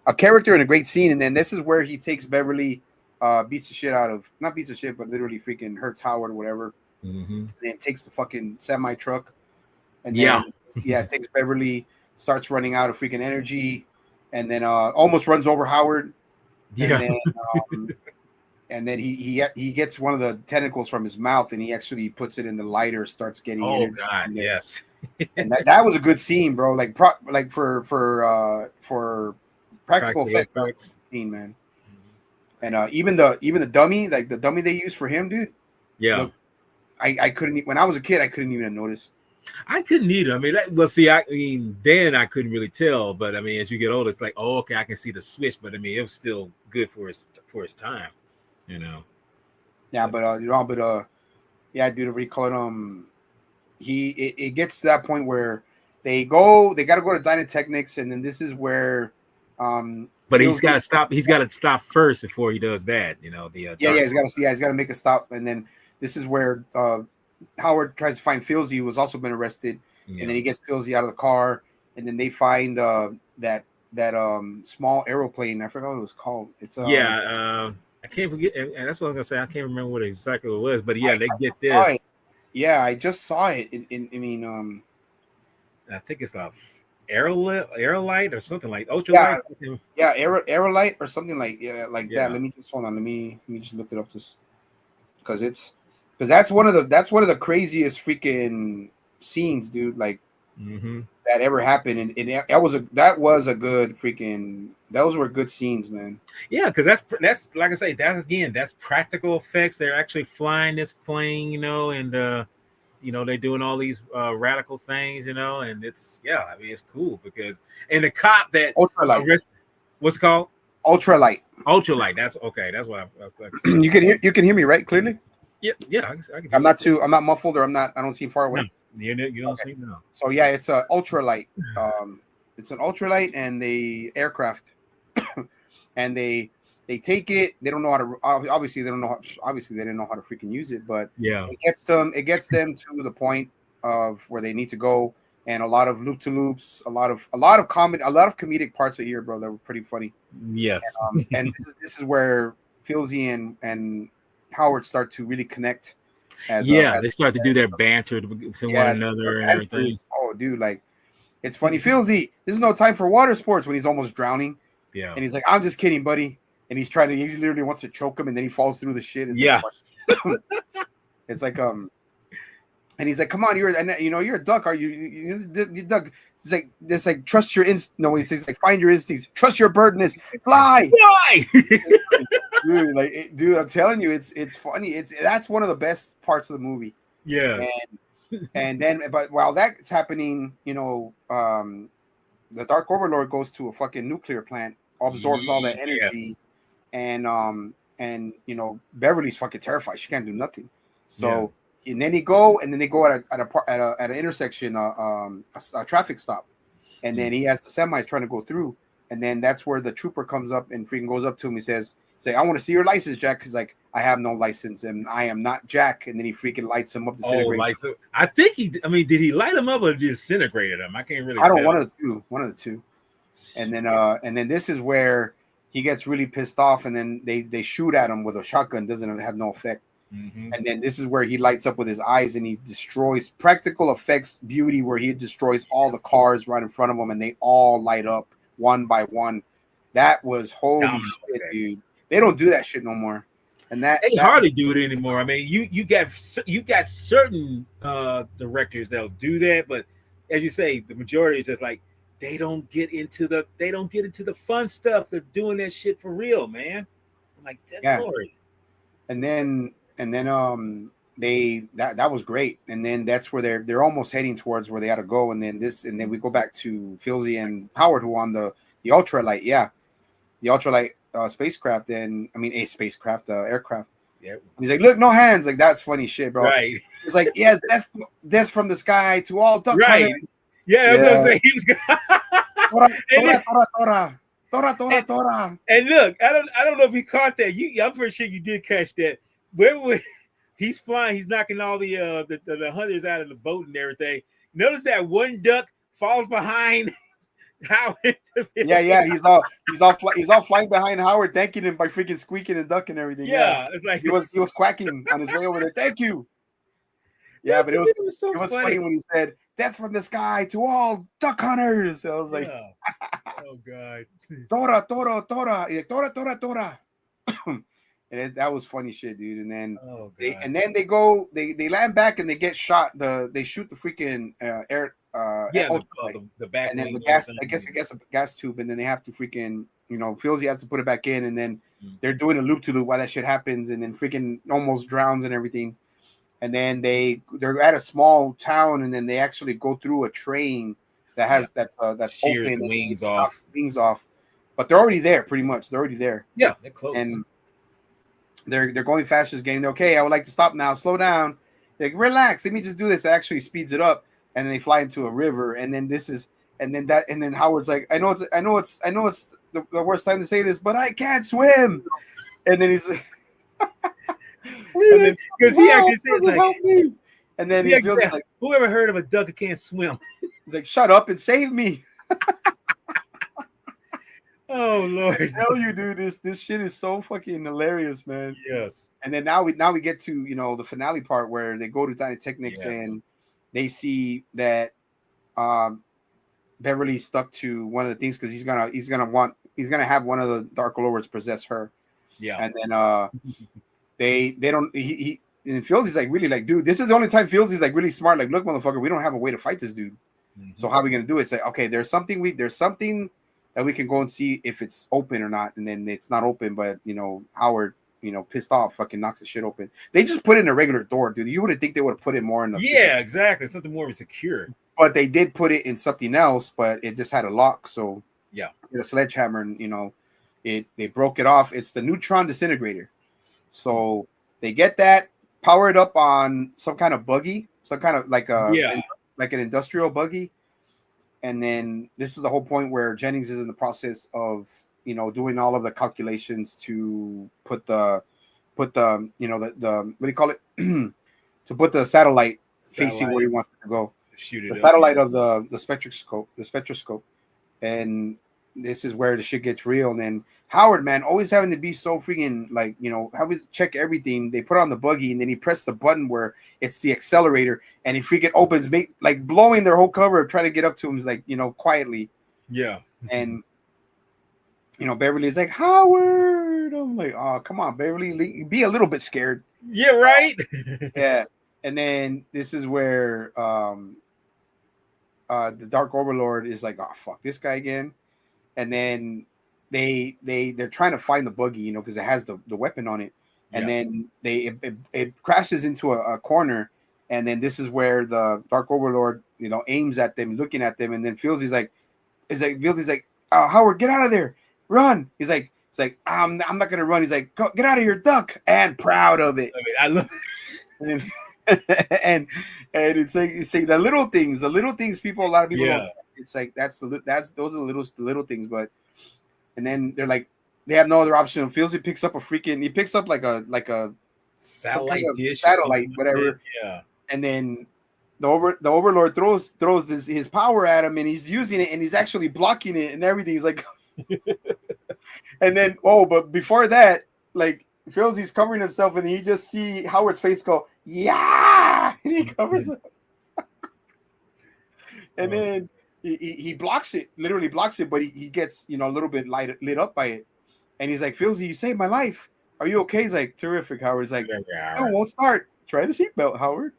a character and a great scene, and then this is where he takes Beverly, beats the shit out of, not beats the shit, but literally freaking hurts Howard or whatever. And then takes the fucking semi truck, and then takes Beverly, starts running out of freaking energy, and then almost runs over Howard. And then he gets one of the tentacles from his mouth, and he actually puts it in the lighter, starts getting energy. Oh God, yes. And that was a good scene, bro. Like for practical effects scene, man. And even the dummy, like the dummy they used for him, dude. Yeah. Look, I couldn't, when I was a kid, I couldn't even have noticed. I couldn't either. I mean, I mean, then I couldn't really tell, but I mean, as you get older, it's like, oh, okay, I can see the switch, but I mean, it was still good for his time, Yeah, but yeah, dude, what do you call it? It gets to that point where they got to go to Dynatechnics, and then this is where, but he's got to stop. He's got to stop first before he does that. He's got to make a stop, and then this is where Howard tries to find Filzy, who has also been arrested, and then he gets Filzy out of the car, and then they find that small aeroplane. I forgot what it was called. It's I can't forget, and that's what I'm gonna say. I can't remember what exactly it was, but yeah, they get this. I just saw it. I think it's a Aerolite or something like ultralight. Yeah, Aerolite or something like that. Let me just hold on. Let me just look it up just because that's one of the craziest freaking scenes, dude. Like that ever happened, and those were good scenes, man. Yeah, because that's like I say, that's practical effects. They're actually flying this plane, and they're doing all these radical things, and it's I mean it's cool because the cop that Ultralight. What's it called? Ultralight. That's okay. That's what I was saying. You can hear me right clearly. Yeah. I can I'm not muffled, or I don't seem far away. No, you don't see no. So yeah, it's a ultralight. It's an ultralight and the aircraft, and they take it. They don't know how to. Obviously, they don't know. Obviously, they didn't know how to freaking use it. But it gets them to the point of where they need to go, and a lot of loop-to-loops, a lot of comedic parts are here, bro. That were pretty funny. Yes, and this is where Filzy and Howard start to really connect. They start to do their banter to one another and everything. Oh, dude, like it's funny. Filzy, this is no time for water sports when he's almost drowning. Yeah, and he's like, "I'm just kidding, buddy." And he literally wants to choke him, and then he falls through the shit. It's like And he's like, "Come on, you're a duck. Are you duck?" It's like trust your instincts. No, he says like find your instincts. Trust your birdness. Fly, Why? dude. Dude, I'm telling you, it's funny. That's one of the best parts of the movie. Yes. And then, but while that's happening, the Dark Overlord goes to a fucking nuclear plant, absorbs all that energy, and Beverly's fucking terrified. She can't do nothing. So. And then they go at an intersection, a traffic stop, and then he has the semi trying to go through, and then that's where the trooper comes up and freaking goes up to him. He says, "I want to see your license, Jack," because like I have no license and I am not Jack. And then he freaking lights him up. I think did he light him up or disintegrated him? I can't really. One of the two. And then this is where he gets really pissed off, and then they shoot at him with a shotgun. Doesn't have no effect. Mm-hmm. And then this is where he lights up with his eyes and he destroys practical effects beauty, where he destroys all the cars right in front of him and they all light up one by one. That was holy shit, dude. They don't do that shit no more. And they hardly do it anymore. I mean, you got certain directors that'll do that, but as you say, the majority is just like they don't get into the fun stuff. They're doing that shit for real, man. I'm like, Lord. And then that was great. And then that's where they're almost heading towards where they got to go. And then we go back to Filsey and Howard, who on the ultralight, the ultralight spacecraft, and I mean a spacecraft, aircraft. Yeah. And he's like, look, no hands. Like, that's funny shit, bro. Right. It's like, yeah, death from the sky to all duck right. hunters. Yeah, that's what I'm saying. He was Tora. And look, I don't know if you caught that. I'm pretty sure you did catch that. Where he's flying, he's knocking all the hunters out of the boat and everything. Notice that one duck falls behind Howard. Yeah, he's all flying behind Howard, thanking him by freaking squeaking and ducking and everything. Yeah, it's like he was quacking on his way over there. Thank you. Yeah, but it was funny when he said "death from the sky to all duck hunters." I was like, "Oh God, Tora." And that was funny shit, dude. And then they land back and they get shot. They shoot the freaking air. The back. And then the gas. I guess a gas tube, and then they have to freaking Filsey has to put it back in, and then they're doing a loop to loop while that shit happens, and then freaking almost drowns and everything. And then they're at a small town, and then they actually go through a train that has that's shears open, the wings off, but they're already there, pretty much. They're already there. Yeah, they're close. And they're going fast as game. Okay, I would like to stop now. Slow down. Like, relax. Let me just do this. It actually speeds it up, and then they fly into a river. And then then Howard's like, I know it's the worst time to say this, but I can't swim. And then he's like, because he actually says like, and then he feels like, whoever heard of a duck that can't swim? He's like, shut up and save me. Oh Lord! I tell you, dude, this shit is so fucking hilarious, man. Yes. And then now we get to the finale part where they go to Dynatechnics and they see that Beverly's stuck to one of the things because he's gonna have one of the Dark Lords possess her. Yeah. And then they don't and Filsey's like really like, dude, this is the only time Filsey's like really smart. Like, look, motherfucker, we don't have a way to fight this dude. Mm-hmm. So how are we gonna do it? It's like, okay, there's something that we can go and see if it's open or not, and then it's not open, but Howard, pissed off, fucking knocks the shit open. They just put in a regular door, dude. You would think they would have put it more in the exactly, something more secure. But they did put it in something else, but it just had a lock. So the sledgehammer, and they broke it off. It's the neutron disintegrator. So they get that powered up on some kind of buggy, some kind of like an industrial buggy. And then this is the whole point where Jennings is in the process of, doing all of the calculations to put the what do you call it? To put the satellite facing where he wants it to go. Shoot it the satellite of the spectroscope. And this is where the shit gets real. And then Howard, man, always having to be so freaking like, always check everything. They put on the buggy and then he pressed the button where it's the accelerator and he freaking opens, like blowing their whole cover, trying to get up to him, like, quietly. Yeah. And, Beverly's like, Howard. I'm like, oh, come on, Beverly, be a little bit scared. Yeah, right. Yeah. and then this is where the Dark Overlord is like, oh fuck this guy again, and then they're trying to find the buggy, you know, because it has the weapon on it, and then it crashes into a corner, and then this is where the Dark Overlord, you know, aims at them, looking at them, and then Filzy's like, Howard, get out of there, run. He's like, I'm not gonna run. He's like, go, get out of here, duck, and proud of it. I love. and it's like you say the little things, people, a lot of people don't, it's like those are the little things, but and then they're like they have no other option. Filzy picks up like a satellite dish, whatever. Yeah. And then the Overlord throws his power at him, and he's using it, and he's actually blocking it and everything. He's like, and then but before that, like Filzy's covering himself, and you just see Howard's face go, yeah, and he covers it, and then he blocks it, literally blocks it, but he gets, you know, a little bit lit up by it, and he's like, Filzy, you saved my life. Are you okay? He's like, terrific, Howard. He's like, no, it won't start. Try the seatbelt, Howard.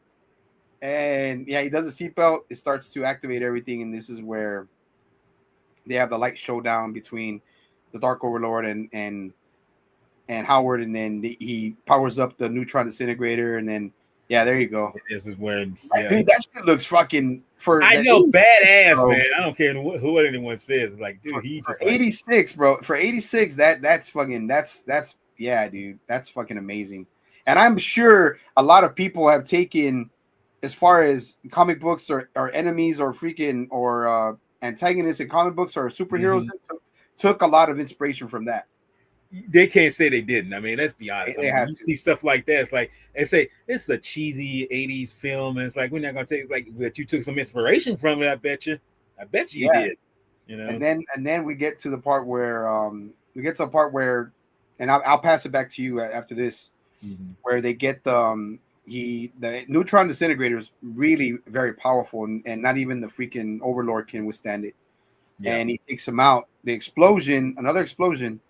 And yeah, he does the seatbelt. It starts to activate everything, and this is where they have the light showdown between the Dark Overlord and Howard, and then he powers up the neutron disintegrator, and then there you go. This is when dude, that shit looks fucking I know, badass, bro. Man. I don't care who anyone says. Like, dude, he just 86, bro. For 86, that's fucking yeah, dude, that's fucking amazing. And I'm sure a lot of people have taken, as far as comic books or enemies or freaking or antagonists in comic books or superheroes, took a lot of inspiration from that. They can't say they didn't. I mean, let's be honest. You see stuff like that. It's like they say it's a cheesy 80s film, and it's like we're not gonna take like that you took some inspiration from it. I bet you did. You know. And then we get to the part where and I'll pass it back to you after this, where they get the neutron disintegrator is really very powerful, and not even the freaking Overlord can withstand it. Yeah. And he takes him out. Another explosion,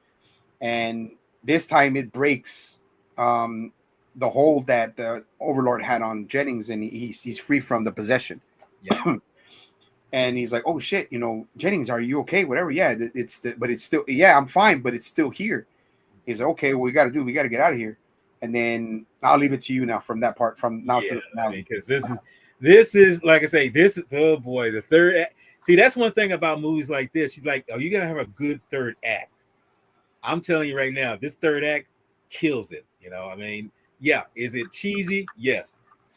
and this time it breaks the hold that the Overlord had on Jennings, and he's free from the possession. Yeah. And he's like, oh shit, you know, Jennings, are you okay? Whatever. Yeah, but it's still, I'm fine, but it's still here. He's like, okay, what we got to get out of here. And then I'll leave it to you now from that part, from now to the finale. Because this is like I say, oh boy, the third act. See, that's one thing about movies like this. She's like, oh, you're going to have a good third act. I'm telling you right now, this third act kills it. You know, I mean, yeah. Is it cheesy? Yes.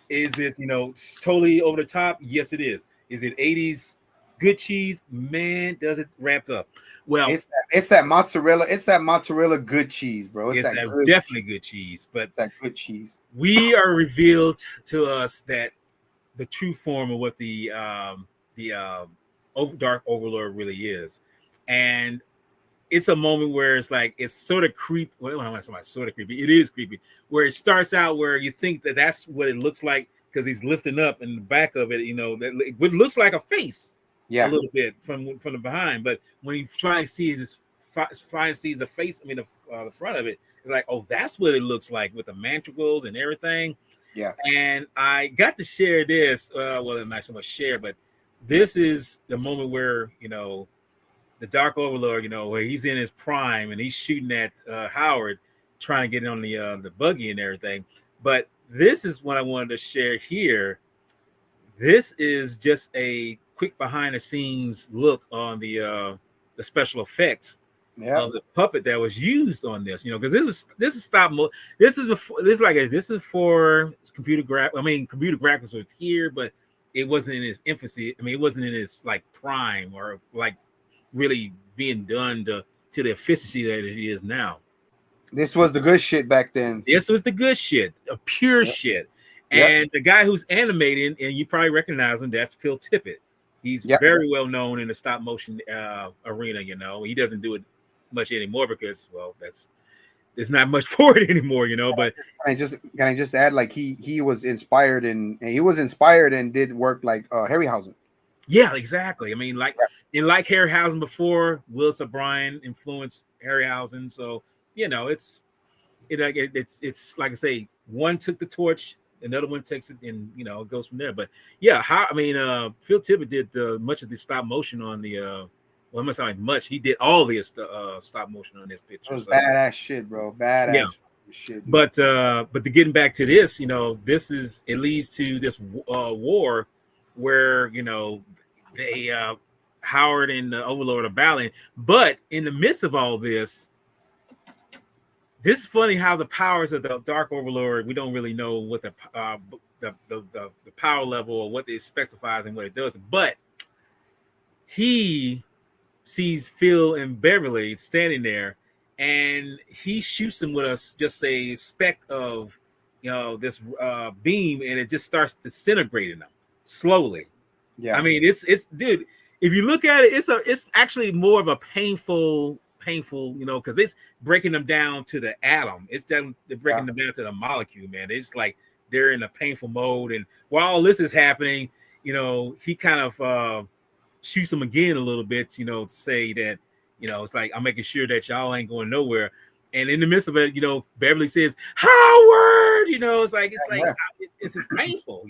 Is it, you know, totally over the top? Yes, it is. Is it 80s good cheese? Man, does it wrap up. Well, it's that mozzarella. It's that mozzarella good cheese, bro. It's that definitely good cheese. But it's that good cheese. We are revealed to us that the true form of what the Dark Overlord really is, and it's a moment where it's like it's sort of creepy. Well, I don't want to say sort of creepy. It is creepy. Where it starts out where you think that that's what it looks like because he's lifting up in the back of it. You know, that it looks like a face. Yeah, a little bit from the behind, but when you try and see the face, I mean the front of it, it's like, oh, that's what it looks like with the mantricles and everything. Yeah, and I got to share this. Well, not so much share, but this is the moment where, you know, the Dark Overlord, you know, where he's in his prime and he's shooting at Howard, trying to get on the buggy and everything. But this is what I wanted to share here. This is just a quick behind the scenes look on the special effects of the puppet that was used on this, you know, because this is stop motion. This is for computer graphics was here, but it wasn't in its infancy. I mean, it wasn't in its like prime or like really being done to the efficiency that it is now. This was the good shit back then. This was the good shit, a pure shit. And the guy who's animating, and you probably recognize him, that's Phil Tippett. He's very well known in the stop motion arena. You know, he doesn't do it much anymore because, well, there's not much for it anymore. You know, but can I just add, like he was inspired and did work like Harryhausen. Yeah, exactly. I mean, like Harryhausen before, Willis O'Brien influenced Harryhausen. So you know, it's like I say, one took the torch. another one takes it, and it goes from there. But yeah, Phil Tippett did much of the stop motion on the. Well, it must not like much. He did all the stop motion on this picture. It was badass shit, bro. Badass shit. Dude. But to getting back to this, this is it leads to this war where they Howard and the Overlord are battling. But in the midst of all this is funny how the powers of the Dark Overlord, we don't really know what the power level or what it specifies and what it does. But he sees Phil and Beverly standing there, and he shoots them with just a speck of this beam, and it just starts disintegrating them slowly. Yeah, I mean it's dude. If you look at it, it's actually more of a painful, because it's breaking them down to the atom. They're breaking them down to the molecule, man. It's like they're in a painful mode, and while all this is happening, he kind of shoots them again a little bit, to say that, it's like, I'm making sure that y'all ain't going nowhere. And in the midst of it, Beverly says, Howard, it's just painful,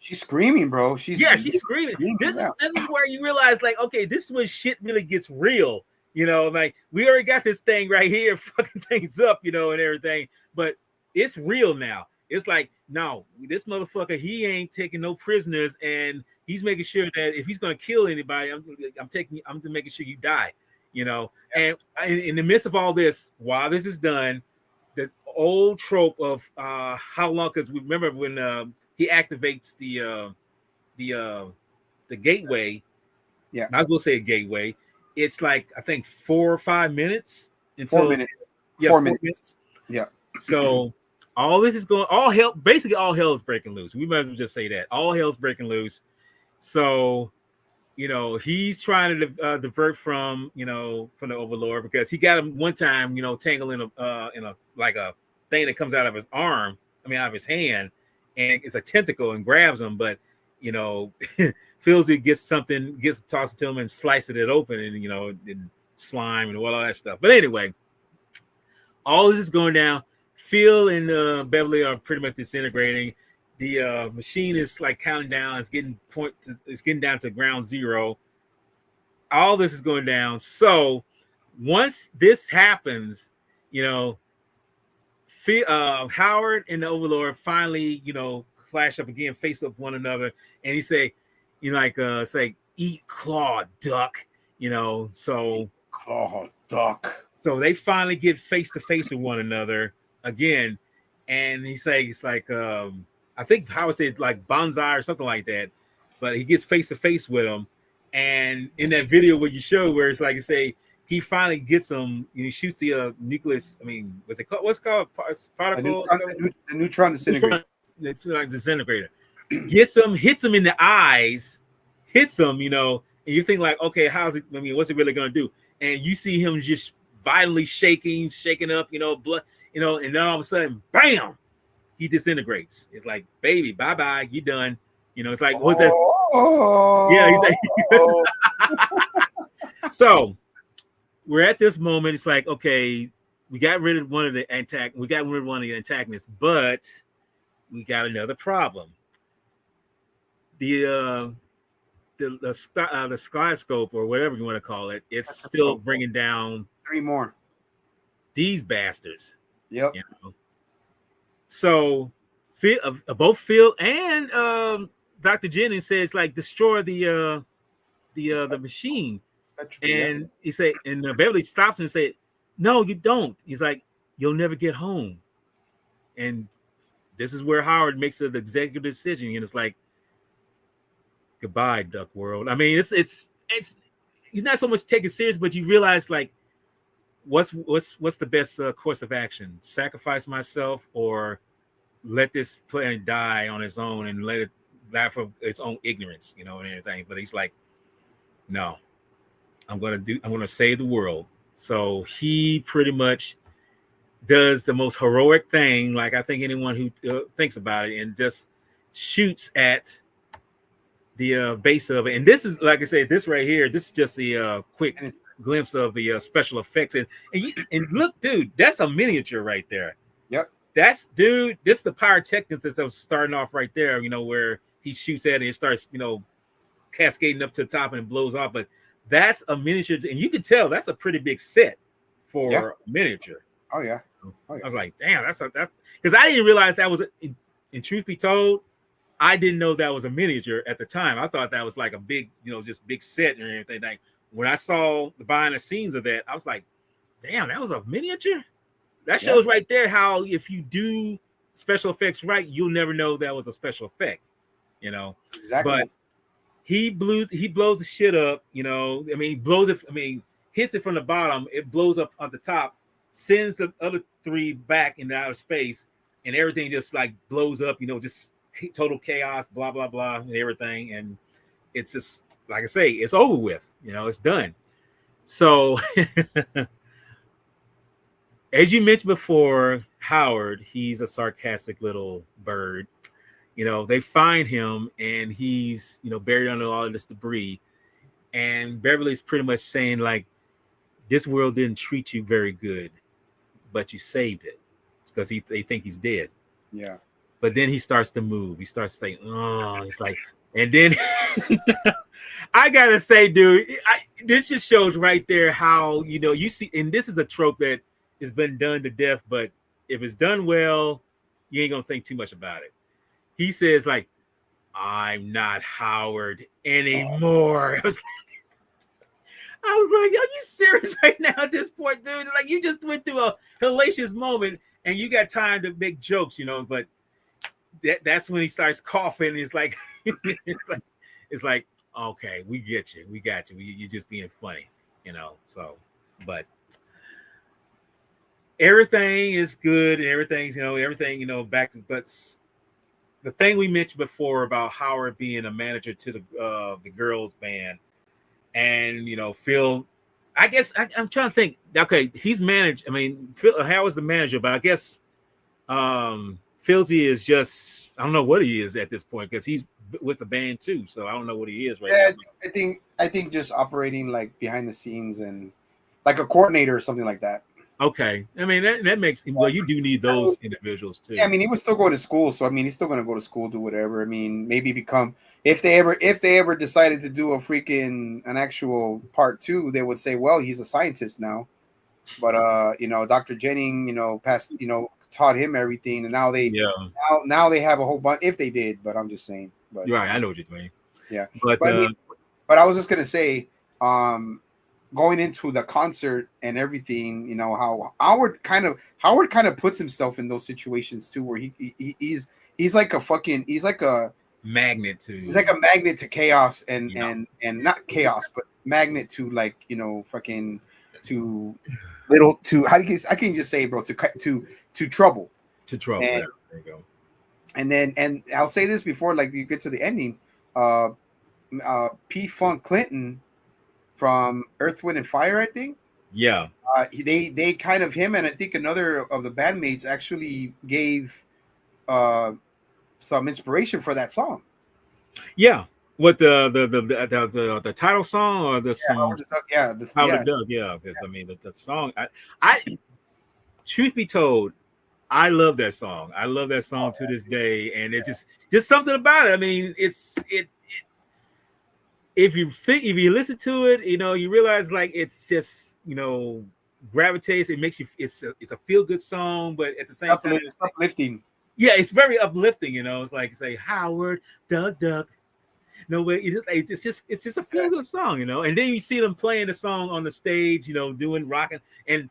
She's screaming, bro. She's screaming. This is where you realize, like, okay, this is when shit really gets real. Like, we already got this thing right here, fucking things up, and everything, but it's real now. It's like, no, this motherfucker, he ain't taking no prisoners, and he's making sure that if he's gonna kill anybody, I'm making sure you die, And in the midst of all this, while this is done, the old trope of how long? Because we remember when he activates the gateway. Yeah, I will say a gateway. It's like I think 4 or 5 minutes until 4 minutes. Yeah, 4 minutes. Yeah. So all this is going. All hell is breaking loose. We might as well just say that all hell's breaking loose. So, he's trying to divert from the Overlord, because he got him one time, tangled in a like a thing that comes out of his arm. Out of his hand, and it's a tentacle and grabs him. But feels it gets tossed it to him and slices it open, and and slime and all that stuff. But anyway, all this is going down. Phil and Beverly are pretty much disintegrating. The machine is like counting down. It's getting down to ground zero. All this is going down. So once this happens, Howard and the Overlord finally, clash up again, face up one another, and he say, say, eat claw, duck. So claw, duck. So they finally get face to face with one another again, and he say it's like I think Howard said like bonsai or something like that, but he gets face to face with him, and in that video where you show where it's like you say he finally gets him, he shoots the nucleus. What's it called? What's it called? Particle? The neutron disintegrator. Neutron disintegrator. Gets him, hits him in the eyes, and you think like, okay, how's it? What's it really gonna do? And you see him just violently shaking up, blood, and then all of a sudden, bam, he disintegrates. It's like, baby, bye-bye, you done. It's like, what's that? Yeah, he's like, so we're at this moment. It's like, okay, we got rid of one of the antagonists, but we got another problem. The skyscope, or whatever you want to call it, it's still bringing down 3 more. These bastards. Yep. So both Phil and Dr. Jennings says like destroy the machine. And he said, and Beverly stops him and said, no, you don't. He's like, you'll never get home. And this is where Howard makes an executive decision, and it's like, goodbye, Duck World. It's he's not so much taking serious, but you realize like what's the best course of action? Sacrifice myself, or let this planet die on its own and let it die for its own ignorance, and everything. But he's like, no, I'm gonna save the world. So he pretty much does the most heroic thing, like I think anyone who thinks about it, and just shoots at the base of it. And this is, like I said, this right here, this is just the quick glimpse of the special effects. And look, dude, that's a miniature right there. Yep. That's dude. This is the pyrotechnics that was starting off right there. You know, where he shoots at it and it starts, you know, cascading up to the top and it blows off. But that's a miniature, and you can tell that's a pretty big set for a miniature. Oh yeah. I was like, damn, that's because I didn't realize that was. In truth be told, I didn't know that was a miniature at the time. I thought that was like a big, you know, just big set and everything. Like when I saw the behind the scenes of that, I was like, damn, that was a miniature. That shows right there how if you do special effects right, you'll never know that was a special effect, you know. Exactly. But he blows the shit up, you know. I mean, blows it. I mean, hits it from the bottom, it blows up on the top, sends the other three back into outer space, and everything just like blows up, you know, just total chaos, blah blah blah, and everything. And it's just like I say, it's over with, you know, it's done. So. As you mentioned before, Howard, he's a sarcastic little bird. You know, they find him and he's, you know, buried under all of this debris. And Beverly's pretty much saying, like, this world didn't treat you very good, but you saved it because they think he's dead. Yeah. But then he starts to move. He starts saying, oh, it's like, and then I got to say, dude, this just shows right there how, you know, you see, and this is a trope that it's been done to death, but if it's done well, you ain't gonna think too much about it. He says, like, I'm not Howard anymore. I was like, are you serious right now at this point, dude? Like, you just went through a hellacious moment and you got time to make jokes, you know, but that's when he starts coughing. It's like it's like, okay, we get you, we got you. You're just being funny, you know. So, but everything is good and everything's, you know, back to, but the thing we mentioned before about Howard being a manager to the girls band, and, you know, Phil, I guess I'm trying to think, okay, he's managed, I mean, Phil, Howard's the manager, but I guess Philzy is just, I don't know what he is at this point because he's with the band too, so I don't know what he is right now. I think just operating like behind the scenes and like a coordinator or something like that. Okay, I mean that makes, well, you do need those individuals too. Yeah, I mean he was still going to school, so I mean he's still going to go to school, do whatever. I mean maybe become, if they ever decided to do an actual part 2, they would say, well, he's a scientist now. But you know, Dr. Jennings, you know, taught him everything, and now they have a whole bunch. If they did, but I'm just saying. But right, I know what you're saying. Yeah, but I was just gonna say, going into the concert and everything, you know, how Howard kind of puts himself in those situations too, where he's like a magnet to chaos and not chaos, but magnet to, like, you know, fucking to little to, I can just say, bro, to trouble. To trouble. And, there you go. And I'll say this before, like, you get to the ending, P. Funk Clinton from Earth, Wind and Fire, I think. Yeah. They kind of, him and I think another of the bandmates actually gave some inspiration for that song. Yeah. What the title song or the song? Because I mean the song. I truth be told, I love that song. I love that song to this day, and it's just something about it. I mean, if you listen to it, you know, you realize, like, it's just, you know, gravitates. It makes you. It's a feel good song, but at the same time, it's uplifting. Yeah, it's very uplifting. You know, it's like, say, Howard, duck. No way, it's just a feel good song, you know. And then you see them playing the song on the stage, you know, doing rocking, and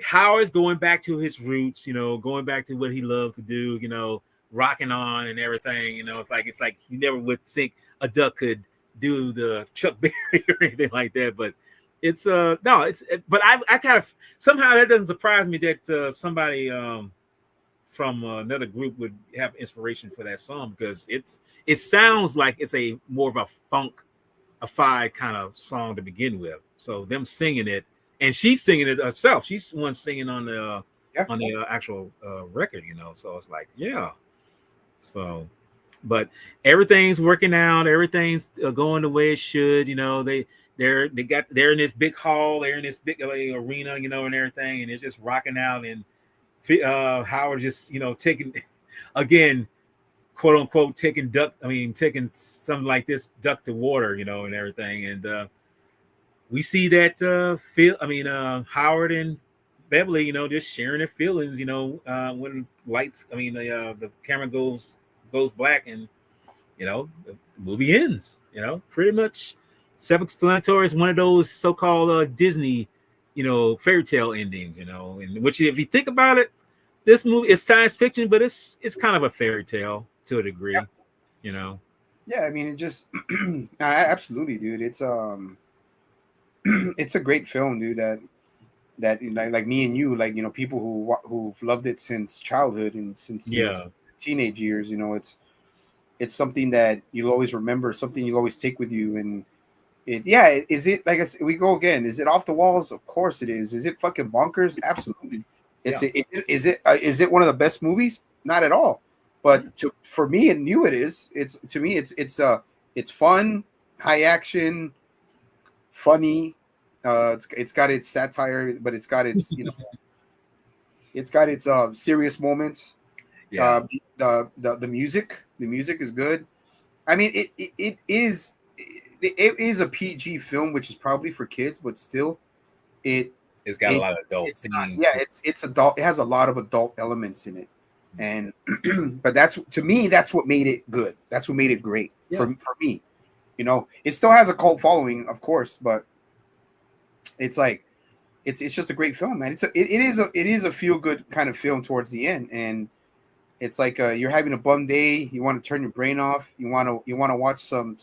Howard's going back to his roots, you know, going back to what he loved to do, you know, rocking on and everything. You know, it's like you never would think a duck could do the Chuck Berry or anything like that. But it's but I kind of, somehow that doesn't surprise me that somebody from another group would have inspiration for that song, because it sounds like it's a more of a funk-ified kind of song to begin with. So them singing it, and she's singing it herself. She's the one singing on the actual record, you know. So it's like, yeah. So, but everything's working out. Everything's going the way it should. You know, they're in this big hall. They're in this big arena, you know, and everything, and they're just rocking out. And Howard just taking again, quote unquote, taking taking something like this duck to water, and everything. And we see that Howard and Beverly, just sharing their feelings, when lights, the camera goes black, and the movie ends. Pretty much self-explanatory. Is one of those so-called Disney, fairy tale endings. In which, if you think about it, this movie is science fiction, but it's kind of a fairy tale to a degree. Yep. Yeah, I mean, it just absolutely, dude. It's it's a great film, dude. That like me and you, like people who've loved it since childhood and since teenage years. It's something that you'll always remember, something you'll always take with you. And is it, like I said, we go again, is it off the walls? Of course it is. Is it fucking bonkers? Absolutely. Is it one of the best movies? Not at all. But for me and you, it is. It's fun, high action, funny. It's got its satire, but it's got its it's got its serious moments. Yeah. The music is good. I mean, it is a PG film, which is probably for kids, but still, it's got a lot of adult. It's adult. It has a lot of adult elements in it, and but that's what made it good. That's what made it great for me. It still has a cult following, of course, but it's like it's just a great film, man. It is a feel good kind of film towards the end, and it's like you're having a bum day. You want to turn your brain off. You want to watch some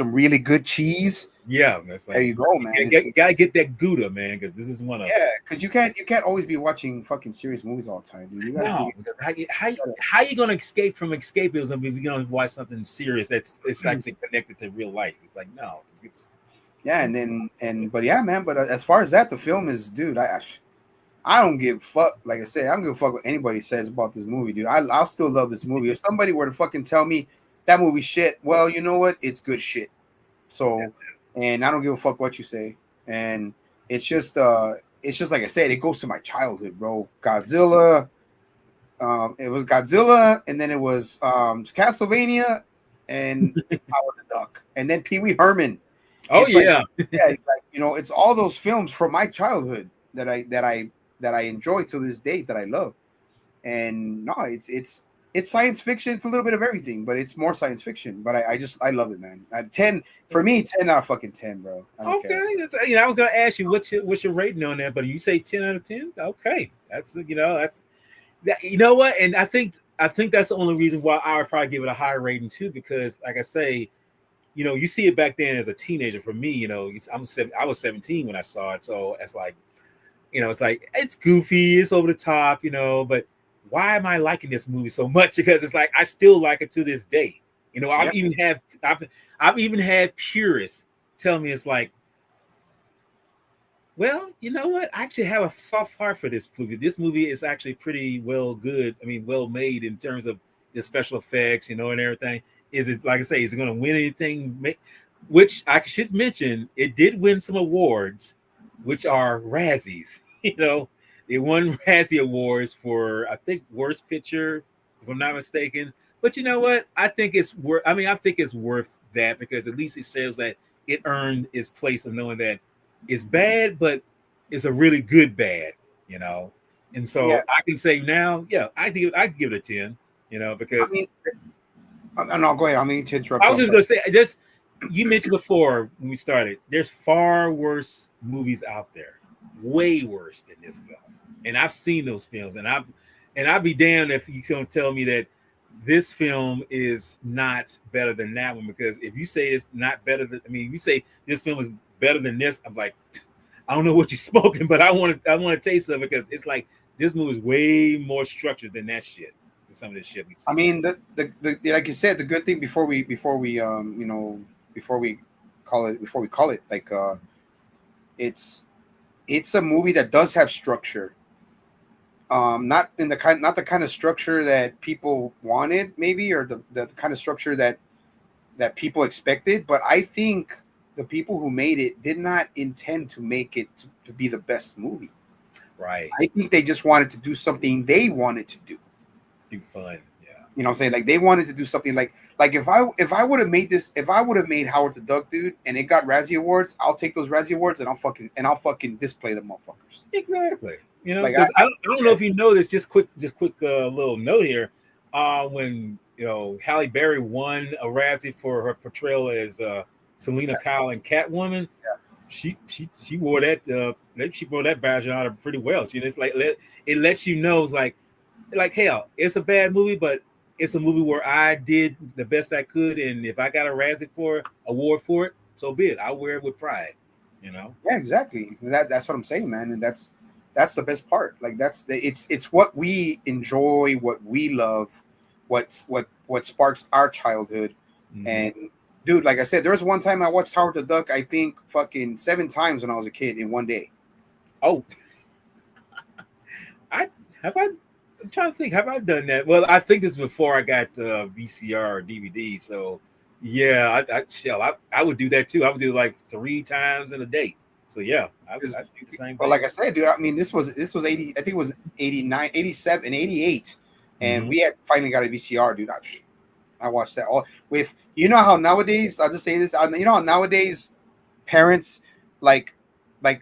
really good cheese. Yeah, that's there you go, man. You gotta get that Gouda, man, because this is one of because you can't always be watching fucking serious movies all the time, dude. You gotta how you gonna escape from escapism if you're gonna watch something serious that's actually connected to real life? It's like no. But yeah, man. But as far as that, the film is, dude. I don't give a fuck. Like I said, I don't give a fuck what anybody says about this movie, dude. I'll still love this movie. If somebody were to fucking tell me that movie shit, well, you know what? It's good shit. So, and I don't give a fuck what you say. And it's just like I said, it goes to my childhood, bro. Godzilla. It was Godzilla, and then it was Castlevania, and Howard the Duck, and then Pee Wee Herman. Oh yeah, it's all those films from my childhood that I enjoy to this day, that I love. And no, it's science fiction. It's a little bit of everything, but it's more science fiction. But I love it, man. 10 for me, 10 out of fucking 10, bro. Okay, I was gonna ask you what's your rating on that, but you say 10 out of 10. Okay, that's you know what, and I think that's the only reason why I would probably give it a higher rating too, because like I say, you see it back then as a teenager. For me, I was 17 when I saw it, so it's like, it's like it's goofy, it's over the top, but why am I liking this movie so much? Because it's like I still like it to this day. I've even had purists tell me it's like, well, you know what? I actually have a soft heart for this movie. This movie is actually pretty well made in terms of the special effects, and everything. Is it, like I say, is it going to win anything? Which I should mention, it did win some awards, which are Razzies. It won Razzie Awards for, I think, Worst Picture, if I'm not mistaken. But you know what? I think it's worth. I think it's worth that, because at least it shows that it earned its place of knowing that it's bad, but it's a really good bad. And so I can say now, I can give it a 10. Because. No, go ahead. I mean to interrupt. I was just gonna say, you mentioned before when we started, there's far worse movies out there, way worse than this film. And I've seen those films, and I'd be damned if you're gonna tell me that this film is not better than that one. Because if you say it's not better than, you say this film is better than this, I'm like, I don't know what you're smoking, but I want to taste of it, because it's like this movie is way more structured than that shit. Some of this shit we see. The like you said, the good thing before we call it, like it's a movie that does have structure. Not the kind of structure that people wanted, maybe, or the kind of structure that people expected. But I think the people who made it did not intend to make it to be the best movie. Right. I think they just wanted to do something they wanted to do. Do fun. Yeah. You know what I'm saying? Like they wanted to do something like if I would have made this, if I would have made Howard the Duck, dude, and it got Razzie Awards, I'll take those Razzie Awards and I'll fucking display the motherfuckers. Exactly. You know, Like because I don't know if you know this. Just quick little note here. When Halle Berry won a Razzie for her portrayal as Selena Kyle in Catwoman, she wore that she wore that badge on her pretty well. She just it lets you know it's like hell, it's a bad movie, but it's a movie where I did the best I could, and if I got a Razzie award for it, so be it. I'll wear it with pride. You know. Yeah, exactly. That's what I'm saying, man, and that's the best part. Like it's what we enjoy, what we love, what sparks our childhood. Mhm. And dude, like I said, there was one time I watched Howard the Duck, I think fucking 7 times when I was a kid in one day. Oh, I'm trying to think. Have I done that? Well, I think this is before I got VCR or DVD. So, yeah, I would do that too. I would do like 3 times in a day. So yeah, I do the same. But like I said, dude, I mean, this was 80. I think it was 89, 87, 88, and we had finally got a VCR, dude. I watched that all with. You know how nowadays, I'll just say this. You know how nowadays parents like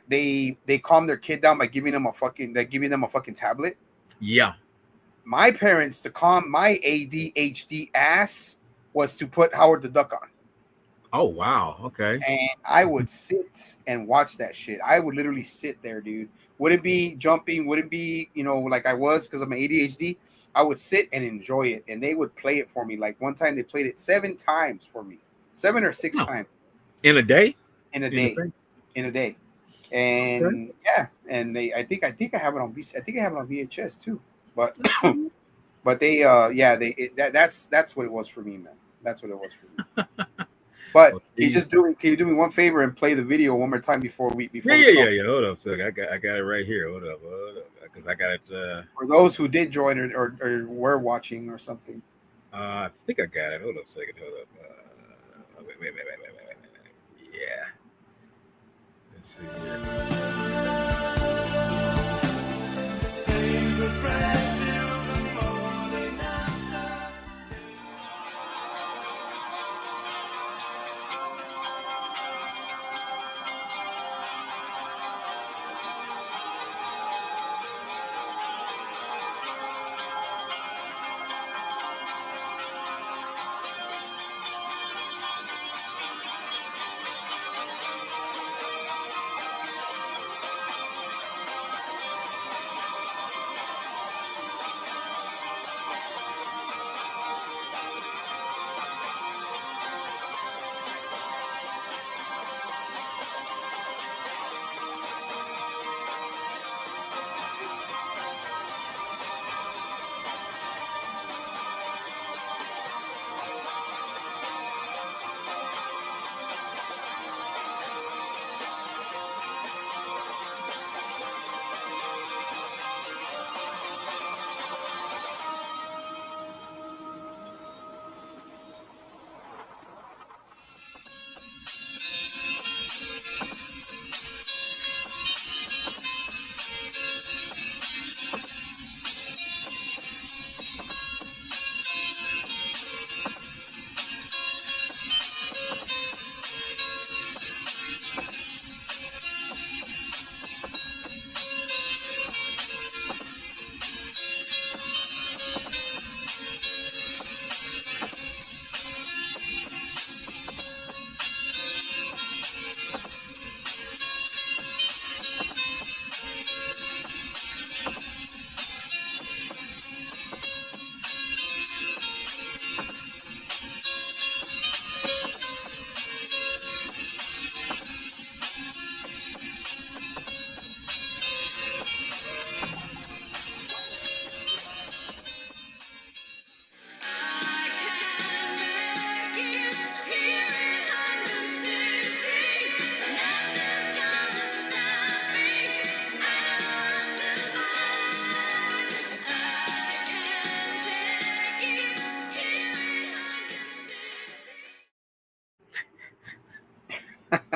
they calm their kid down by giving them a fucking tablet. Yeah. My parents, to calm my ADHD ass, was to put Howard the Duck on. Oh wow, okay. And I would sit and watch that shit. I would literally sit there, dude. Wouldn't be jumping, wouldn't be, like I was because of my ADHD. I would sit and enjoy it, and they would play it for me. Like one time they played it 7 times for me. 7 or 6 times. In a day? In a day. And okay. Yeah, and I think I have it on VHS too. But they that's what it was for me, man. That's what it was for me. But can you do me one favor and play the video one more time before we Yeah. Hold up, so I got it right here. Hold up, because I got it. For those who did join or were watching or something. I think I got it. Hold up a second. Hold up. Wait. Yeah. Let's see here.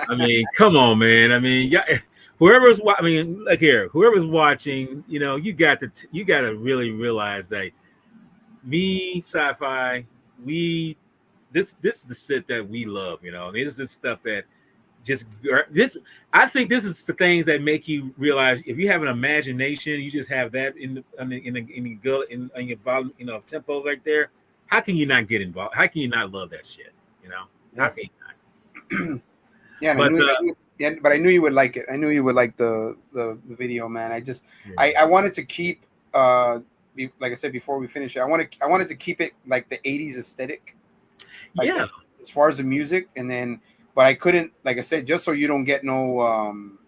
I mean, come on, man. I mean, yeah. I mean, look here, whoever's watching, you got to really realize that me, sci-fi, we this is the shit that we love. This is the stuff that just this. I think this is the things that make you realize if you have an imagination, you just have that in your gut in your bottom, tempo right there. How can you not get involved? How can you not love that shit? How can you not? Yeah, but but I knew you would like it. I knew you would like the video, man. Yeah. I wanted to keep like I said before we finish it, I wanted to keep it like the 80s aesthetic. Like Yeah. as far as the music, and then but I couldn't, like I said, just so you don't get no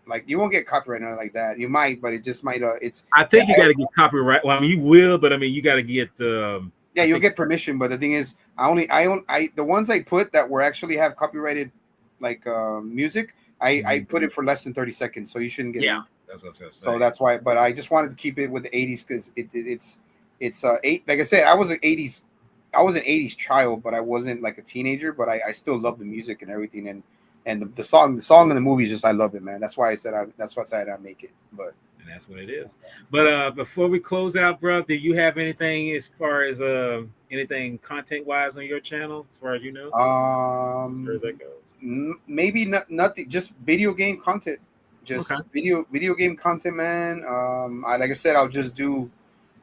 like you won't get copyright or anything like that. You might, but it just might I think you got to get copyright. Well, I mean, you will, but I mean, you got to get yeah, you'll get permission, but the thing is, I the ones I put that were actually have copyrighted like music, I put it for less than 30 seconds, so you shouldn't get yeah. it. That's what I was gonna say. So that's why, but I just wanted to keep it with the 80s because it's like I said, I was an 80s child, but I wasn't like a teenager, but I still love the music and everything, and the song in the movie is just I love it, man. That's why I said that's why I make it. But and that's what it is. But before we close out, bro, do you have anything as far as anything content wise on your channel, as far as you know? As far as that goes? Maybe nothing, just video game content. Just Okay. video game content, man. Like I said, I'll just do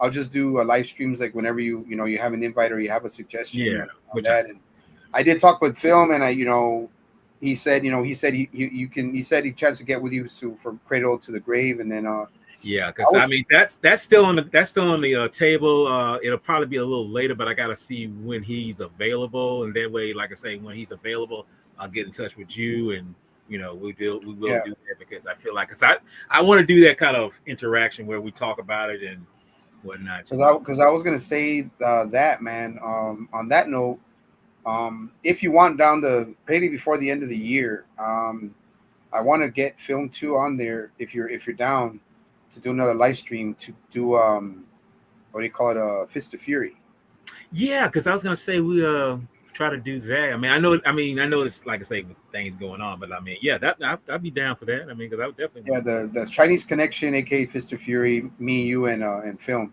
live streams like whenever you have an invite or you have a suggestion. Yeah, And I did talk with Film, and he said he chance to get with you for Cradle to the Grave, and then yeah, because I mean that's still on the table. It'll probably be a little later, but I gotta see when he's available, and that way, like I say, when he's available, I'll get in touch with you, and we will do that, because I feel like I want to do that kind of interaction where we talk about it and whatnot. Because I was gonna say that, man. On that note, if you want down the maybe before the end of the year, I want to get Film 2 on there if you're down to do another live stream to do what do you call it, Fist of Fury. Yeah, because I was gonna say we try to do that. I mean, I know it's like I say things going on, but I mean, yeah, I'd be down for that. I mean, because I would definitely the Chinese Connection, aka Fist of Fury, me, you, and Film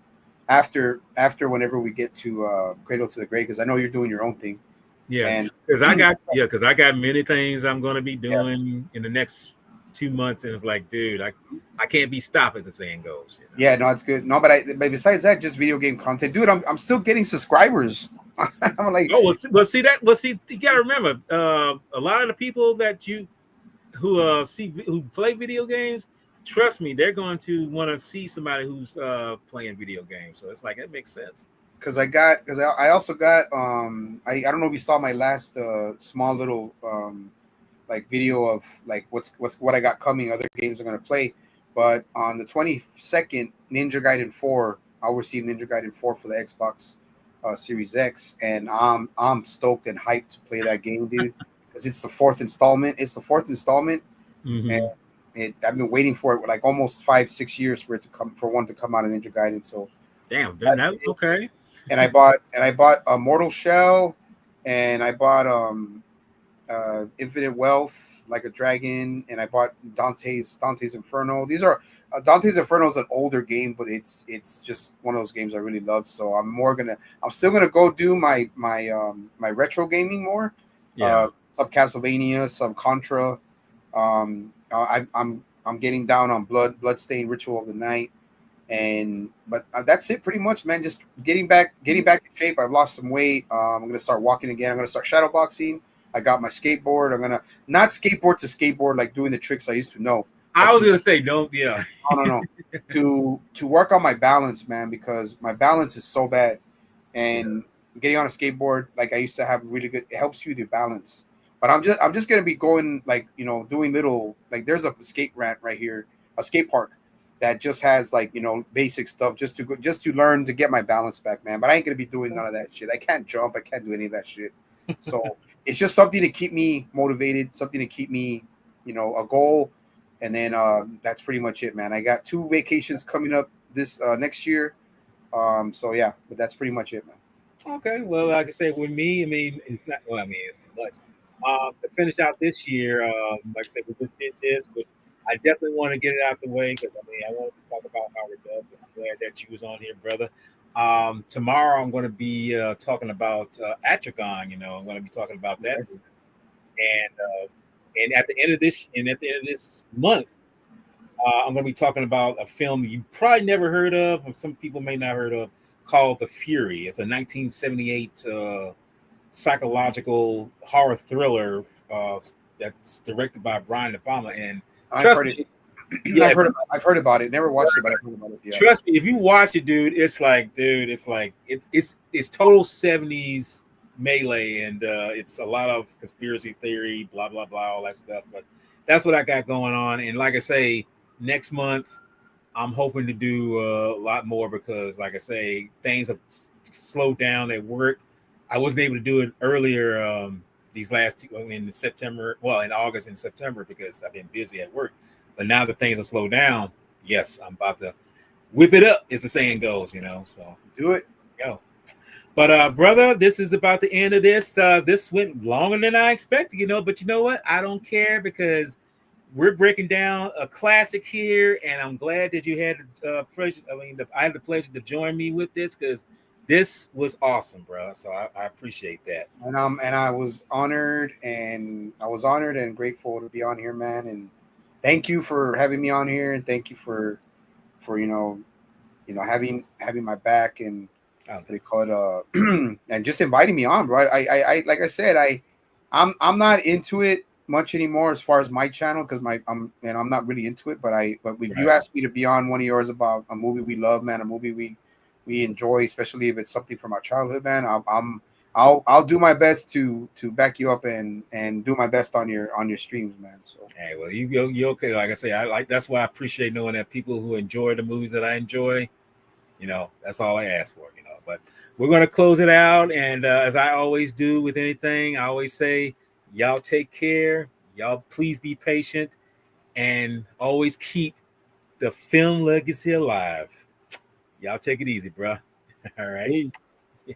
after whenever we get to Cradle to the Grave, because I know you're doing your own thing. Yeah, because I got many things I'm going to be doing in the next 2 months, and it's like, dude, I can't be stopped, as the saying goes. Yeah, no, it's good. No, but besides that, just video game content, dude. I'm still getting subscribers. I'm like, you got to remember, a lot of the people that who play video games, trust me, they're going to want to see somebody who's playing video games. So it's like that makes sense. Because I also got I don't know if you saw my last small little like video of like what I got coming, other games I'm gonna play. But on the 22nd, Ninja Gaiden 4, I'll receive Ninja Gaiden 4 for the Xbox Series X, and I'm stoked and hyped to play that game, dude, because it's the fourth installment. Mm-hmm. And I've been waiting for it like almost 5-6 years for one to come out of Ninja Gaiden. So damn, okay. And I bought a Mortal Shell, and I bought Infinite Wealth, Like a Dragon, and I bought Dante's Inferno. These are Dante's Inferno is an older game, but it's just one of those games I really love. So I'm still gonna go do my retro gaming more. Yeah. Some Castlevania, some Contra. I'm getting down on Bloodstained Ritual of the Night. But that's it pretty much, man. Just getting back in shape. I've lost some weight. I'm gonna start walking again. I'm gonna start shadowboxing. I got my skateboard. I'm gonna not skateboard to skateboard like doing the tricks I used to know. I was gonna say don't. Yeah. No. to work on my balance, man, because my balance is so bad. And getting on a skateboard like I used to have really good. It helps you to balance. But I'm just gonna be going like doing little like there's a skate ramp right here, a skate park that just has like basic stuff just to learn to get my balance back, man. But I ain't gonna be doing none of that shit. I can't jump. I can't do any of that shit. So it's just something to keep me motivated, something to keep me, a goal. And then that's pretty much it, man. I got 2 vacations coming up this next year. So yeah, but that's pretty much it, man. Okay. Well, like I said, with me, I mean, it's not. Well, I mean, it's much. To finish out this year, like I said, we just did this, but I definitely want to get it out the way because I wanted to talk about Howard Duff. And I'm glad that you was on here, brother. Tomorrow I'm going to be talking about Atragon. I'm going to be talking about that movie. And at the end of this month, I'm going to be talking about a film you probably never heard of, or some people may not heard of, called The Fury. It's a 1978 psychological horror thriller that's directed by Brian De Palma. And I've heard it. Yeah, I've heard about it. Never watched it, but I've heard about it. Yeah. Trust me, if you watch it, dude, it's total 70s melee, and it's a lot of conspiracy theory, blah blah blah, all that stuff. But that's what I got going on. And like I say, next month I'm hoping to do a lot more because, like I say, things have slowed down at work. I wasn't able to do it earlier these last two in August and September because I've been busy at work. But now that things are slowed down, yes, I'm about to whip it up, as the saying goes, So do it. Go. But brother, this is about the end of this. This went longer than I expected, But you know what? I don't care because we're breaking down a classic here, and I'm glad that you had I had the pleasure to join me with this because this was awesome, bro. So I appreciate that. And I was honored and grateful to be on here, man. And thank you for having me on here, and thank you for having my back and what do you call it? And just inviting me on, bro. I like I said, I'm not into it much anymore as far as my channel because I'm not really into it. But if you asked me to be on one of yours about a movie we love, man, a movie we enjoy, especially if it's something from our childhood, man, I'll do my best to back you up and do my best on your streams, man. So hey, well, you okay? Like I say, that's why I appreciate knowing that people who enjoy the movies that I enjoy, that's all I ask for, But we're gonna close it out, and as I always do with anything, I always say, y'all take care, y'all please be patient, and always keep the film legacy alive. Y'all take it easy, bro. All right. Peace.